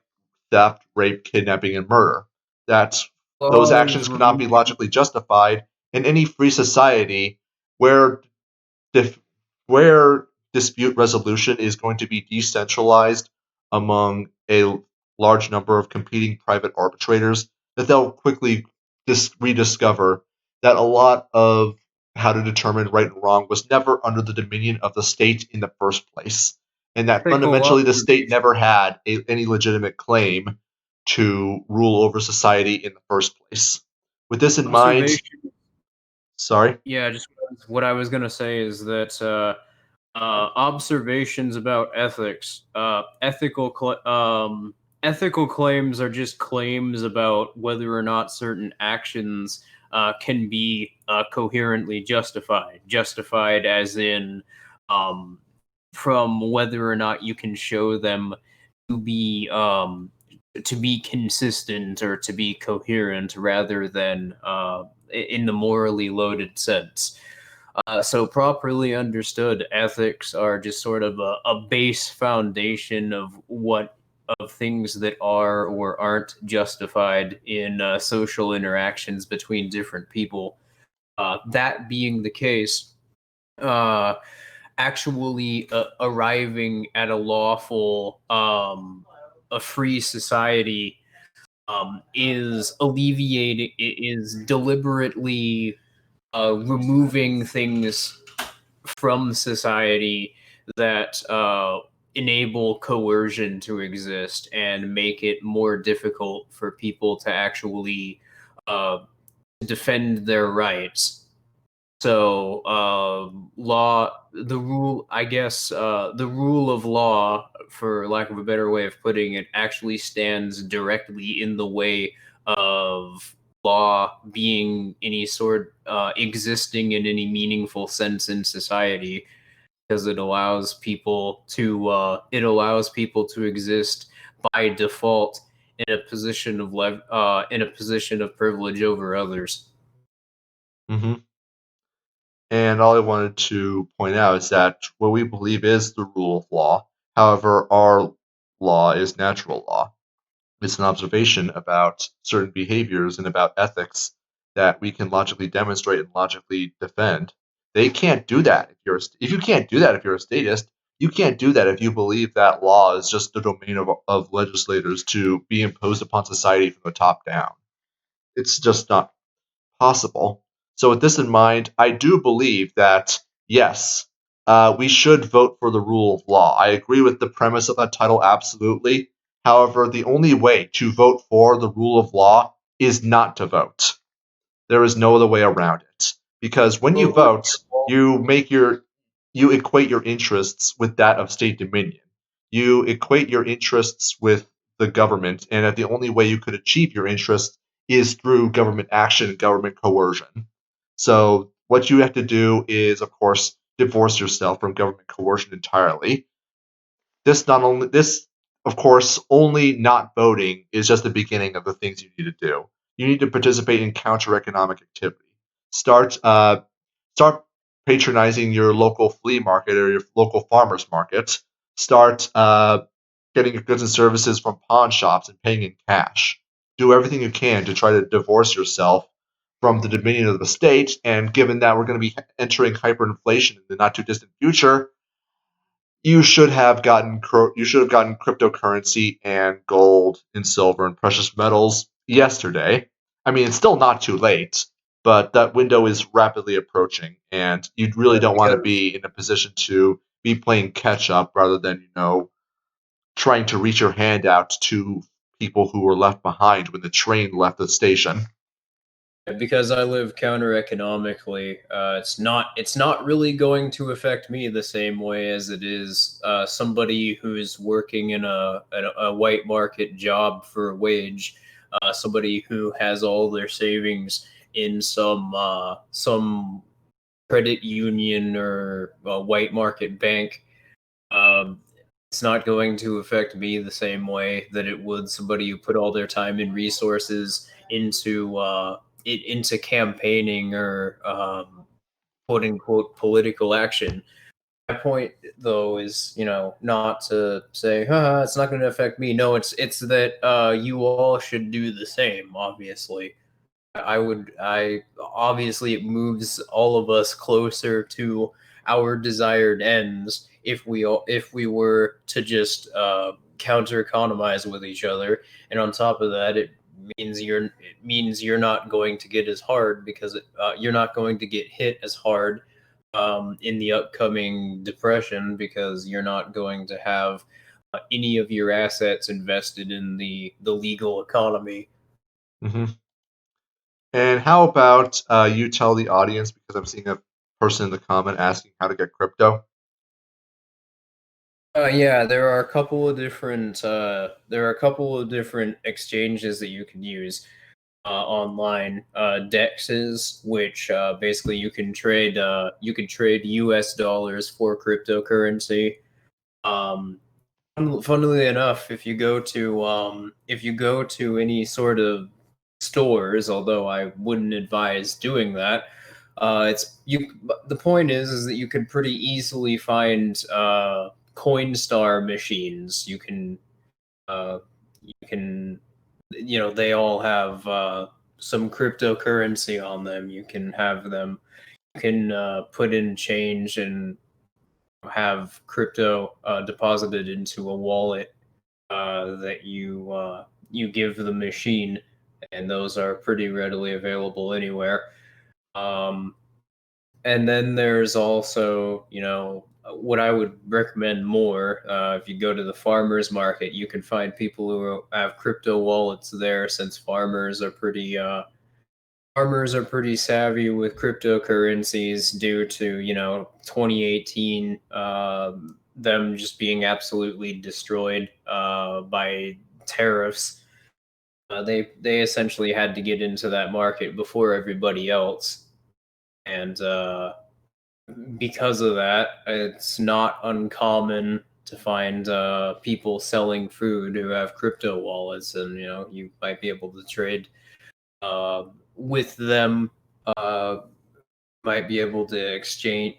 C: theft, rape, kidnapping, and murder. That those actions cannot be logically justified in any free society where dif- where dispute resolution is going to be decentralized among a large number of competing private arbitrators, that they'll quickly rediscover that a lot of how to determine right and wrong was never under the dominion of the state in the first place, and that fundamentally the state never had any legitimate claim to rule over society in the first place. With this in mind, sorry.
A: Yeah, just what I was gonna say is that observations about ethics, ethical claims are just claims about whether or not certain actions can be coherently justified. Justified as in from whether or not you can show them to be consistent or to be coherent rather than in the morally loaded sense. So properly understood, ethics are just sort of a base foundation of what of things that are or aren't justified in social interactions between different people. That being the case, uh, actually arriving at a lawful, a free society is alleviating, is deliberately removing things from society that enable coercion to exist and make it more difficult for people to actually defend their rights. So, the rule of law, for lack of a better way of putting it, actually stands directly in the way of law being any sort existing in any meaningful sense in society, because it allows people to exist by default in a position of in a position of privilege over others.
C: Hmm. And all I wanted to point out is that what we believe is the rule of law. However, our law is natural law. It's an observation about certain behaviors and about ethics that we can logically demonstrate and logically defend. They can't do that if you can't do that if you're a statist. You can't do that if you believe that law is just the domain of legislators to be imposed upon society from the top down. It's just not possible. So, with this in mind, I do believe that, yes, we should vote for the rule of law. I agree with the premise of that title absolutely. However, the only way to vote for the rule of law is not to vote. There is no other way around it. Because when you vote, you equate your interests with that of state dominion. You equate your interests with the government, and that the only way you could achieve your interests is through government action and government coercion. So what you have to do is, of course, divorce yourself from government coercion entirely. This, of course, only not voting is just the beginning of the things you need to do. You need to participate in counter-economic activity. Start patronizing your local flea market or your local farmers market. Start getting your goods and services from pawn shops and paying in cash. Do everything you can to try to divorce yourself from the dominion of the state. And given that we're going to be entering hyperinflation in the not too distant future, you should have gotten cryptocurrency and gold and silver and precious metals yesterday. I mean, it's still not too late, but that window is rapidly approaching, and you really don't want to be in a position to be playing catch up rather than trying to reach your hand out to people who were left behind when the train left the station.
A: Because I live counter economically, it's not really going to affect me the same way as it is somebody who's working in a white market job for a wage, somebody who has all their savings in some credit union or a white market bank. Um, it's not going to affect me the same way that it would somebody who put all their time and resources into campaigning or quote unquote political action. My point though is, not to say, it's not going to affect me. No, it's that you all should do the same. Obviously, I obviously it moves all of us closer to our desired ends if we were to just counter economize with each other, and on top of that, it means you're not going to get as hard because you're not going to get hit as hard in the upcoming depression because you're not going to have any of your assets invested in the legal economy.
C: Hmm. And how about you tell the audience, because I'm seeing a person in the comment asking how to get crypto?
A: Yeah, there are a couple of different exchanges that you can use online. Dexes, which basically you can trade US dollars for cryptocurrency. Um, Funnily enough, if you go to any sort of stores, although I wouldn't advise doing that, it's you. The point is that you can pretty easily find Coinstar machines. You can they all have some cryptocurrency on them. You can have them. You can put in change and have crypto deposited into a wallet that you give the machine, and those are pretty readily available anywhere. And then there's also, what I would recommend more. If you go to the farmers market, you can find people who have crypto wallets there, since farmers are pretty savvy with cryptocurrencies due to 2018, them just being absolutely destroyed by tariffs. They essentially had to get into that market before everybody else, and because of that, it's not uncommon to find people selling food who have crypto wallets, and you might be able to trade with them. Uh, might be able to exchange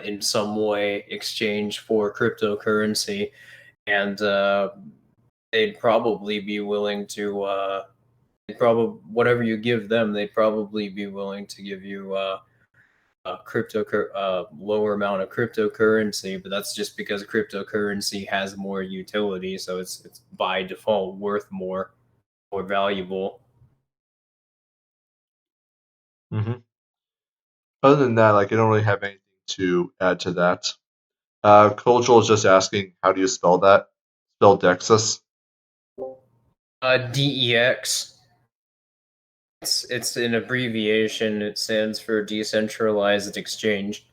A: in some way exchange for cryptocurrency, and they'd probably be willing to probably whatever you give them, they'd probably be willing to give you a lower amount of cryptocurrency, but that's just because cryptocurrency has more utility, so it's by default worth more valuable.
C: Hmm. Other than that, like I don't really have anything to add to that. Cultural is just asking, how do you spell that? Spell Dexus.
A: DEX. It's an abbreviation. It stands for decentralized exchange.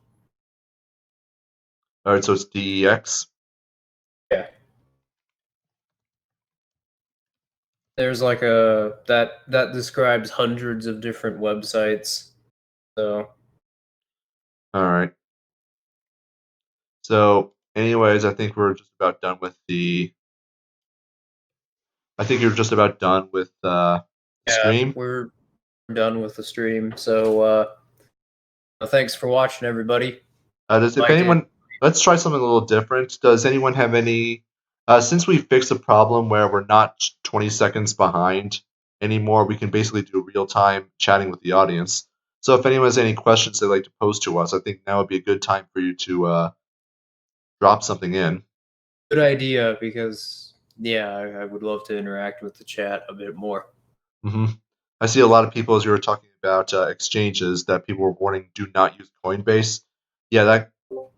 C: All right, so it's DEX.
A: Yeah. There's like that describes hundreds of different websites. So
C: All right. So, anyways, I think we're just about done with the. I think you're just about done with the
A: yeah,
C: stream.
A: we're done with the stream. So thanks for watching, everybody.
C: If anyone, let's try something a little different. Does anyone have any? Since we fixed the problem where we're not 20 seconds behind anymore, we can basically do real time chatting with the audience. So if anyone has any questions they'd like to pose to us, I think now would be a good time for you to drop something in.
A: Good idea, because I would love to interact with the chat a bit more.
C: Hmm. I see a lot of people, as you were talking about exchanges, that people were warning do not use Coinbase. Yeah,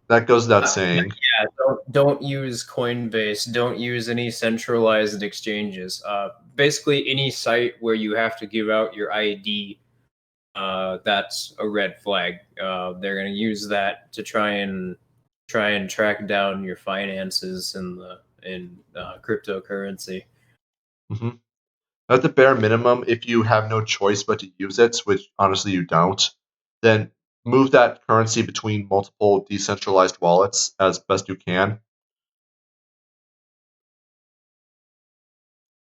C: that goes without saying.
A: Yeah, don't use Coinbase. Don't use any centralized exchanges. Basically, any site where you have to give out your ID, that's a red flag. They're going to use that to try and track down your finances in cryptocurrency.
C: Hmm. At the bare minimum, if you have no choice but to use it, which honestly you don't, then move that currency between multiple decentralized wallets as best you can.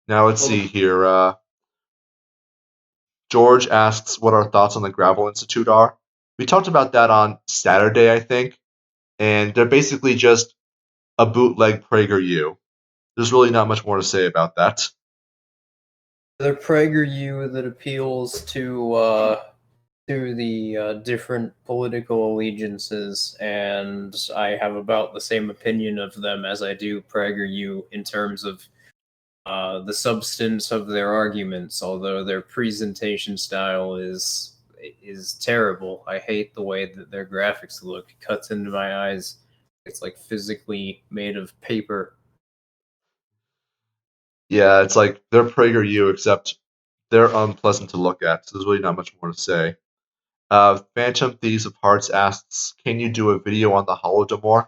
C: Now let's see here. George asks what our thoughts on the Gravel Institute are. We talked about that on Saturday, I think, and they're basically just a bootleg PragerU. There's really not much more to say about that.
A: The PragerU that appeals to the different political allegiances, and I have about the same opinion of them as I do PragerU in terms of the substance of their arguments. Although their presentation style is terrible. I hate the way that their graphics look. It cuts into my eyes. It's like physically made of paper.
C: Yeah, it's like they're PragerU, except they're unpleasant to look at. So there's really not much more to say. Phantom Thieves of Hearts asks, can you do a video on the Holodomor?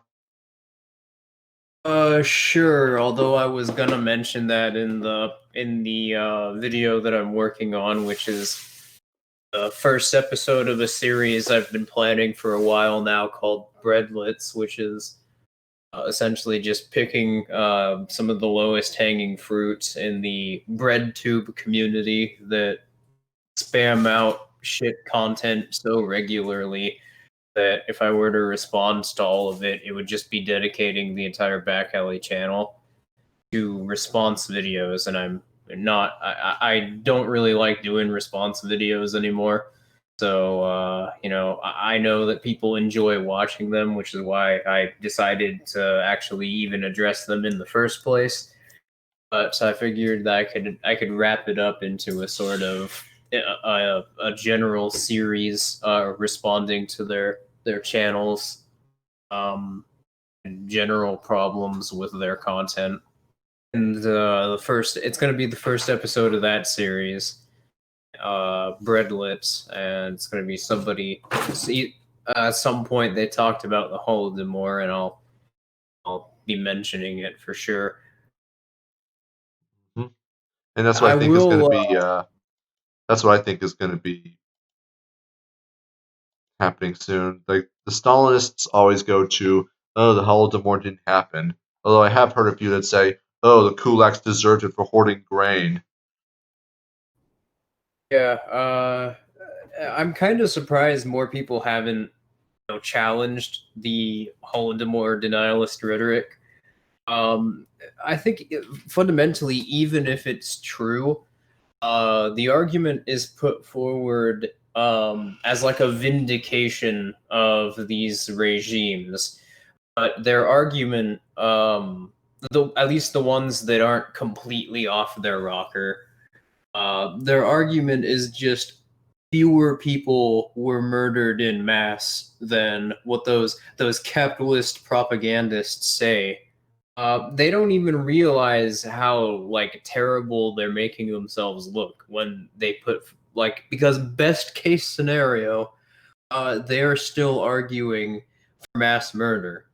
A: Sure. Although I was gonna mention that in the video that I'm working on, which is the first episode of a series I've been planning for a while now, called Breadlets, which is essentially just picking some of the lowest hanging fruits in the bread tube community that spam out shit content so regularly that if I were to respond to all of it, it would just be dedicating the entire Backalley channel to response videos, and I don't really like doing response videos anymore. So I know that people enjoy watching them, which is why I decided to actually even address them in the first place. but I figured that I could wrap it up into a sort of a general series responding to their channels, and general problems with their content. And it's going to be the first episode of that series, Breadlets, and it's going to be somebody. See, at some point they talked about the Holodomor, and I'll be mentioning it for sure.
C: And that's what I think is going to be. That's what I think is going to be happening soon. Like the Stalinists always go to, oh, the Holodomor didn't happen. Although I have heard a few that say, oh, the kulaks deserted for hoarding grain.
A: Yeah, I'm kind of surprised more people haven't challenged the Holodomor denialist rhetoric. I think fundamentally, even if it's true, the argument is put forward as like a vindication of these regimes. But their argument, at least the ones that aren't completely off their rocker, their argument is just fewer people were murdered in mass than what those capitalist propagandists say. They don't even realize how like terrible they're making themselves look when they put because best case scenario, they are still arguing for mass murder.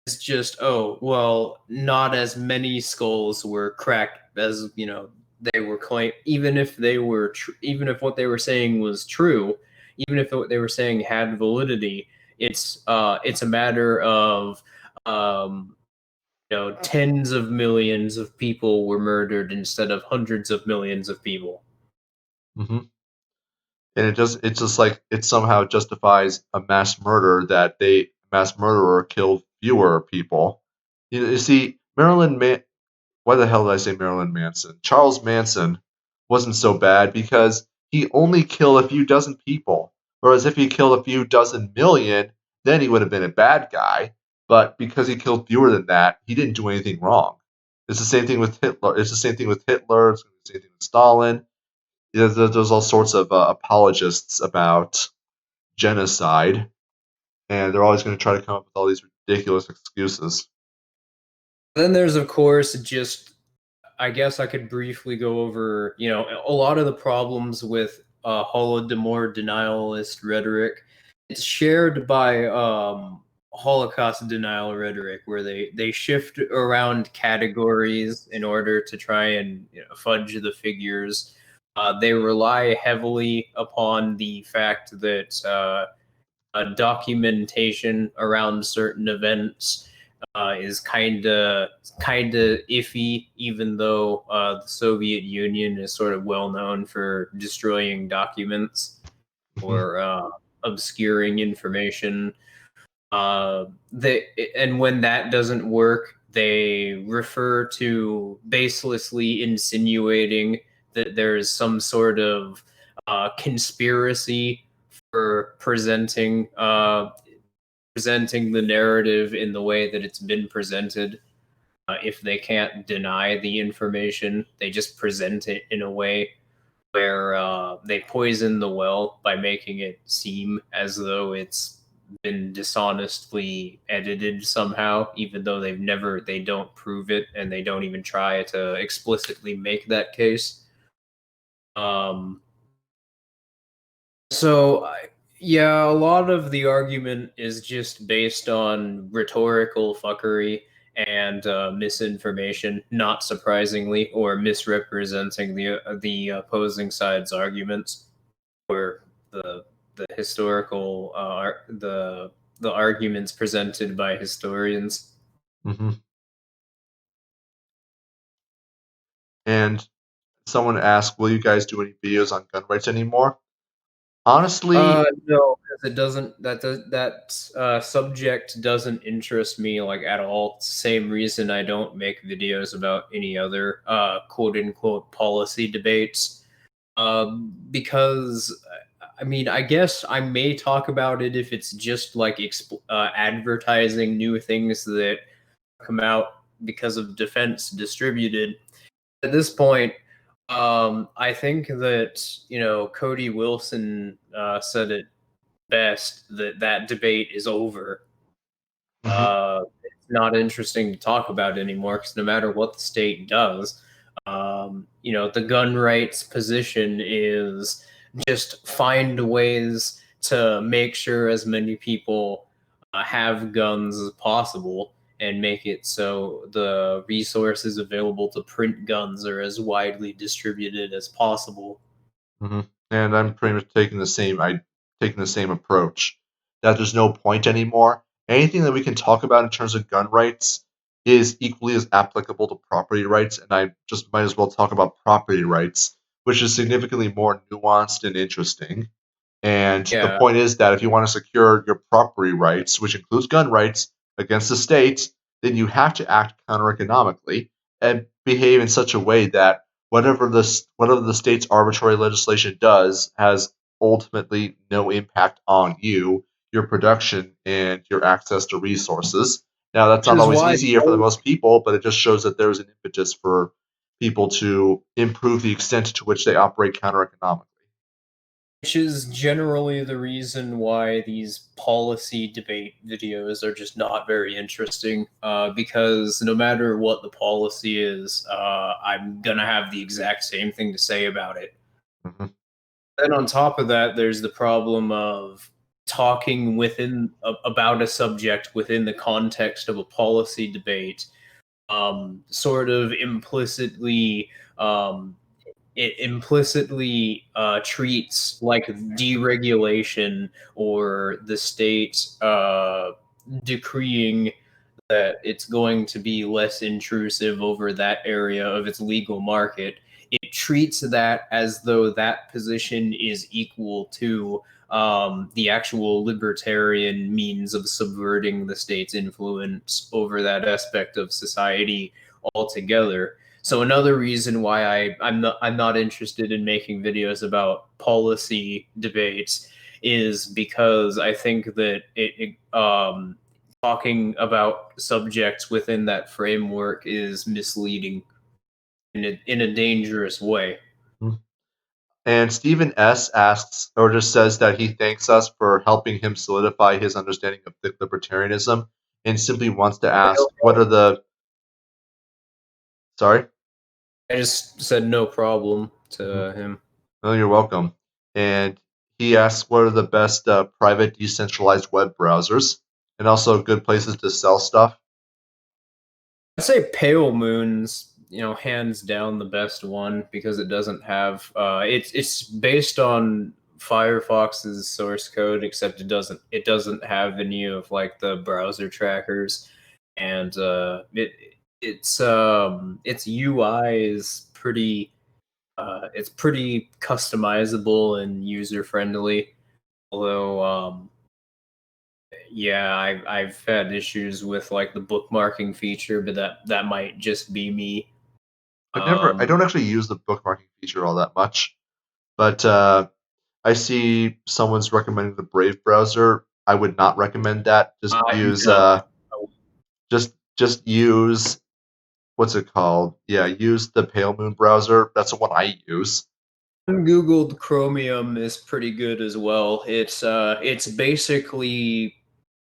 A: It's just, oh well, not as many skulls were cracked as they were claim. Even if they were, even if what they were saying was true, even if what they were saying had validity, it's a matter of tens of millions of people were murdered instead of hundreds of millions of people.
C: Mm-hmm. And it's just like it somehow justifies a mass murder that mass murderer killed fewer people. You see, why the hell did I say Marilyn Manson? Charles Manson wasn't so bad because he only killed a few dozen people. Whereas if he killed a few dozen million, then he would have been a bad guy. But because he killed fewer than that, he didn't do anything wrong. It's the same thing with Hitler. It's the same thing with Hitler. It's the same thing with Stalin. There's all sorts of apologists about genocide, and they're always going to try to come up with all these ridiculous excuses.
A: Then there's, of course, just I guess I could briefly go over, a lot of the problems with Holodomor denialist rhetoric. It's shared by Holocaust denial rhetoric, where they shift around categories in order to try and fudge the figures. They rely heavily upon the fact that documentation around certain events is kind of iffy, even though the Soviet Union is sort of well known for destroying documents or obscuring information. And when that doesn't work, they refer to baselessly insinuating that there is some sort of conspiracy for presenting the narrative in the way that it's been presented. If they can't deny the information, they just present it in a way where they poison the well by making it seem as though it's been dishonestly edited somehow, even though they don't prove it, and they don't even try to explicitly make that case. So, yeah, a lot of the argument is just based on rhetorical fuckery and misinformation, not surprisingly, or misrepresenting the opposing side's arguments, or the historical the arguments presented by historians.
C: Mm-hmm. And someone asked, "Will you guys do any videos on gun rights anymore?" Honestly,
A: no, because it doesn't. That subject doesn't interest me like at all. Same reason I don't make videos about any other quote unquote policy debates. Because I mean, I guess I may talk about it if it's just like advertising new things that come out because of defense distributed. At this point, I think that Cody Wilson said it best that that debate is over. It's not interesting to talk about anymore because no matter what the state does, the gun rights position is just find ways to make sure as many people have guns as possible and make it so the resources available to print guns are as widely distributed as possible.
C: And I'm pretty much taking the same approach. That there's no point anymore. Anything that we can talk about in terms of gun rights is equally as applicable to property rights, and I just might as well talk about property rights, which is significantly more nuanced and interesting. And the
A: Yeah.
C: point is that if you want to secure your property rights, which includes gun rights, against the state, then you have to act counter-economically and behave in such a way that whatever the state's arbitrary legislation does has ultimately no impact on you, your production, and your access to resources. Now, that's not
A: Which is
C: always
A: why
C: easier for the most people, but it just shows that there's an impetus for people to improve the extent to which they operate counter-economically.
A: Which is generally the reason why these policy debate videos are just not very interesting. Because no matter what the policy is, I'm gonna have the exact same thing to say about it. Then on top of that, there's the problem of talking about a subject within the context of a policy debate, sort of implicitly it implicitly treats like deregulation or the state decreeing that it's going to be less intrusive over that area of its legal market. It treats that as though that position is equal to the actual libertarian means of subverting the state's influence over that aspect of society altogether. So another reason why I'm not interested in making videos about policy debates is because I think that talking about subjects within that framework is misleading in a dangerous way.
C: And Stephen S. asks, or just says that he thanks us for helping him solidify his understanding of libertarianism, and simply wants to ask, what are the... Sorry?
A: I just said no problem to him.
C: Oh, you're welcome. And he asks, what are the best private decentralized web browsers, and also good places to sell stuff?
A: I'd say Pale Moon's, hands down the best one because it doesn't have it's based on Firefox's source code, except it doesn't have any of like the browser trackers, and its UI is pretty it's pretty customizable and user friendly. Although yeah, I've had issues with like the bookmarking feature, but that might just be me.
C: I don't actually use the bookmarking feature all that much, but I see someone's recommending the Brave browser. I would not recommend that. Just use
A: No.
C: just use, what's it called? Yeah, use the Pale Moon browser. That's the one I use.
A: Ungoogled Chromium is pretty good as well. It's basically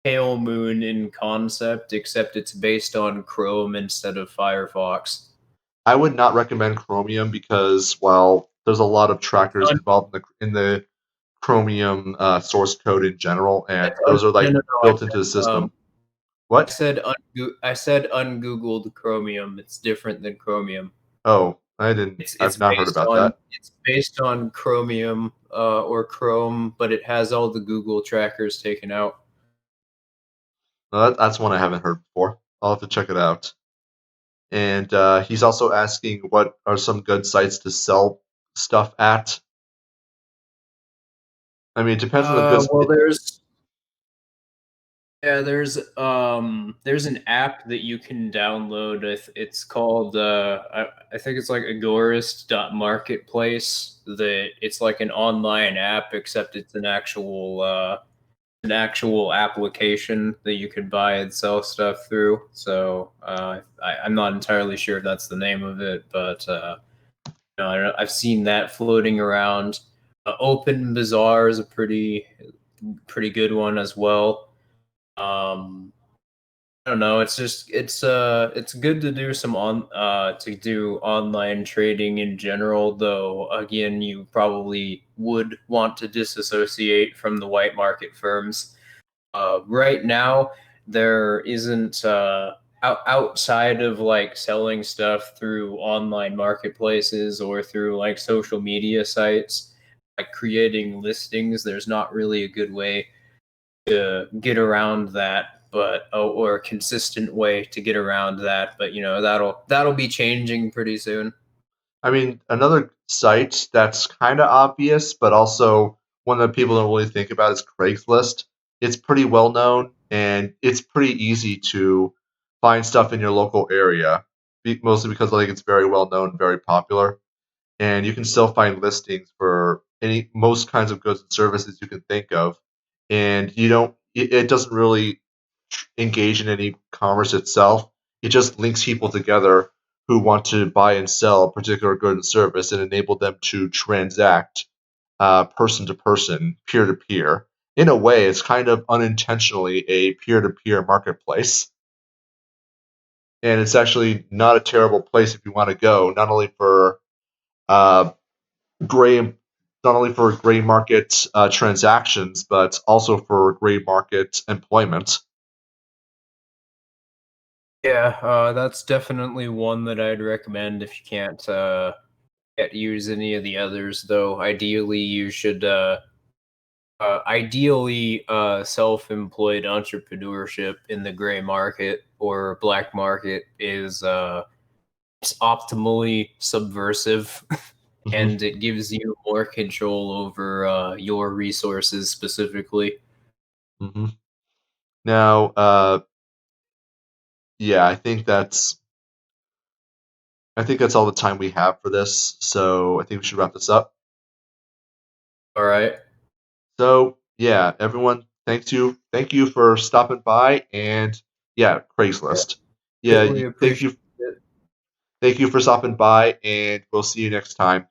A: Pale Moon in concept, except it's based on Chrome instead of Firefox.
C: I would not recommend Chromium because, well, there's a lot of trackers involved in the Chromium source code in general, and those are like built into the system. What?
A: I said ungoogled Chromium. It's different than Chromium.
C: Oh, I didn't. I've not heard about that.
A: It's based on Chromium or Chrome, but it has all the Google trackers taken out.
C: No, that's one I haven't heard before. I'll have to check it out. And he's also asking what are some good sites to sell stuff at. I mean, it depends on the business.
A: Well, there's an app that you can download. It's called I think it's like Agorist.marketplace. That it's like an online app, except it's an actual an actual application that you could buy and sell stuff through. So I'm not entirely sure if that's the name of it, but I've seen that floating around. Open Bazaar is a pretty good one as well. I don't know. It's just it's good to do some to do online trading in general, though again you probably would want to disassociate from the white market firms. Right now there isn't outside of like selling stuff through online marketplaces or through like social media sites, like creating listings, there's not really a good way to get around that, but or a consistent way to get around that. But that'll be changing pretty soon.
C: I mean, another site that's kind of obvious, but also one that people don't really think about is Craigslist. It's pretty well known, and it's pretty easy to find stuff in your local area, mostly because I think it's very well known, very popular, and you can still find listings for most kinds of goods and services you can think of, and it doesn't really engage in any commerce itself. It just links people together who want to buy and sell a particular good and service and enable them to transact person to person, peer to peer. In a way, it's kind of unintentionally a peer to peer marketplace. And it's actually not a terrible place if you want to go, uh, gray, not only for gray market transactions, but also for gray market employment.
A: Yeah, that's definitely one that I'd recommend if you can't use any of the others. Though ideally, you should self-employed entrepreneurship in the gray market or black market is it's optimally subversive, and it gives you more control over your resources specifically.
C: Mm-hmm. Now, yeah, I think that's all the time we have for this. So I think we should wrap this up.
A: All right.
C: So yeah, everyone, thank you for stopping by, and yeah, Craigslist. Yeah,
A: Really appreciate it.
C: thank you for stopping by, and we'll see you next time.